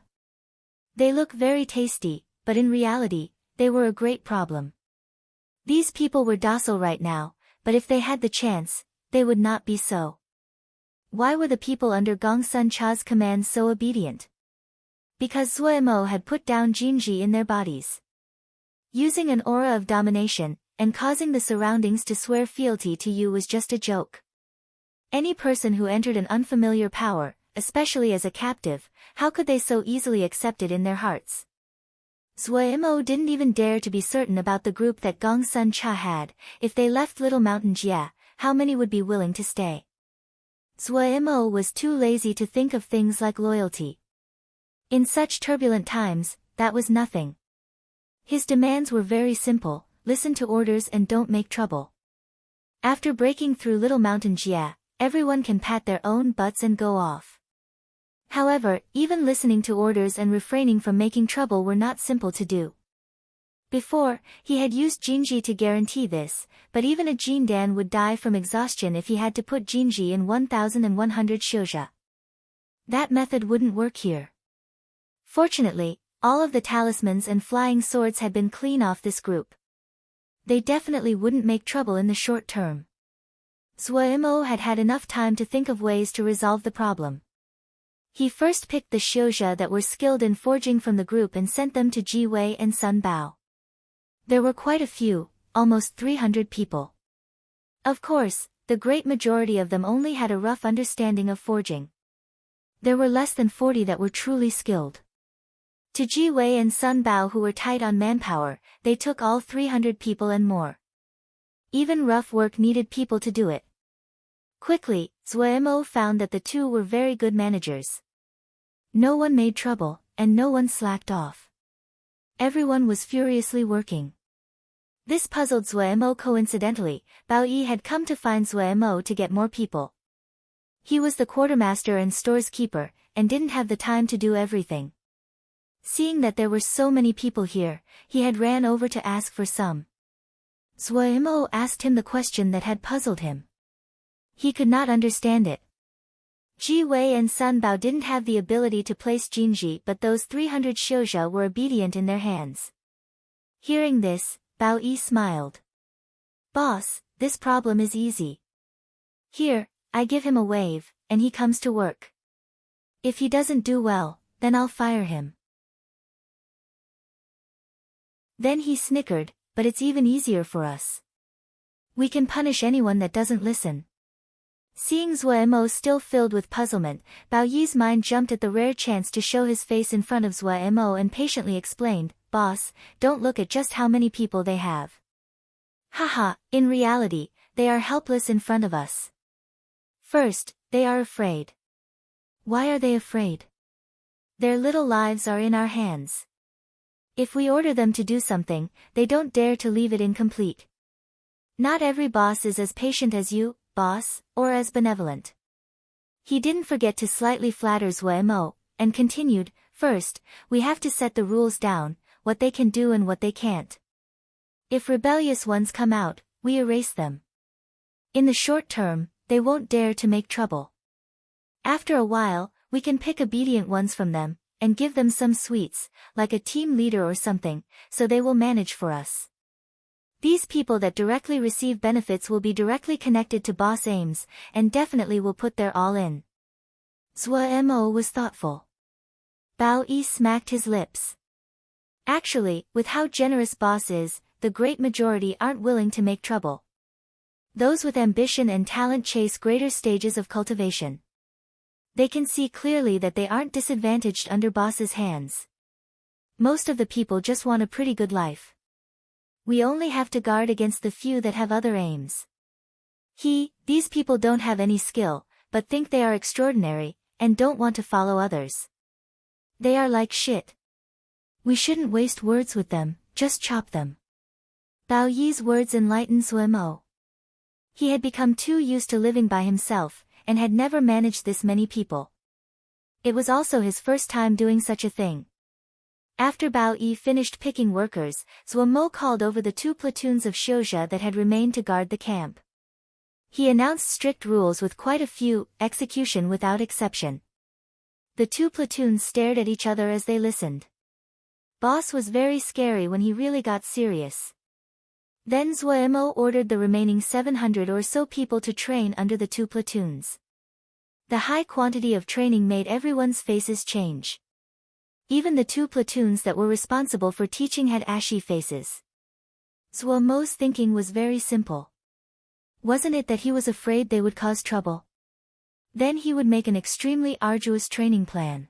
They look very tasty, but in reality, they were a great problem. These people were docile right now, but if they had the chance, they would not be so. Why were the people under Gongsun Cha's command so obedient? Because Zhua Mo had put down Jinji in their bodies. Using an aura of domination, and causing the surroundings to swear fealty to you was just a joke. Any person who entered an unfamiliar power, especially as a captive, how could they so easily accept it in their hearts? Zuo didn't even dare to be certain about the group that Gong Sun Cha had. If they left Little Mountain Jia, how many would be willing to stay? Zuo was too lazy to think of things like loyalty. In such turbulent times, that was nothing. His demands were very simple: listen to orders and don't make trouble. After breaking through Little Mountain Jia, everyone can pat their own butts and go off. However, even listening to orders and refraining from making trouble were not simple to do. Before, he had used Jinji to guarantee this, but even a Jindan would die from exhaustion if he had to put Jinji in 1100 shouja. That method wouldn't work here. Fortunately, all of the talismans and flying swords had been clean off this group. They definitely wouldn't make trouble in the short term. Zuo had had enough time to think of ways to resolve the problem. He first picked the shouja that were skilled in forging from the group and sent them to Ji Wei and Sun Bao. There were quite a few, almost 300 people. Of course, the great majority of them only had a rough understanding of forging. There were less than 40 that were truly skilled. To Ji Wei and Sun Bao, who were tight on manpower, they took all 300 people and more. Even rough work needed people to do it. Quickly, Zuo found that the two were very good managers. No one made trouble, and no one slacked off. Everyone was furiously working. This puzzled Zuo. Coincidentally, Bao Yi had come to find Zuo to get more people. He was the quartermaster and stores keeper, and didn't have the time to do everything. Seeing that there were so many people here, he had ran over to ask for some. Zuo asked him the question that had puzzled him. He could not understand it. Ji Wei and Sun Bao didn't have the ability to place Jinji, but those 300 shouja were obedient in their hands. Hearing this, Bao Yi smiled. "Boss, this problem is easy. Here, I give him a wave, and he comes to work. If he doesn't do well, then I'll fire him." Then he snickered, "But it's even easier for us. We can punish anyone that doesn't listen." Seeing Zuo still filled with puzzlement, Bao Yi's mind jumped at the rare chance to show his face in front of Zuo and patiently explained, "Boss, don't look at just how many people they have. Haha, in reality, they are helpless in front of us. First, they are afraid. Why are they afraid? Their little lives are in our hands. If we order them to do something, they don't dare to leave it incomplete. Not every boss is as patient as you, boss, or as benevolent." He didn't forget to slightly flatter Zuo, and continued, "First, we have to set the rules down, what they can do and what they can't. If rebellious ones come out, we erase them. In the short term, they won't dare to make trouble. After a while, we can pick obedient ones from them, and give them some sweets, like a team leader or something, so they will manage for us. These people that directly receive benefits will be directly connected to boss aims, and definitely will put their all in." Zuo was thoughtful. Bao Yi smacked his lips. Actually, with how generous boss is, the great majority aren't willing to make trouble. Those with ambition and talent chase greater stages of cultivation. They can see clearly that they aren't disadvantaged under boss's hands. Most of the people just want a pretty good life. We only have to guard against the few that have other aims. These people don't have any skill, but think they are extraordinary, and don't want to follow others. They are like shit. We shouldn't waste words with them, just chop them." Bao Yi's words enlightened Zuo. He had become too used to living by himself, and had never managed this many people. It was also his first time doing such a thing. After Bao Yi finished picking workers, Zuo called over the 2 platoons of shouja that had remained to guard the camp. He announced strict rules with quite a few, execution without exception. The 2 platoons stared at each other as they listened. Boss was very scary when he really got serious. Then Zuo ordered the remaining 700 or so people to train under the 2 platoons. The high quantity of training made everyone's faces change. Even the 2 platoons that were responsible for teaching had ashy faces. Zuo's thinking was very simple. Wasn't it that he was afraid they would cause trouble? Then he would make an extremely arduous training plan.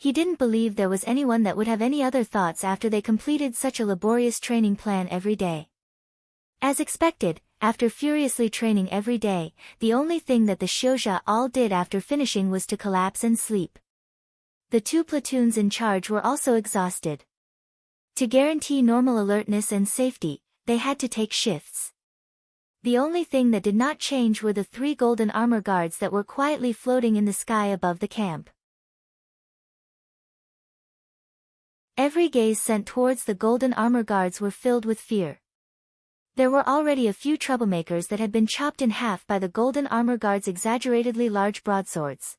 He didn't believe there was anyone that would have any other thoughts after they completed such a laborious training plan every day. As expected, after furiously training every day, the only thing that the Shouja all did after finishing was to collapse and sleep. The 2 platoons in charge were also exhausted. To guarantee normal alertness and safety, they had to take shifts. The only thing that did not change were the 3 golden armor guards that were quietly floating in the sky above the camp. Every gaze sent towards the golden armor guards were filled with fear. There were already a few troublemakers that had been chopped in half by the golden armor guards' exaggeratedly large broadswords.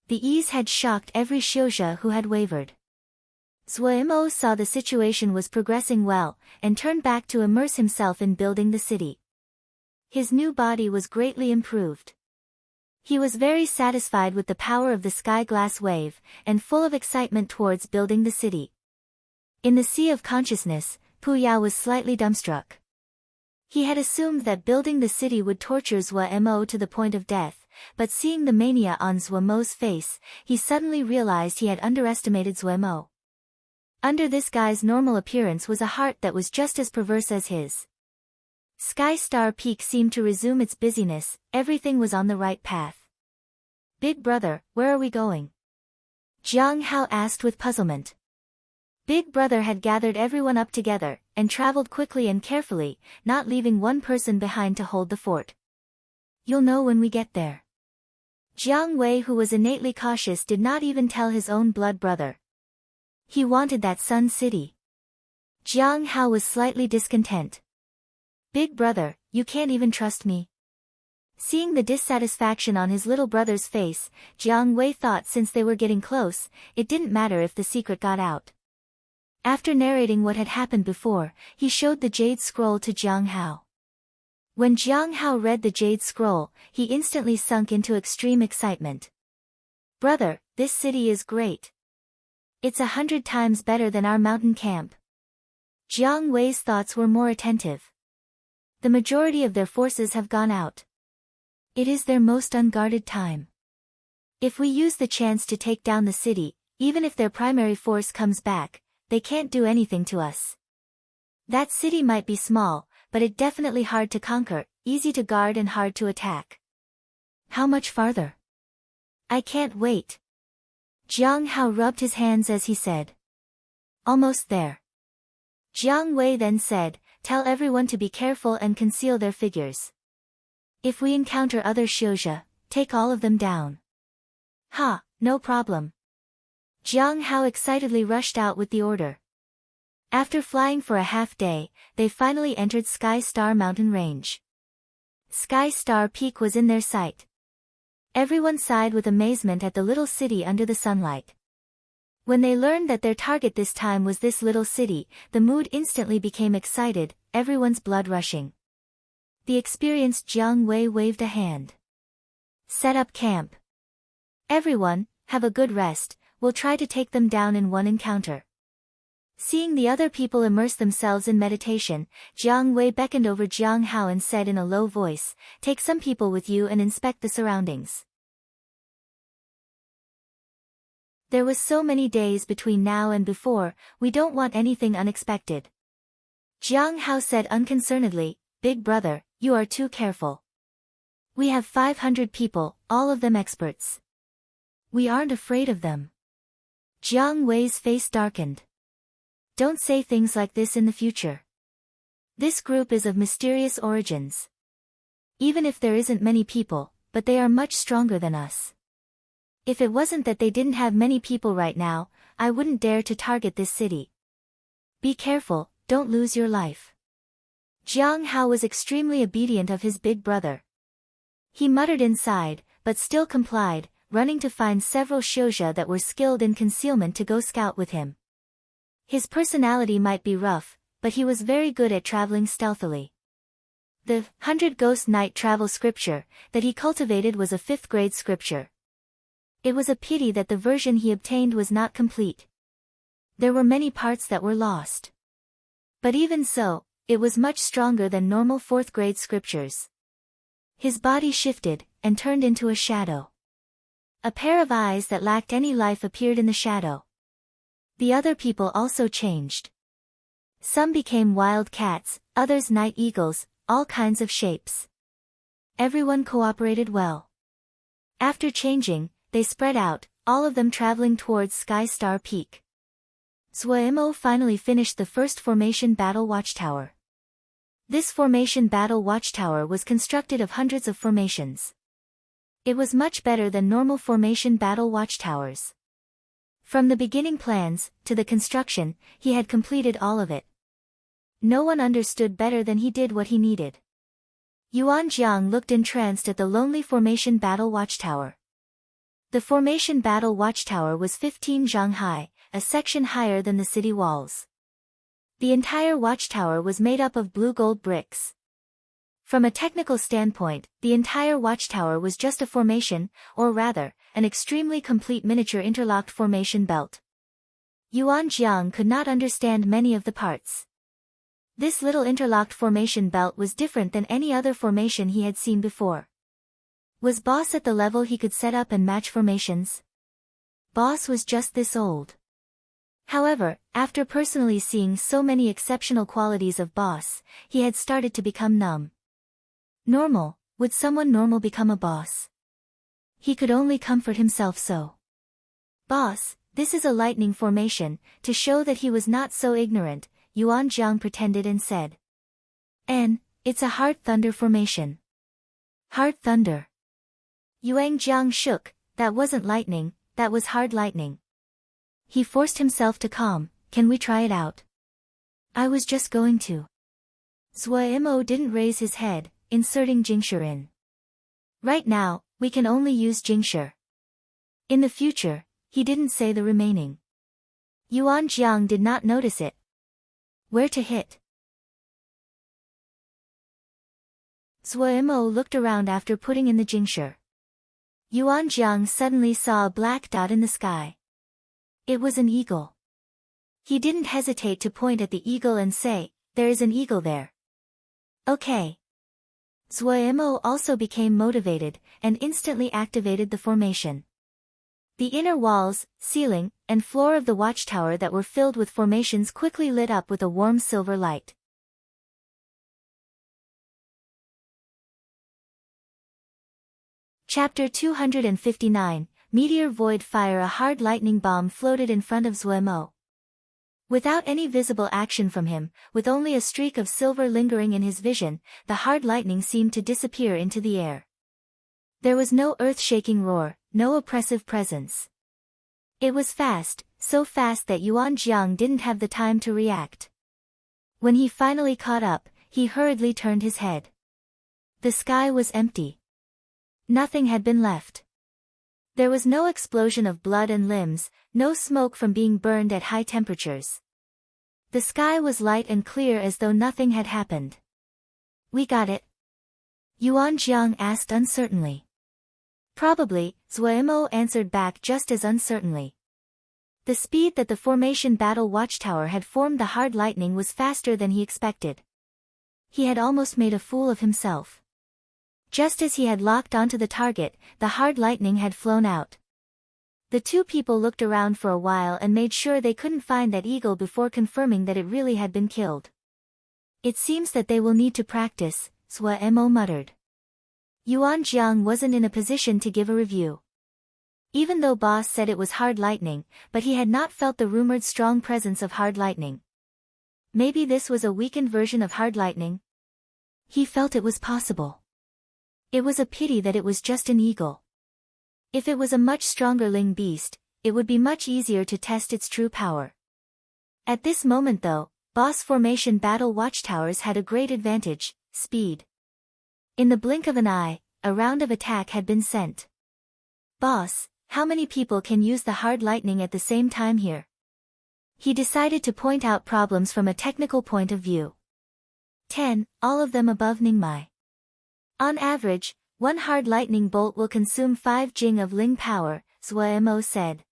The ease had shocked every Shouja who had wavered. Zuomo saw the situation was progressing well, and turned back to immerse himself in building the city. His new body was greatly improved. He was very satisfied with the power of the sky glass wave, and full of excitement towards building the city. In the sea of consciousness, Puya was slightly dumbstruck. He had assumed that building the city would torture Zuomo to the point of death, but seeing the mania on Zuomo's face, he suddenly realized he had underestimated Zuomo. Under this guy's normal appearance was a heart that was just as perverse as his. Sky Star Peak seemed to resume its busyness, everything was on the right path. Big brother, where are we going? Jiang Hao asked with puzzlement. Big brother had gathered everyone up together, and traveled quickly and carefully, not leaving one person behind to hold the fort. You'll know when we get there. Jiang Wei, who was innately cautious, did not even tell his own blood brother. He wanted that Sun City. Jiang Hao was slightly discontent. Big brother, you can't even trust me. Seeing the dissatisfaction on his little brother's face, Jiang Wei thought since they were getting close, it didn't matter if the secret got out. After narrating what had happened before, he showed the Jade Scroll to Jiang Hao. When Jiang Hao read the Jade Scroll, he instantly sunk into extreme excitement. Brother, this city is great. It's 100 times better than our mountain camp. Jiang Wei's thoughts were more attentive. The majority of their forces have gone out. It is their most unguarded time. If we use the chance to take down the city, even if their primary force comes back, they can't do anything to us. That city might be small, but it definitely hard to conquer, easy to guard and hard to attack. How much farther? I can't wait. Jiang Hao rubbed his hands as he said. Almost there. Jiang Wei then said, tell everyone to be careful and conceal their figures. If we encounter other Shouja, take all of them down. Ha, no problem. Jiang Hao excitedly rushed out with the order. After flying for a half day, they finally entered Sky Star Mountain Range. Sky Star Peak was in their sight. Everyone sighed with amazement at the little city under the sunlight. When they learned that their target this time was this little city, the mood instantly became excited, everyone's blood rushing. The experienced Jiang Wei waved a hand. Set up camp. Everyone, have a good rest, we'll try to take them down in one encounter. Seeing the other people immerse themselves in meditation, Jiang Wei beckoned over Jiang Hao and said in a low voice, take some people with you and inspect the surroundings. There was so many days between now and before, we don't want anything unexpected. Jiang Hao said unconcernedly, Big brother, you are too careful. We have 500 people, all of them experts. We aren't afraid of them. Jiang Wei's face darkened. Don't say things like this in the future. This group is of mysterious origins. Even if there isn't many people, but they are much stronger than us. If it wasn't that they didn't have many people right now, I wouldn't dare to target this city. Be careful, don't lose your life. Jiang Hao was extremely obedient of his big brother. He muttered inside, but still complied, running to find several Shouja that were skilled in concealment to go scout with him. His personality might be rough, but he was very good at traveling stealthily. The 100 Ghost Night travel scripture that he cultivated was a 5th grade scripture. It was a pity that the version he obtained was not complete. There were many parts that were lost. But even so, it was much stronger than normal 4th grade scriptures. His body shifted, and turned into a shadow. A pair of eyes that lacked any life appeared in the shadow. The other people also changed. Some became wild cats, others night eagles, all kinds of shapes. Everyone cooperated well. After changing, they spread out, all of them traveling towards Sky Star Peak. Zhuemo finally finished the first formation battle watchtower. This formation battle watchtower was constructed of hundreds of formations. It was much better than normal formation battle watchtowers. From the beginning plans, to the construction, he had completed all of it. No one understood better than he did what he needed. Yuan Jiang looked entranced at the lonely formation battle watchtower. The formation battle watchtower was 15 zhang high, a section higher than the city walls. The entire watchtower was made up of blue gold bricks. From a technical standpoint, the entire watchtower was just a formation, or rather, an extremely complete miniature interlocked formation belt. Yuan Jiang could not understand many of the parts. This little interlocked formation belt was different than any other formation he had seen before. Was Boss at the level he could set up and match formations? Boss was just this old. However, after personally seeing so many exceptional qualities of Boss, he had started to become numb. Normal, would someone normal become a boss? He could only comfort himself so. Boss, this is a lightning formation, to show that he was not so ignorant, Yuan Jiang pretended and said. It's a hard thunder formation. Hard thunder. Yuan Jiang shook, that wasn't lightning, that was hard lightning. He forced himself to calm, can we try it out? I was just going to. Zhuemo didn't raise his head, inserting Jingshi in. Right now, we can only use Jingshi. In the future, he didn't say the remaining. Yuan Jiang did not notice it. Where to hit? Zhuemo looked around after putting in the Jingshi. Yuan Jiang suddenly saw a black dot in the sky. It was an eagle. He didn't hesitate to point at the eagle and say, there is an eagle there. Okay. Zhuemo also became motivated, and instantly activated the formation. The inner walls, ceiling, and floor of the watchtower that were filled with formations quickly lit up with a warm silver light. Chapter 259, Meteor Void Fire. A hard lightning bomb floated in front of Zhuemo. Without any visible action from him, with only a streak of silver lingering in his vision, the hard lightning seemed to disappear into the air. There was no earth-shaking roar, no oppressive presence. It was fast, so fast that Yuan Jiang didn't have the time to react. When he finally caught up, he hurriedly turned his head. The sky was empty. Nothing had been left. There was no explosion of blood and limbs, no smoke from being burned at high temperatures. The sky was light and clear as though nothing had happened. We got it? Yuan Jiang asked uncertainly. Probably, Zhuemo answered back just as uncertainly. The speed that the formation battle watchtower had formed the hard lightning was faster than he expected. He had almost made a fool of himself. Just as he had locked onto the target, the hard lightning had flown out. The two people looked around for a while and made sure they couldn't find that eagle before confirming that it really had been killed. It seems that they will need to practice, Zhuemo muttered. Yuan Jiang wasn't in a position to give a review. Even though Boss said it was hard lightning, but he had not felt the rumored strong presence of hard lightning. Maybe this was a weakened version of hard lightning? He felt it was possible. It was a pity that it was just an eagle. If it was a much stronger Ling beast, it would be much easier to test its true power. At this moment though, Boss formation battle watchtowers had a great advantage, speed. In the blink of an eye, a round of attack had been sent. Boss, how many people can use the hard lightning at the same time here? He decided to point out problems from a technical point of view. 10, all of them above Ningmai. On average, one hard lightning bolt will consume 5 jing of Ling power, Zhuemo said.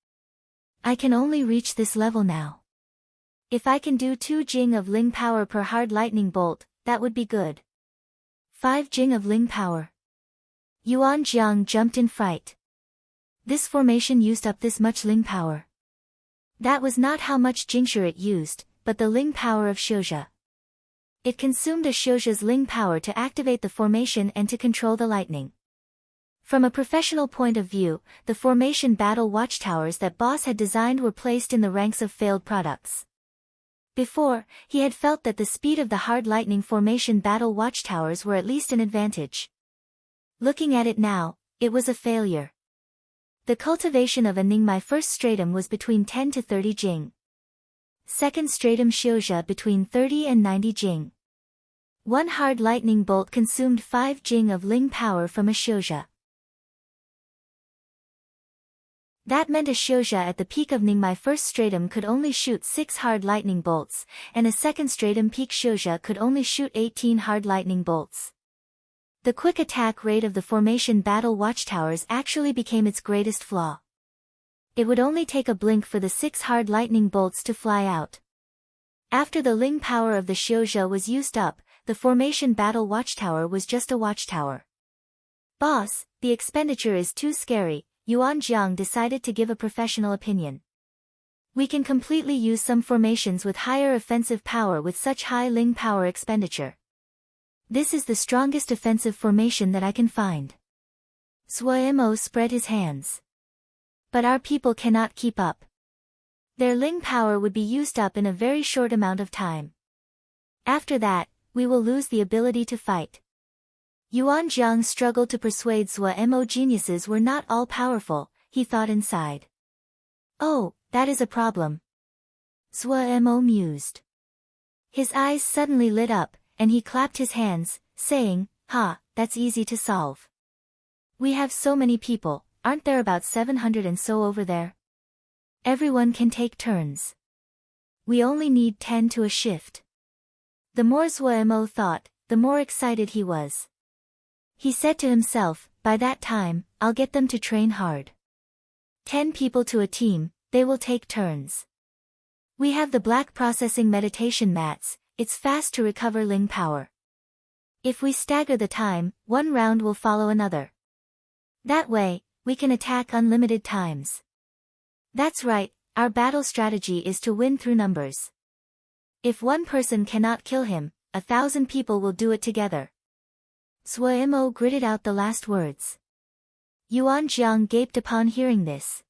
I can only reach this level now. If I can do 2 jing of Ling power per hard lightning bolt, that would be good. 5 jing of Ling power. Yuan Jiang jumped in fright. This formation used up this much Ling power. That was not how much Jingshi it used, but the Ling power of Xiuzhe. It consumed a Xiuzhe's Ling power to activate the formation and to control the lightning. From a professional point of view, the formation battle watchtowers that Boss had designed were placed in the ranks of failed products. Before, he had felt that the speed of the hard lightning formation battle watchtowers were at least an advantage. Looking at it now, it was a failure. The cultivation of a Ningmai first stratum was between 10 to 30 jing. Second stratum Xiuzhe between 30 and 90 jing. One hard lightning bolt consumed 5 jing of Ling power from a Xiuzhe. That meant a Xiuzhe at the peak of Ningmai first stratum could only shoot 6 hard lightning bolts, and a second stratum peak Xiuzhe could only shoot 18 hard lightning bolts. The quick attack rate of the formation battle watchtowers actually became its greatest flaw. It would only take a blink for the 6 hard lightning bolts to fly out. After the Ling power of the Xiuzhe was used up, the formation battle watchtower was just a watchtower. Boss, the expenditure is too scary. Yuan Jiang decided to give a professional opinion. We can completely use some formations with higher offensive power with such high Ling power expenditure. This is the strongest offensive formation that I can find. Suemo spread his hands. But our people cannot keep up. Their Ling power would be used up in a very short amount of time. After that, we will lose the ability to fight. Yuan Jiang struggled to persuade Suemo geniuses were not all powerful, he thought inside. Oh, that is a problem. Suemo mused. His eyes suddenly lit up, and he clapped his hands, saying, "Ha, that's easy to solve. We have so many people, aren't there about 700 and so over there? Everyone can take turns. We only need 10 to a shift." The more Suemo thought, the more excited he was. He said to himself, by that time, I'll get them to train hard. 10 people to a team, they will take turns. We have the black processing meditation mats, it's fast to recover Ling power. If we stagger the time, one round will follow another. That way, we can attack unlimited times. That's right, our battle strategy is to win through numbers. If one person cannot kill him, 1,000 people will do it together. Suemo gritted out the last words. Yuan Jiang gaped upon hearing this.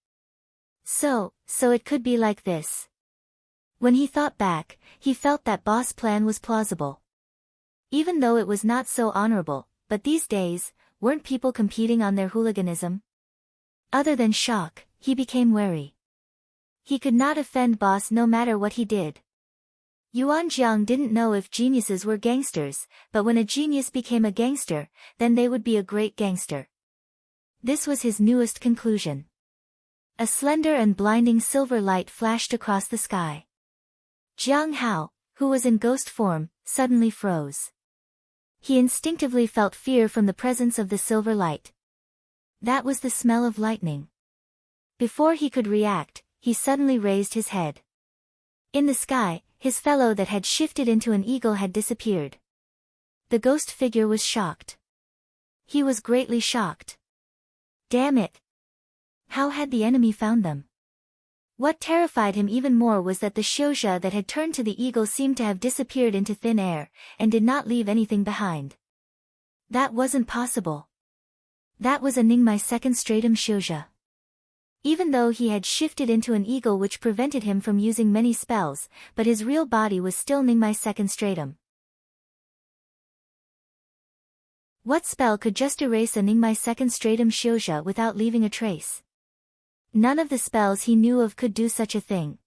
So it could be like this. When he thought back, he felt that Boss' plan was plausible. Even though it was not so honorable, but these days, weren't people competing on their hooliganism? Other than shock, he became wary. He could not offend Boss no matter what he did. Yuan Jiang didn't know if geniuses were gangsters, but when a genius became a gangster, then they would be a great gangster. This was his newest conclusion. A slender and blinding silver light flashed across the sky. Jiang Hao, who was in ghost form, suddenly froze. He instinctively felt fear from the presence of the silver light. That was the smell of lightning. Before he could react, he suddenly raised his head. In the sky, his fellow that had shifted into an eagle had disappeared. The ghost figure was shocked. He was greatly shocked. Damn it! How had the enemy found them? What terrified him even more was that the Xiuzhe that had turned to the eagle seemed to have disappeared into thin air, and did not leave anything behind. That wasn't possible. That was a Ningmai second stratum Xiuzhe. Even though he had shifted into an eagle which prevented him from using many spells, but his real body was still Ningmai second stratum. What spell could just erase a Ningmai second stratum Xiuzhe without leaving a trace? None of the spells he knew of could do such a thing.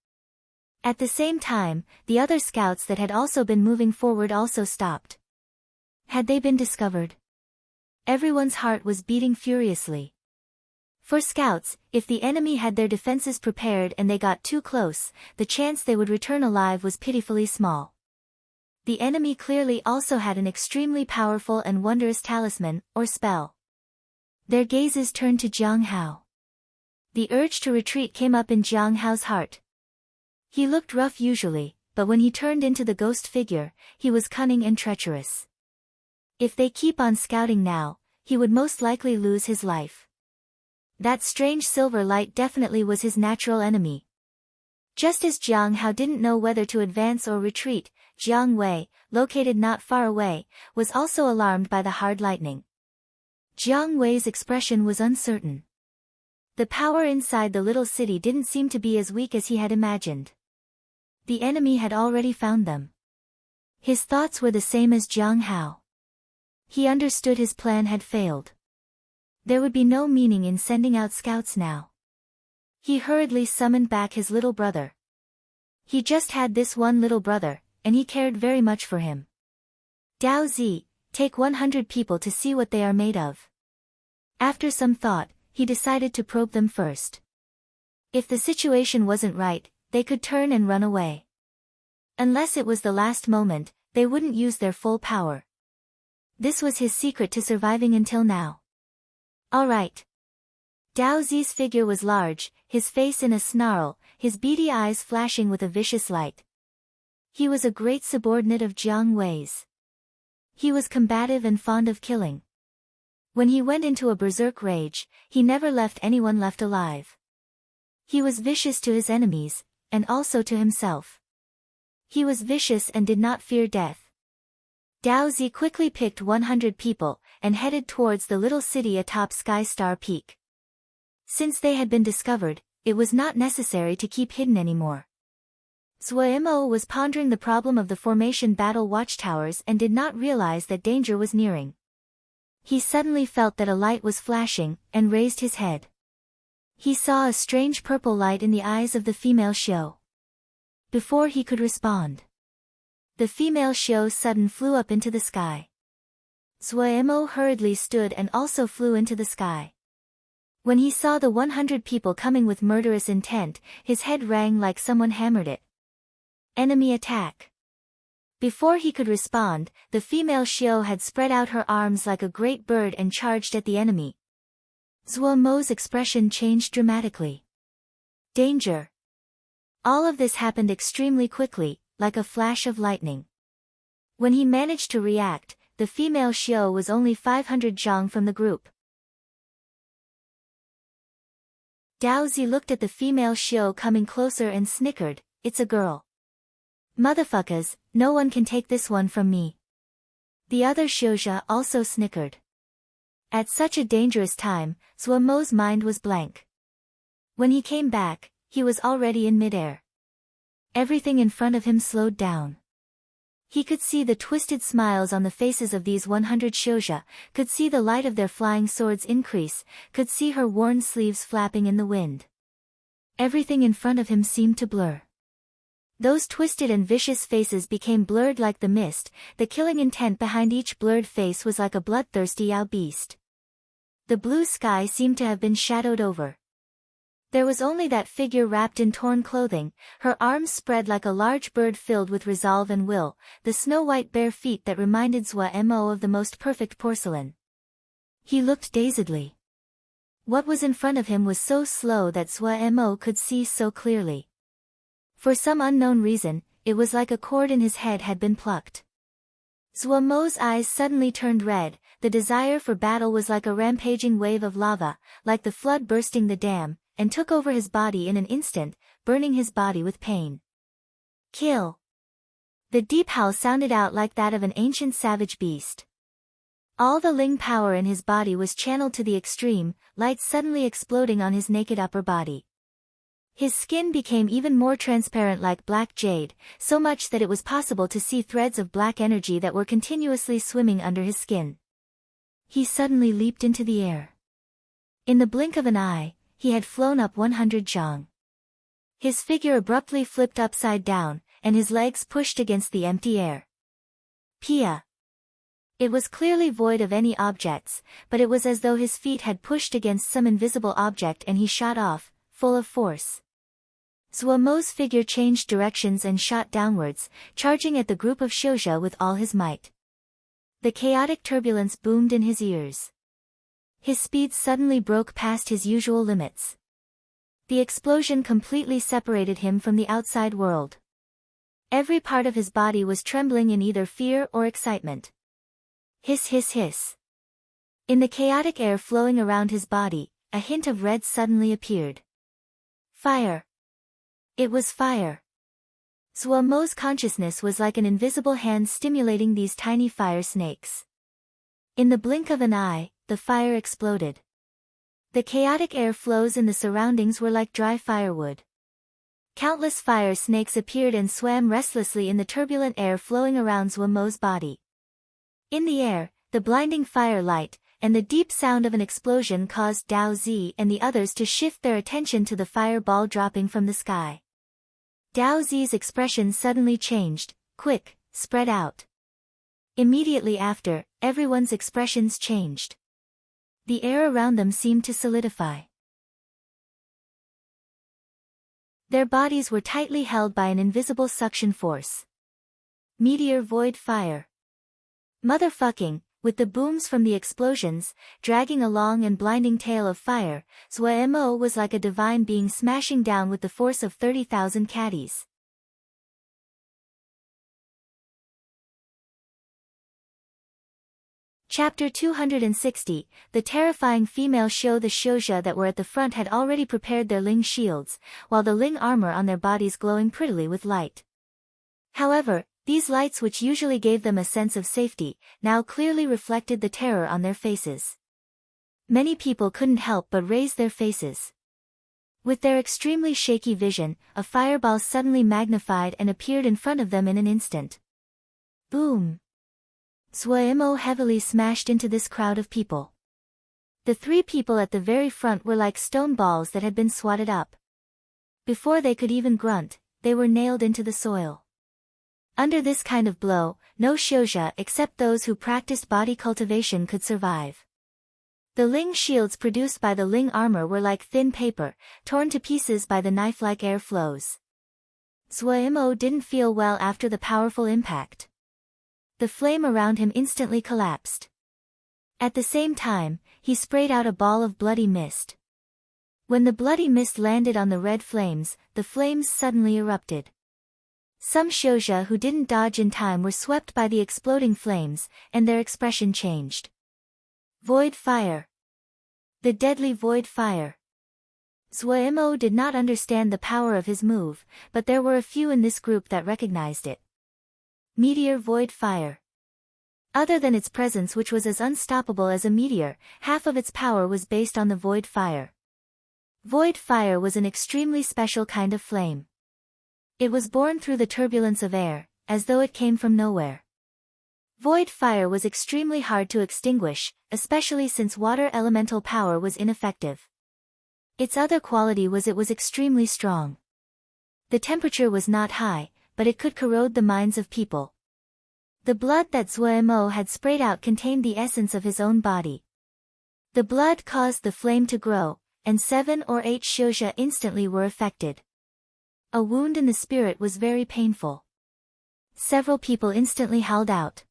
At the same time, the other scouts that had also been moving forward also stopped. Had they been discovered? Everyone's heart was beating furiously. For scouts, if the enemy had their defenses prepared and they got too close, the chance they would return alive was pitifully small. The enemy clearly also had an extremely powerful and wondrous talisman, or spell. Their gazes turned to Jiang Hao. The urge to retreat came up in Jiang Hao's heart. He looked rough usually, but when he turned into the ghost figure, he was cunning and treacherous. If they keep on scouting now, he would most likely lose his life. That strange silver light definitely was his natural enemy. Just as Jiang Hao didn't know whether to advance or retreat, Jiang Wei, located not far away, was also alarmed by the hard lightning. Jiang Wei's expression was uncertain. The power inside the little city didn't seem to be as weak as he had imagined. The enemy had already found them. His thoughts were the same as Jiang Hao. He understood his plan had failed. There would be no meaning in sending out scouts now. He hurriedly summoned back his little brother. He just had this one little brother, and he cared very much for him. Dao Zi, take 100 people to see what they are made of. After some thought, he decided to probe them first. If the situation wasn't right, they could turn and run away. Unless it was the last moment, they wouldn't use their full power. This was his secret to surviving until now. All right. Dao Zi's figure was large, his face in a snarl, his beady eyes flashing with a vicious light. He was a great subordinate of Jiang Wei's. He was combative and fond of killing. When he went into a berserk rage, he never left anyone left alive. He was vicious to his enemies, and also to himself. He was vicious and did not fear death. Dao Zi quickly picked 100 people, and headed towards the little city atop Sky Star Peak. Since they had been discovered, it was not necessary to keep hidden anymore. Zuo was pondering the problem of the formation battle watchtowers and did not realize that danger was nearing. He suddenly felt that a light was flashing, and raised his head. He saw a strange purple light in the eyes of the female Xiao. Before he could respond, the female Xiao suddenly flew up into the sky. Zuo hurriedly stood and also flew into the sky. When he saw the 100 people coming with murderous intent, his head rang like someone hammered it. Enemy attack. Before he could respond, the female Xiao had spread out her arms like a great bird and charged at the enemy. Zuo's expression changed dramatically. Danger. All of this happened extremely quickly, like a flash of lightning. When he managed to react, the female Xiao was only 500 zhang from the group. Dao Zi looked at the female Xiao coming closer and snickered, "It's a girl. Motherfuckers, no one can take this one from me." The other Xiaojia also snickered. At such a dangerous time, Zuo's mind was blank. When he came back, he was already in midair. Everything in front of him slowed down. He could see the twisted smiles on the faces of these 100 Xiaojia, could see the light of their flying swords increase, could see her worn sleeves flapping in the wind. Everything in front of him seemed to blur. Those twisted and vicious faces became blurred like the mist, the killing intent behind each blurred face was like a bloodthirsty Yao beast. The blue sky seemed to have been shadowed over. There was only that figure wrapped in torn clothing, her arms spread like a large bird filled with resolve and will, the snow-white bare feet that reminded Zuo of the most perfect porcelain. He looked dazedly. What was in front of him was so slow that Zuo could see so clearly. For some unknown reason, it was like a cord in his head had been plucked. Zuo's eyes suddenly turned red, the desire for battle was like a rampaging wave of lava, like the flood bursting the dam, and took over his body in an instant, burning his body with pain. Kill! The deep howl sounded out like that of an ancient savage beast. All the Ling power in his body was channeled to the extreme, light suddenly exploding on his naked upper body. His skin became even more transparent like black jade, so much that it was possible to see threads of black energy that were continuously swimming under his skin. He suddenly leaped into the air. In the blink of an eye, he had flown up 100 zhang. His figure abruptly flipped upside down, and his legs pushed against the empty air. Pia. It was clearly void of any objects, but it was as though his feet had pushed against some invisible object and he shot off, full of force. Zuo's figure changed directions and shot downwards, charging at the group of Xiaojia with all his might. The chaotic turbulence boomed in his ears. His speed suddenly broke past his usual limits. The explosion completely separated him from the outside world. Every part of his body was trembling in either fear or excitement. Hiss hiss hiss. In the chaotic air flowing around his body, a hint of red suddenly appeared. Fire. It was fire. Zhuomo's consciousness was like an invisible hand stimulating these tiny fire snakes. In the blink of an eye, the fire exploded. The chaotic air flows in the surroundings were like dry firewood. Countless fire snakes appeared and swam restlessly in the turbulent air flowing around Zhuomo's body. In the air, the blinding fire light, and the deep sound of an explosion caused Dao Zi and the others to shift their attention to the fireball dropping from the sky. Dao Zi's expression suddenly changed, quick, spread out. Immediately after, everyone's expressions changed. The air around them seemed to solidify. Their bodies were tightly held by an invisible suction force. Meteor void fire. Motherfucking, with the booms from the explosions, dragging a long and blinding tail of fire, Zhuomo was like a divine being smashing down with the force of 30,000 caddies. Chapter 260, the terrifying female show. The Shouja that were at the front had already prepared their Ling shields, while the Ling armor on their bodies glowing prettily with light. However, these lights which usually gave them a sense of safety, now clearly reflected the terror on their faces. Many people couldn't help but raise their faces. With their extremely shaky vision, a fireball suddenly magnified and appeared in front of them in an instant. Boom! Zhuomo heavily smashed into this crowd of people. The three people at the very front were like stone balls that had been swatted up. Before they could even grunt, they were nailed into the soil. Under this kind of blow, no Shouja except those who practiced body cultivation could survive. The Ling shields produced by the Ling armor were like thin paper, torn to pieces by the knife-like air flows. Zhuomo didn't feel well after the powerful impact. The flame around him instantly collapsed. At the same time, he sprayed out a ball of bloody mist. When the bloody mist landed on the red flames, the flames suddenly erupted. Some Shouja who didn't dodge in time were swept by the exploding flames, and their expression changed. Void fire. The deadly void fire. Zhuomo did not understand the power of his move, but there were a few in this group that recognized it. Meteor void fire. Other than its presence, which was as unstoppable as a meteor, half of its power was based on the void fire. Void fire was an extremely special kind of flame. It was born through the turbulence of air, as though it came from nowhere. Void fire was extremely hard to extinguish, especially since water elemental power was ineffective. Its other quality was it was extremely strong. The temperature was not high, but it could corrode the minds of people. The blood that Zhuomo had sprayed out contained the essence of his own body. The blood caused the flame to grow, and 7 or 8 Shouja instantly were affected. A wound in the spirit was very painful. Several people instantly howled out.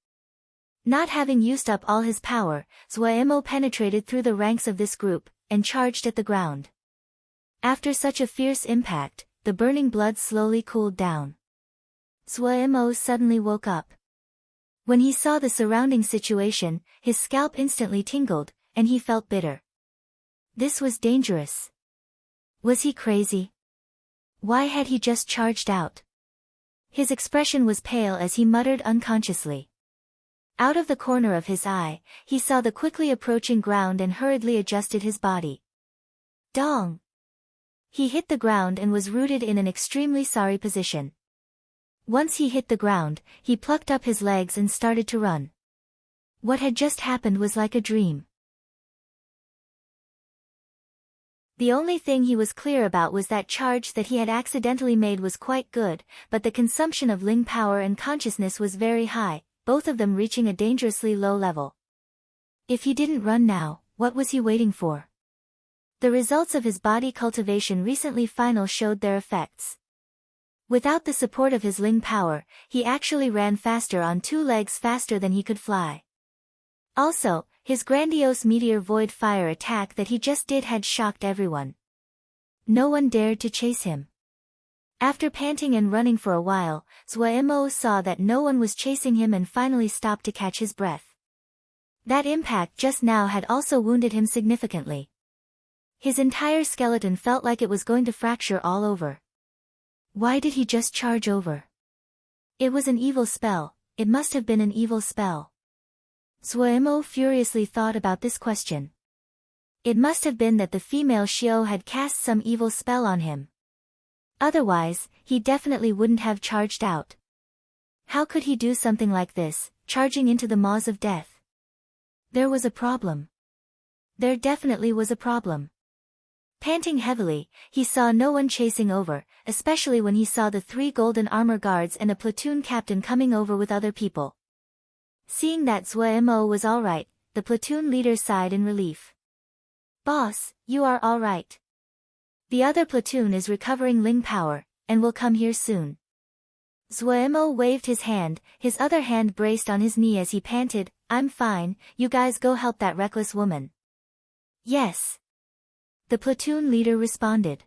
Not having used up all his power, Zhuomo penetrated through the ranks of this group, and charged at the ground. After such a fierce impact, the burning blood slowly cooled down. Zhuomo suddenly woke up. When he saw the surrounding situation, his scalp instantly tingled, and he felt bitter. This was dangerous. Was he crazy? Why had he just charged out? His expression was pale as he muttered unconsciously. Out of the corner of his eye, he saw the quickly approaching ground and hurriedly adjusted his body. Dong! He hit the ground and was rooted in an extremely sorry position. Once he hit the ground, he plucked up his legs and started to run. What had just happened was like a dream. The only thing he was clear about was that charge that he had accidentally made was quite good, but the consumption of Ling power and consciousness was very high, both of them reaching a dangerously low level. If he didn't run now, what was he waiting for? The results of his body cultivation recently final showed their effects. Without the support of his Ling power, he actually ran faster on 2 legs faster than he could fly. Also, his grandiose meteor void fire attack that he just did had shocked everyone. No one dared to chase him. After panting and running for a while, Zhuomo saw that no one was chasing him and finally stopped to catch his breath. That impact just now had also wounded him significantly. His entire skeleton felt like it was going to fracture all over. Why did he just charge over? It was an evil spell, it must have been an evil spell. Zuemo furiously thought about this question. It must have been that the female Shio had cast some evil spell on him. Otherwise, he definitely wouldn't have charged out. How could he do something like this, charging into the maws of death? There was a problem. There definitely was a problem. Panting heavily, he saw no one chasing over, especially when he saw the 3 golden armor guards and a platoon captain coming over with other people. Seeing that Zuemo was alright, the platoon leader sighed in relief. Boss, you are alright. The other platoon is recovering Ling power, and will come here soon. Zuemo waved his hand, his other hand braced on his knee as he panted, I'm fine, you guys go help that reckless woman. Yes. The platoon leader responded.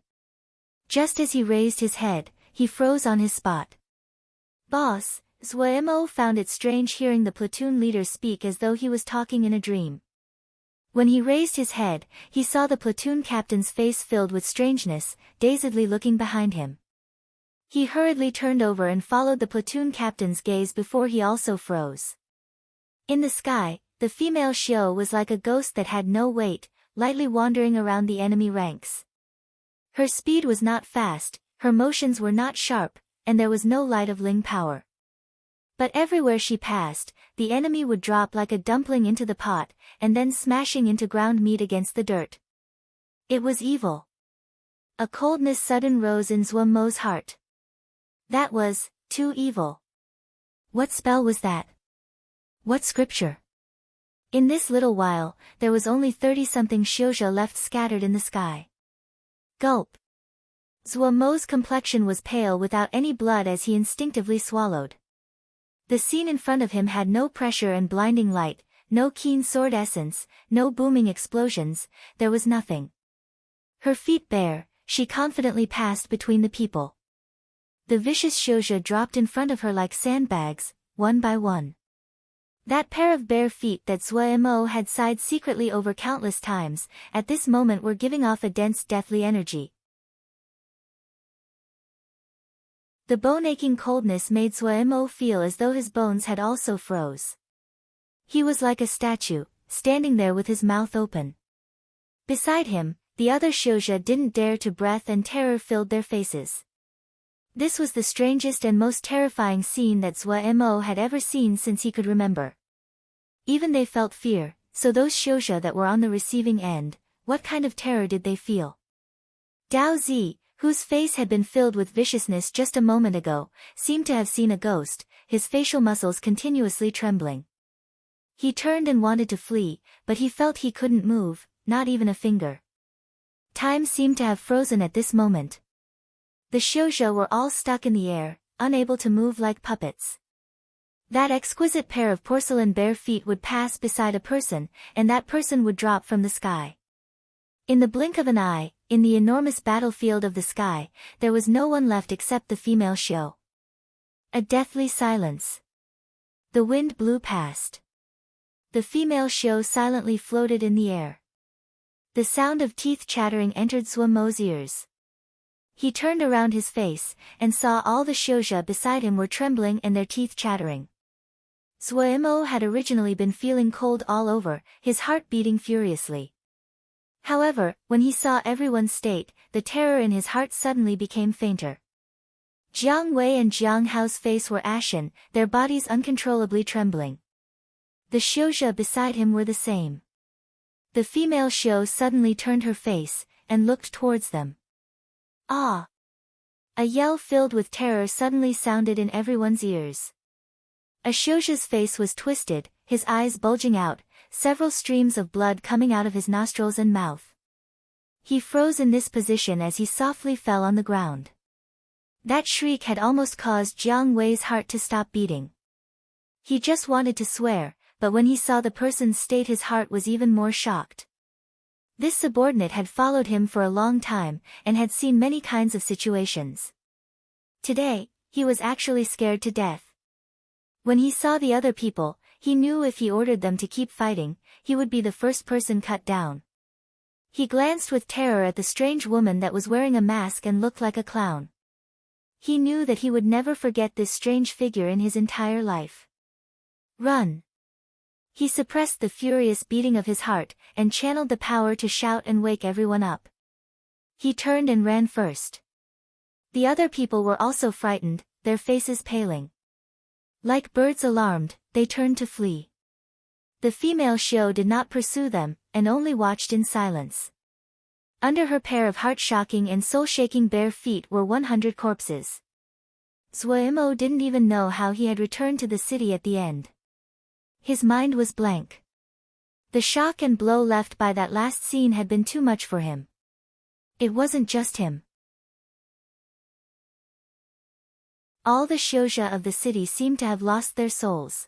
Just as he raised his head, he froze on his spot. Boss, Zuemo found it strange hearing the platoon leader speak as though he was talking in a dream. When he raised his head, he saw the platoon captain's face filled with strangeness, dazedly looking behind him. He hurriedly turned over and followed the platoon captain's gaze before he also froze. In the sky, the female Shio was like a ghost that had no weight, lightly wandering around the enemy ranks. Her speed was not fast, her motions were not sharp, and there was no light of Ling power. But everywhere she passed, the enemy would drop like a dumpling into the pot, and then smashing into ground meat against the dirt. It was evil. A coldness sudden rose in Zuemo's heart. That was too evil. What spell was that? What scripture? In this little while, there was only 30-something Shioja left scattered in the sky. Gulp. Zuemo's complexion was pale without any blood as he instinctively swallowed. The scene in front of him had no pressure and blinding light, no keen sword essence, no booming explosions, there was nothing. Her feet bare, she confidently passed between the people. The vicious Shioja dropped in front of her like sandbags, one by one. That pair of bare feet that Zuemo had sighed secretly over countless times, at this moment were giving off a dense deathly energy. The bone-aching coldness made Zuemo feel as though his bones had also froze. He was like a statue, standing there with his mouth open. Beside him, the other Shioja didn't dare to breathe and terror filled their faces. This was the strangest and most terrifying scene that Zuemo had ever seen since he could remember. Even they felt fear, so those Shioja that were on the receiving end, what kind of terror did they feel? Dao Zi, whose face had been filled with viciousness just a moment ago, seemed to have seen a ghost, his facial muscles continuously trembling. He turned and wanted to flee, but he felt he couldn't move, not even a finger. Time seemed to have frozen at this moment. The Shioja were all stuck in the air, unable to move like puppets. That exquisite pair of porcelain bare feet would pass beside a person, and that person would drop from the sky. In the blink of an eye, in the enormous battlefield of the sky, there was no one left except the female Shio. A deathly silence. The wind blew past. The female Shio silently floated in the air. The sound of teeth chattering entered Zuemo's ears. He turned around his face, and saw all the Shioja beside him were trembling and their teeth chattering. Zuemo had originally been feeling cold all over, his heart beating furiously. However, when he saw everyone's state, the terror in his heart suddenly became fainter. Jiang Wei and Jiang Hao's face were ashen, their bodies uncontrollably trembling. The Shioja beside him were the same. The female Shio suddenly turned her face, and looked towards them. Ah! A yell filled with terror suddenly sounded in everyone's ears. A Shioja's face was twisted, his eyes bulging out, several streams of blood coming out of his nostrils and mouth. He froze in this position as he softly fell on the ground. That shriek had almost caused Jiang Wei's heart to stop beating. He just wanted to swear, but when he saw the person's state his heart was even more shocked. This subordinate had followed him for a long time, and had seen many kinds of situations. Today, he was actually scared to death. When he saw the other people, he knew if he ordered them to keep fighting, he would be the first person cut down. He glanced with terror at the strange woman that was wearing a mask and looked like a clown. He knew that he would never forget this strange figure in his entire life. Run! He suppressed the furious beating of his heart, and channeled the power to shout and wake everyone up. He turned and ran first. The other people were also frightened, their faces paling. Like birds alarmed, they turned to flee. The female Shio did not pursue them, and only watched in silence. Under her pair of heart-shocking and soul-shaking bare feet were 100 corpses. Zuomo didn't even know how he had returned to the city at the end. His mind was blank. The shock and blow left by that last scene had been too much for him. It wasn't just him. All the Shioja of the city seemed to have lost their souls.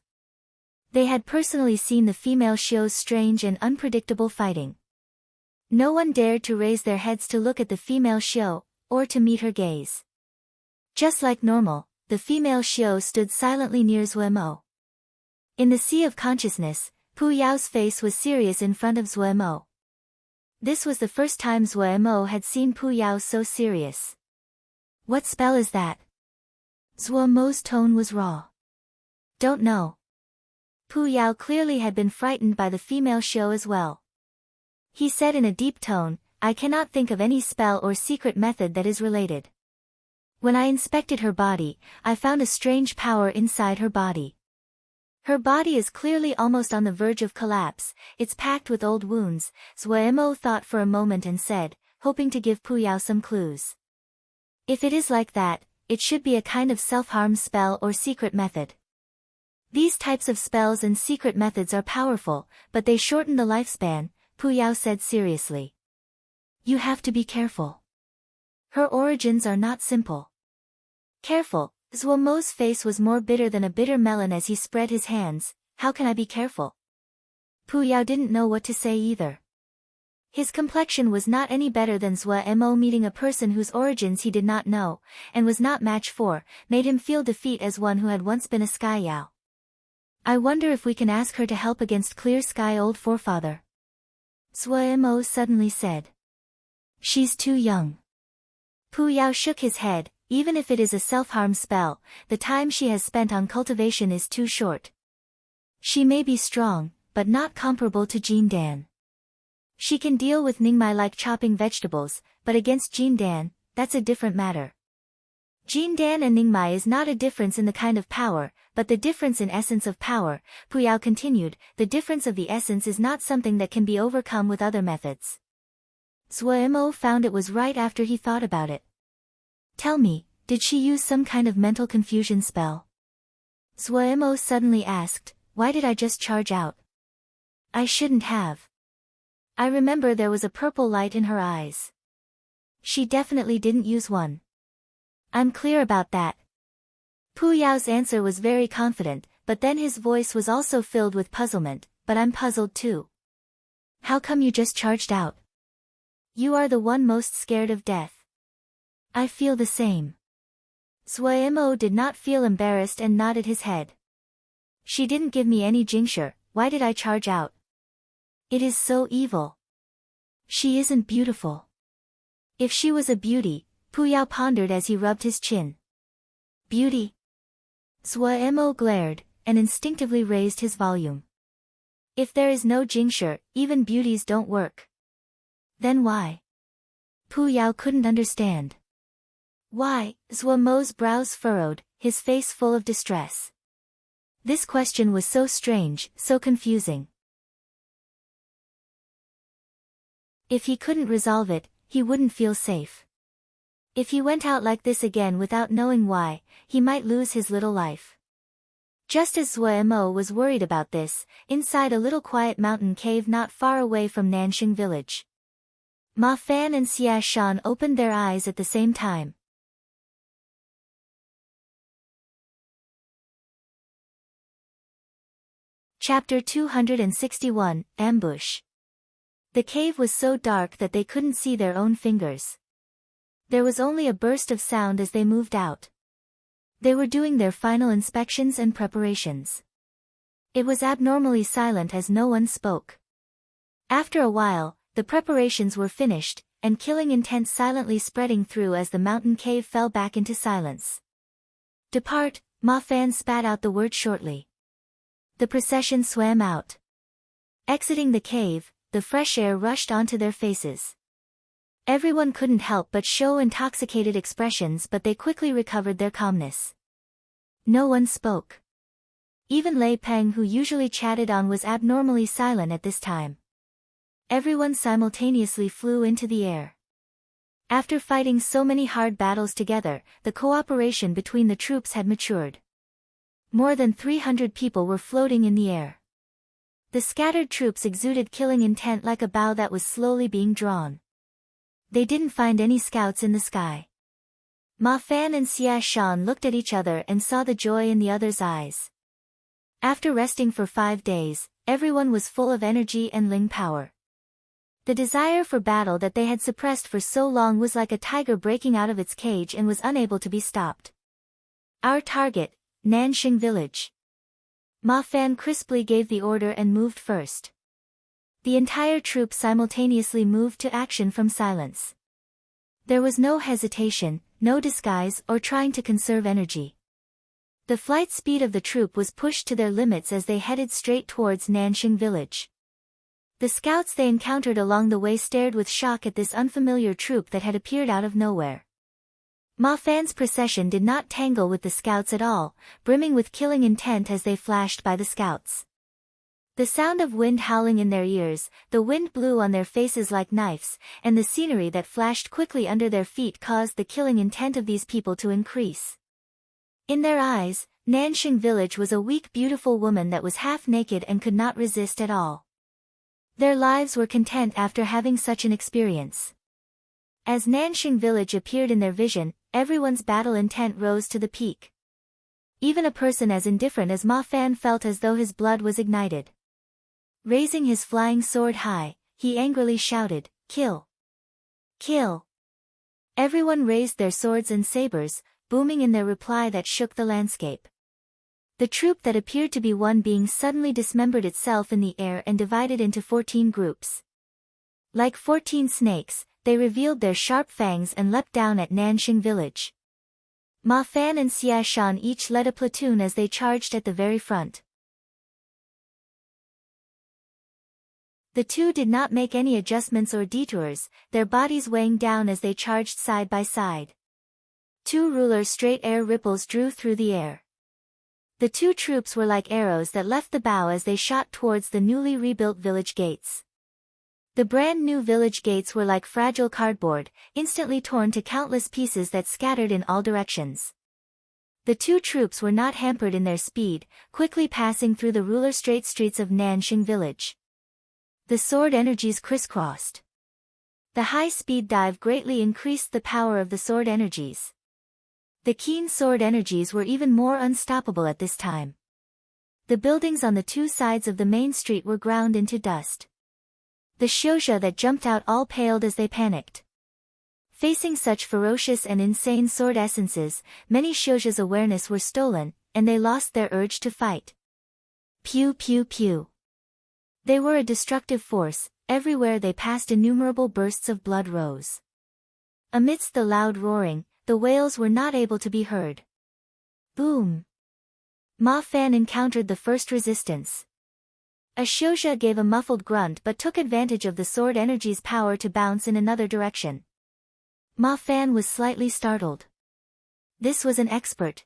They had personally seen the female Shio's strange and unpredictable fighting. No one dared to raise their heads to look at the female Shio, or to meet her gaze. Just like normal, the female Shio stood silently near Zuomo. In the sea of consciousness, Pu Yao's face was serious in front of Zuomo. This was the first time Zuomo had seen Pu Yao so serious. What spell is that? Zuomo's tone was raw. Don't know. Pu Yao clearly had been frightened by the female Shio as well. He said in a deep tone, I cannot think of any spell or secret method that is related. When I inspected her body, I found a strange power inside her body. Her body is clearly almost on the verge of collapse, it's packed with old wounds. Zuomo thought for a moment and said, hoping to give Pu Yao some clues. If it is like that, it should be a kind of self-harm spell or secret method. These types of spells and secret methods are powerful, but they shorten the lifespan, Pu Yao said seriously. You have to be careful. Her origins are not simple. Careful. Zuomo's face was more bitter than a bitter melon as he spread his hands. How can I be careful? Pu Yao didn't know what to say either. His complexion was not any better than Zuomo. Meeting a person whose origins he did not know, and was not match for, made him feel defeat as one who had once been a Sky Yao. I wonder if we can ask her to help against Clear Sky Old Forefather. Zuomo suddenly said. She's too young. Pu Yao shook his head. Even if it is a self-harm spell, the time she has spent on cultivation is too short. She may be strong, but not comparable to Jin Dan. She can deal with Ningmai like chopping vegetables, but against Jin Dan, that's a different matter. Jin Dan and Ningmai is not a difference in the kind of power, but the difference in essence of power, Pu Yao continued. The difference of the essence is not something that can be overcome with other methods. Zuomo found it was right after he thought about it. Tell me, did she use some kind of mental confusion spell? Zuomo suddenly asked, why did I just charge out? I shouldn't have. I remember there was a purple light in her eyes. She definitely didn't use one. I'm clear about that. Pu Yao's answer was very confident, but then his voice was also filled with puzzlement, but I'm puzzled too. How come you just charged out? You are the one most scared of death. I feel the same. Zuomo did not feel embarrassed and nodded his head. She didn't give me any jingsher, why did I charge out? It is so evil. She isn't beautiful. If she was a beauty, Pu Yao pondered as he rubbed his chin. Beauty? Zuomo glared, and instinctively raised his volume. If there is no jingsher, even beauties don't work. Then why? Pu Yao couldn't understand. Why? Zuomo's brows furrowed, his face full of distress. This question was so strange, so confusing. If he couldn't resolve it, he wouldn't feel safe. If he went out like this again without knowing why, he might lose his little life. Just as Zuomo was worried about this, inside a little quiet mountain cave not far away from Nanxing village. Ma Fan and Xia Shan opened their eyes at the same time. Chapter 261, Ambush. The cave was so dark that they couldn't see their own fingers. There was only a burst of sound as they moved out. They were doing their final inspections and preparations. It was abnormally silent as no one spoke. After a while, the preparations were finished, and killing intent silently spreading through as the mountain cave fell back into silence. "Depart," Ma Fan spat out the word shortly. The procession swam out. Exiting the cave, the fresh air rushed onto their faces. Everyone couldn't help but show intoxicated expressions, but they quickly recovered their calmness. No one spoke. Even Lei Peng, who usually chatted on, was abnormally silent at this time. Everyone simultaneously flew into the air. After fighting so many hard battles together, the cooperation between the troops had matured. More than 300 people were floating in the air. The scattered troops exuded killing intent like a bow that was slowly being drawn. They didn't find any scouts in the sky. Ma Fan and Xia Shan looked at each other and saw the joy in the other's eyes. After resting for 5 days, everyone was full of energy and Ling power. The desire for battle that they had suppressed for so long was like a tiger breaking out of its cage and was unable to be stopped. "Our target, Nanxing Village." Ma Fan crisply gave the order and moved first. The entire troop simultaneously moved to action from silence. There was no hesitation, no disguise or trying to conserve energy. The flight speed of the troop was pushed to their limits as they headed straight towards Nanxing Village. The scouts they encountered along the way stared with shock at this unfamiliar troop that had appeared out of nowhere. Ma Fan's procession did not tangle with the scouts at all, brimming with killing intent as they flashed by the scouts. The sound of wind howling in their ears, the wind blew on their faces like knives, and the scenery that flashed quickly under their feet caused the killing intent of these people to increase. In their eyes, Nanxing Village was a weak beautiful woman that was half naked and could not resist at all. Their lives were content after having such an experience. As Nanxing Village appeared in their vision, everyone's battle intent rose to the peak. Even a person as indifferent as Ma Fan felt as though his blood was ignited. Raising his flying sword high, he angrily shouted, "Kill! Kill!" Everyone raised their swords and sabers, booming in their reply that shook the landscape. The troop that appeared to be one being suddenly dismembered itself in the air and divided into 14 groups. Like 14 snakes, they revealed their sharp fangs and leapt down at Nanxing Village. Ma Fan and Xia Shan each led a platoon as they charged at the very front. The two did not make any adjustments or detours, their bodies weighing down as they charged side by side. 2 ruler straight air ripples drew through the air. The two troops were like arrows that left the bow as they shot towards the newly rebuilt village gates. The brand new village gates were like fragile cardboard, instantly torn to countless pieces that scattered in all directions. The two troops were not hampered in their speed, quickly passing through the ruler straight streets of Nanxing Village. The sword energies crisscrossed. The high-speed dive greatly increased the power of the sword energies. The keen sword energies were even more unstoppable at this time. The buildings on the two sides of the main street were ground into dust. The shouja that jumped out all paled as they panicked. Facing such ferocious and insane sword essences, many shouja's awareness were stolen, and they lost their urge to fight. Pew pew pew. They were a destructive force, everywhere they passed innumerable bursts of blood rose. Amidst the loud roaring, the wails were not able to be heard. Boom! Ma Fan encountered the first resistance. A shouja gave a muffled grunt but took advantage of the sword energy's power to bounce in another direction. Ma Fan was slightly startled. This was an expert.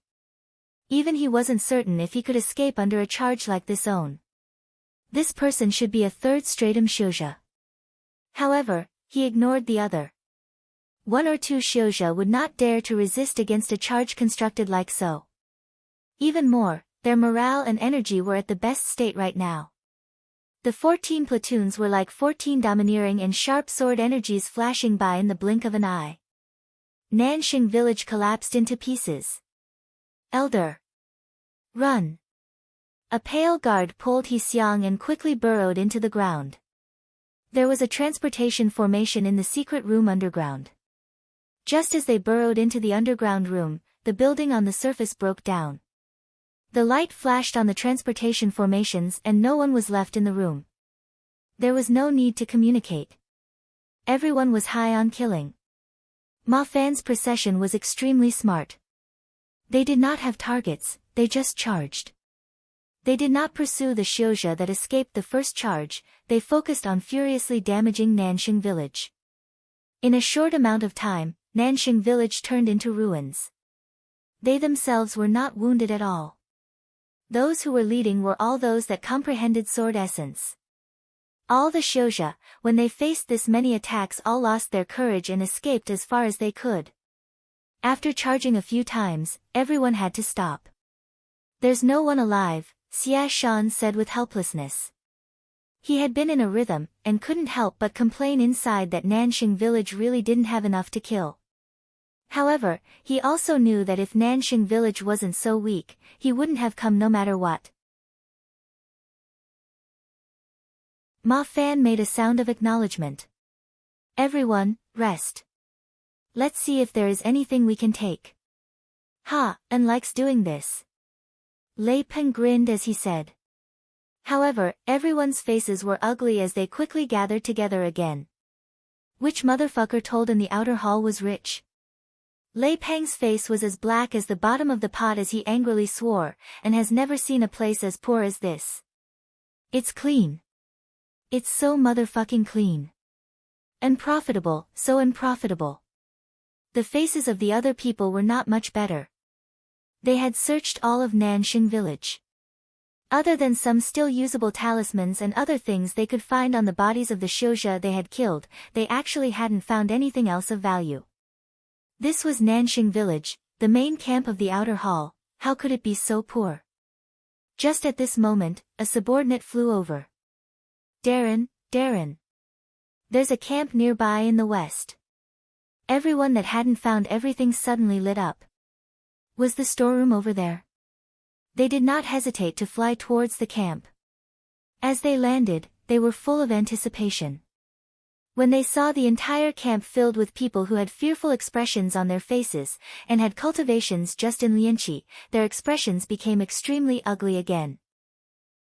Even he wasn't certain if he could escape under a charge like this own. This person should be a third stratum shouja. However, he ignored the other. 1 or 2 shouja would not dare to resist against a charge constructed like so. Even more, their morale and energy were at the best state right now. The 14 platoons were like 14 domineering and sharp sword energies flashing by in the blink of an eye. Nanxing Village collapsed into pieces. Elder! Run! A pale guard pulled He Xiang and quickly burrowed into the ground. There was a transportation formation in the secret room underground. Just as they burrowed into the underground room, the building on the surface broke down. The light flashed on the transportation formations and no one was left in the room. There was no need to communicate. Everyone was high on killing. Ma Fan's procession was extremely smart. They did not have targets, they just charged. They did not pursue the Xiuzha that escaped the first charge, they focused on furiously damaging Nanxing village. In a short amount of time, Nanxing village turned into ruins. They themselves were not wounded at all. Those who were leading were all those that comprehended sword essence. All the Xiuzha, when they faced this many attacks, all lost their courage and escaped as far as they could. After charging a few times, everyone had to stop. There's no one alive, Xia Shan said with helplessness. He had been in a rhythm, and couldn't help but complain inside that Nanxing village really didn't have enough to kill. However, he also knew that if Nanxing village wasn't so weak, he wouldn't have come no matter what. Ma Fan made a sound of acknowledgement. Everyone, rest. Let's see if there is anything we can take. Ha, and likes doing this. Lei Peng grinned as he said. However, everyone's faces were ugly as they quickly gathered together again. Which motherfucker told in the outer hall was rich? Lei Peng's face was as black as the bottom of the pot as he angrily swore, and has never seen a place as poor as this. It's clean. It's so motherfucking clean. Unprofitable, so unprofitable. The faces of the other people were not much better. They had searched all of Nanxing village. Other than some still usable talismans and other things they could find on the bodies of the Xiuzha they had killed, they actually hadn't found anything else of value. This was Nanxing village, the main camp of the outer hall. How could it be so poor? Just at this moment, a subordinate flew over. Darren. There's a camp nearby in the west. Everyone that hadn't found everything suddenly lit up. Was the storeroom over there? They did not hesitate to fly towards the camp. As they landed, they were full of anticipation. When they saw the entire camp filled with people who had fearful expressions on their faces, and had cultivations just in Lianqi, their expressions became extremely ugly again.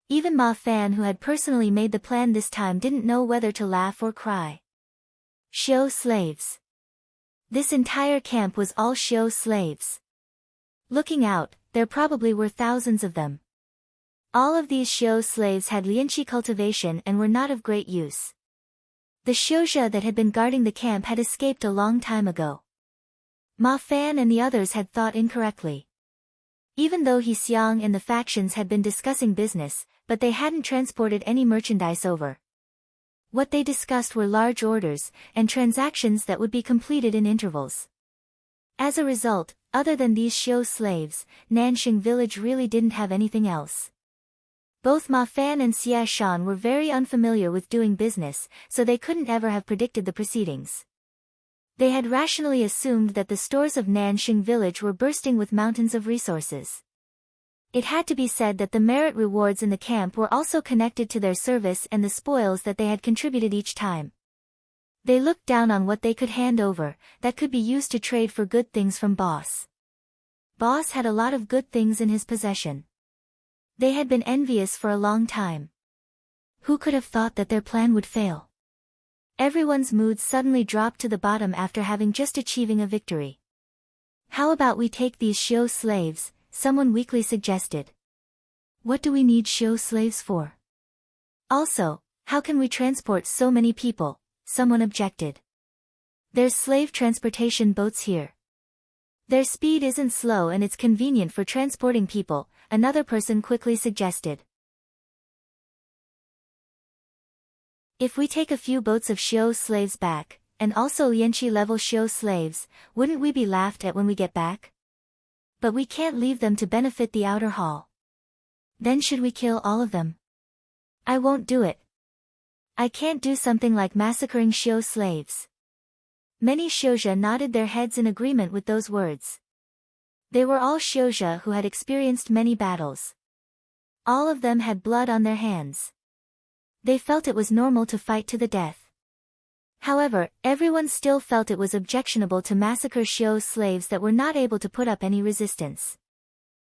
Even Ma Fan, who had personally made the plan this time, didn't know whether to laugh or cry. Xiu slaves. This entire camp was all Xiu slaves. Looking out, there probably were thousands of them. All of these Xiu slaves had Lianqi cultivation and were not of great use. The Xiuzha that had been guarding the camp had escaped a long time ago. Ma Fan and the others had thought incorrectly. Even though He Xiang and the factions had been discussing business, but they hadn't transported any merchandise over. What they discussed were large orders, and transactions that would be completed in intervals. As a result, other than these Xiu slaves, Nanxing village really didn't have anything else. Both Ma Fan and Xia Shan were very unfamiliar with doing business, so they couldn't ever have predicted the proceedings. They had rationally assumed that the stores of Nanxing village were bursting with mountains of resources. It had to be said that the merit rewards in the camp were also connected to their service and the spoils that they had contributed each time. They looked down on what they could hand over, that could be used to trade for good things from Boss. Boss had a lot of good things in his possession. They had been envious for a long time. Who could have thought that their plan would fail? Everyone's mood suddenly dropped to the bottom after having just achieving a victory. How about we take these Xiu slaves? Someone weakly suggested. What do we need Xiu slaves for? Also, how can we transport so many people? Someone objected. There's slave transportation boats here. Their speed isn't slow and it's convenient for transporting people, another person quickly suggested. If we take a few boats of Xiu slaves back, and also Lianqi level Xiu slaves, wouldn't we be laughed at when we get back? But we can't leave them to benefit the outer hall. Then should we kill all of them? I won't do it. I can't do something like massacring Xiu slaves. Many Xiuzha nodded their heads in agreement with those words. They were all Xiuzha who had experienced many battles. All of them had blood on their hands. They felt it was normal to fight to the death. However, everyone still felt it was objectionable to massacre Xiu slaves that were not able to put up any resistance.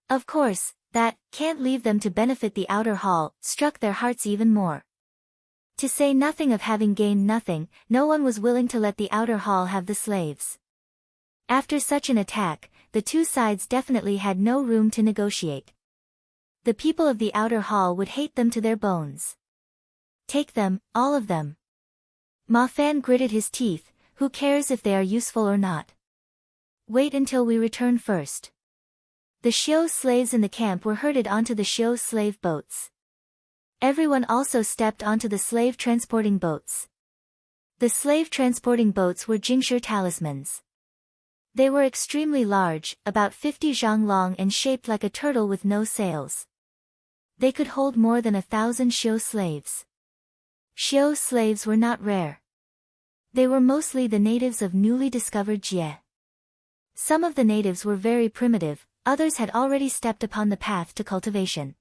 Of course, that can't leave them to benefit the outer hall struck their hearts even more. To say nothing of having gained nothing, no one was willing to let the outer hall have the slaves. After such an attack, the two sides definitely had no room to negotiate. The people of the outer hall would hate them to their bones. Take them, all of them. Ma Fan gritted his teeth. Who cares if they are useful or not? Wait until we return first. The Xiao slaves in the camp were herded onto the Xiao slave boats. Everyone also stepped onto the slave transporting boats. The slave transporting boats were Jingshi talismans. They were extremely large, about 50 zhang long and shaped like a turtle with no sails. They could hold more than 1,000 Xiao slaves. Xiao slaves were not rare. They were mostly the natives of newly discovered Jie. Some of the natives were very primitive, others had already stepped upon the path to cultivation.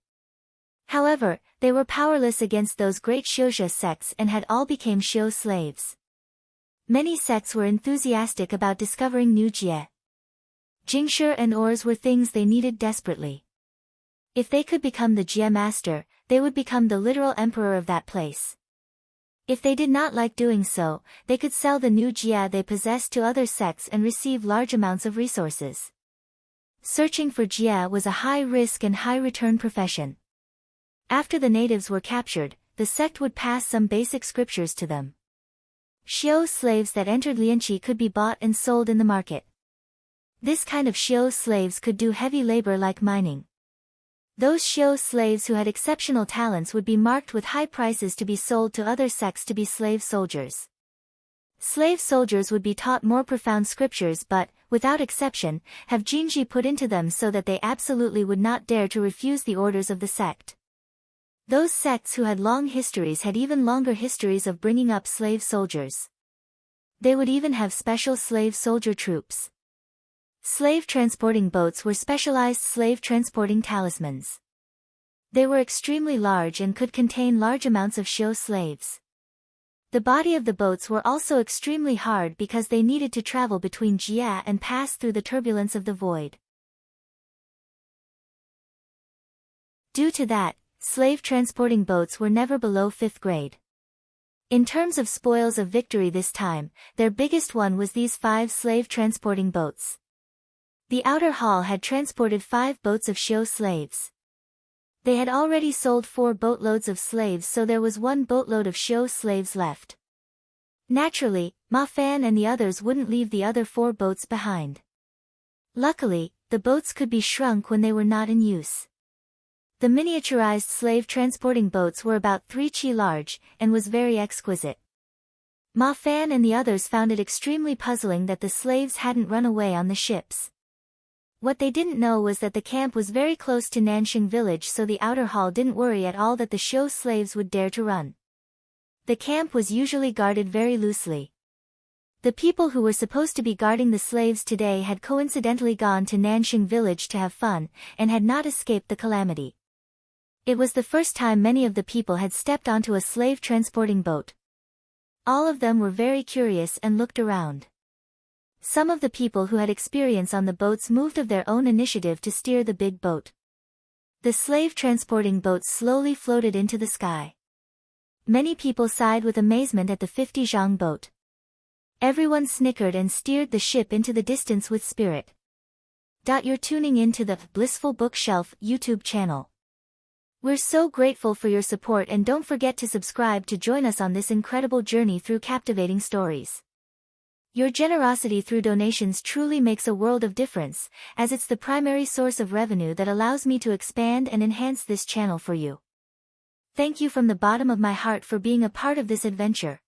However, they were powerless against those great Xiaojia sects and had all become Xiao slaves. Many sects were enthusiastic about discovering new Jie. Jingshi and ores were things they needed desperately. If they could become the Jie master, they would become the literal emperor of that place. If they did not like doing so, they could sell the new Jia they possessed to other sects and receive large amounts of resources. Searching for Jia was a high-risk and high-return profession. After the natives were captured, the sect would pass some basic scriptures to them. Xiao slaves that entered Lianqi could be bought and sold in the market. This kind of Xiao slaves could do heavy labor like mining. Those Xiao slaves who had exceptional talents would be marked with high prices to be sold to other sects to be slave soldiers. Slave soldiers would be taught more profound scriptures but, without exception, have Jinji put into them so that they absolutely would not dare to refuse the orders of the sect. Those sects who had long histories had even longer histories of bringing up slave soldiers. They would even have special slave soldier troops. Slave transporting boats were specialized slave transporting talismans. They were extremely large and could contain large amounts of Xiao slaves. The body of the boats were also extremely hard because they needed to travel between Jia and pass through the turbulence of the void. Due to that, slave transporting boats were never below 5th grade. In terms of spoils of victory this time, their biggest one was these 5 slave transporting boats. The outer hall had transported 5 boats of Xiao slaves. They had already sold 4 boatloads of slaves, so there was 1 boatload of Xiao slaves left. Naturally, Ma Fan and the others wouldn't leave the other 4 boats behind. Luckily, the boats could be shrunk when they were not in use. The miniaturized slave transporting boats were about 3 chi large, and was very exquisite. Ma Fan and the others found it extremely puzzling that the slaves hadn't run away on the ships. What they didn't know was that the camp was very close to Nanxing village, so the outer hall didn't worry at all that the Xiao slaves would dare to run. The camp was usually guarded very loosely. The people who were supposed to be guarding the slaves today had coincidentally gone to Nanxing village to have fun, and had not escaped the calamity. It was the first time many of the people had stepped onto a slave transporting boat. All of them were very curious and looked around. Some of the people who had experience on the boats moved of their own initiative to steer the big boat. The slave transporting boats slowly floated into the sky. Many people sighed with amazement at the 50 zhang boat. Everyone snickered and steered the ship into the distance with spirit. You're tuning in to the Blissful Bookshelf YouTube channel. We're so grateful for your support, and don't forget to subscribe to join us on this incredible journey through captivating stories. Your generosity through donations truly makes a world of difference, as it's the primary source of revenue that allows me to expand and enhance this channel for you. Thank you from the bottom of my heart for being a part of this adventure.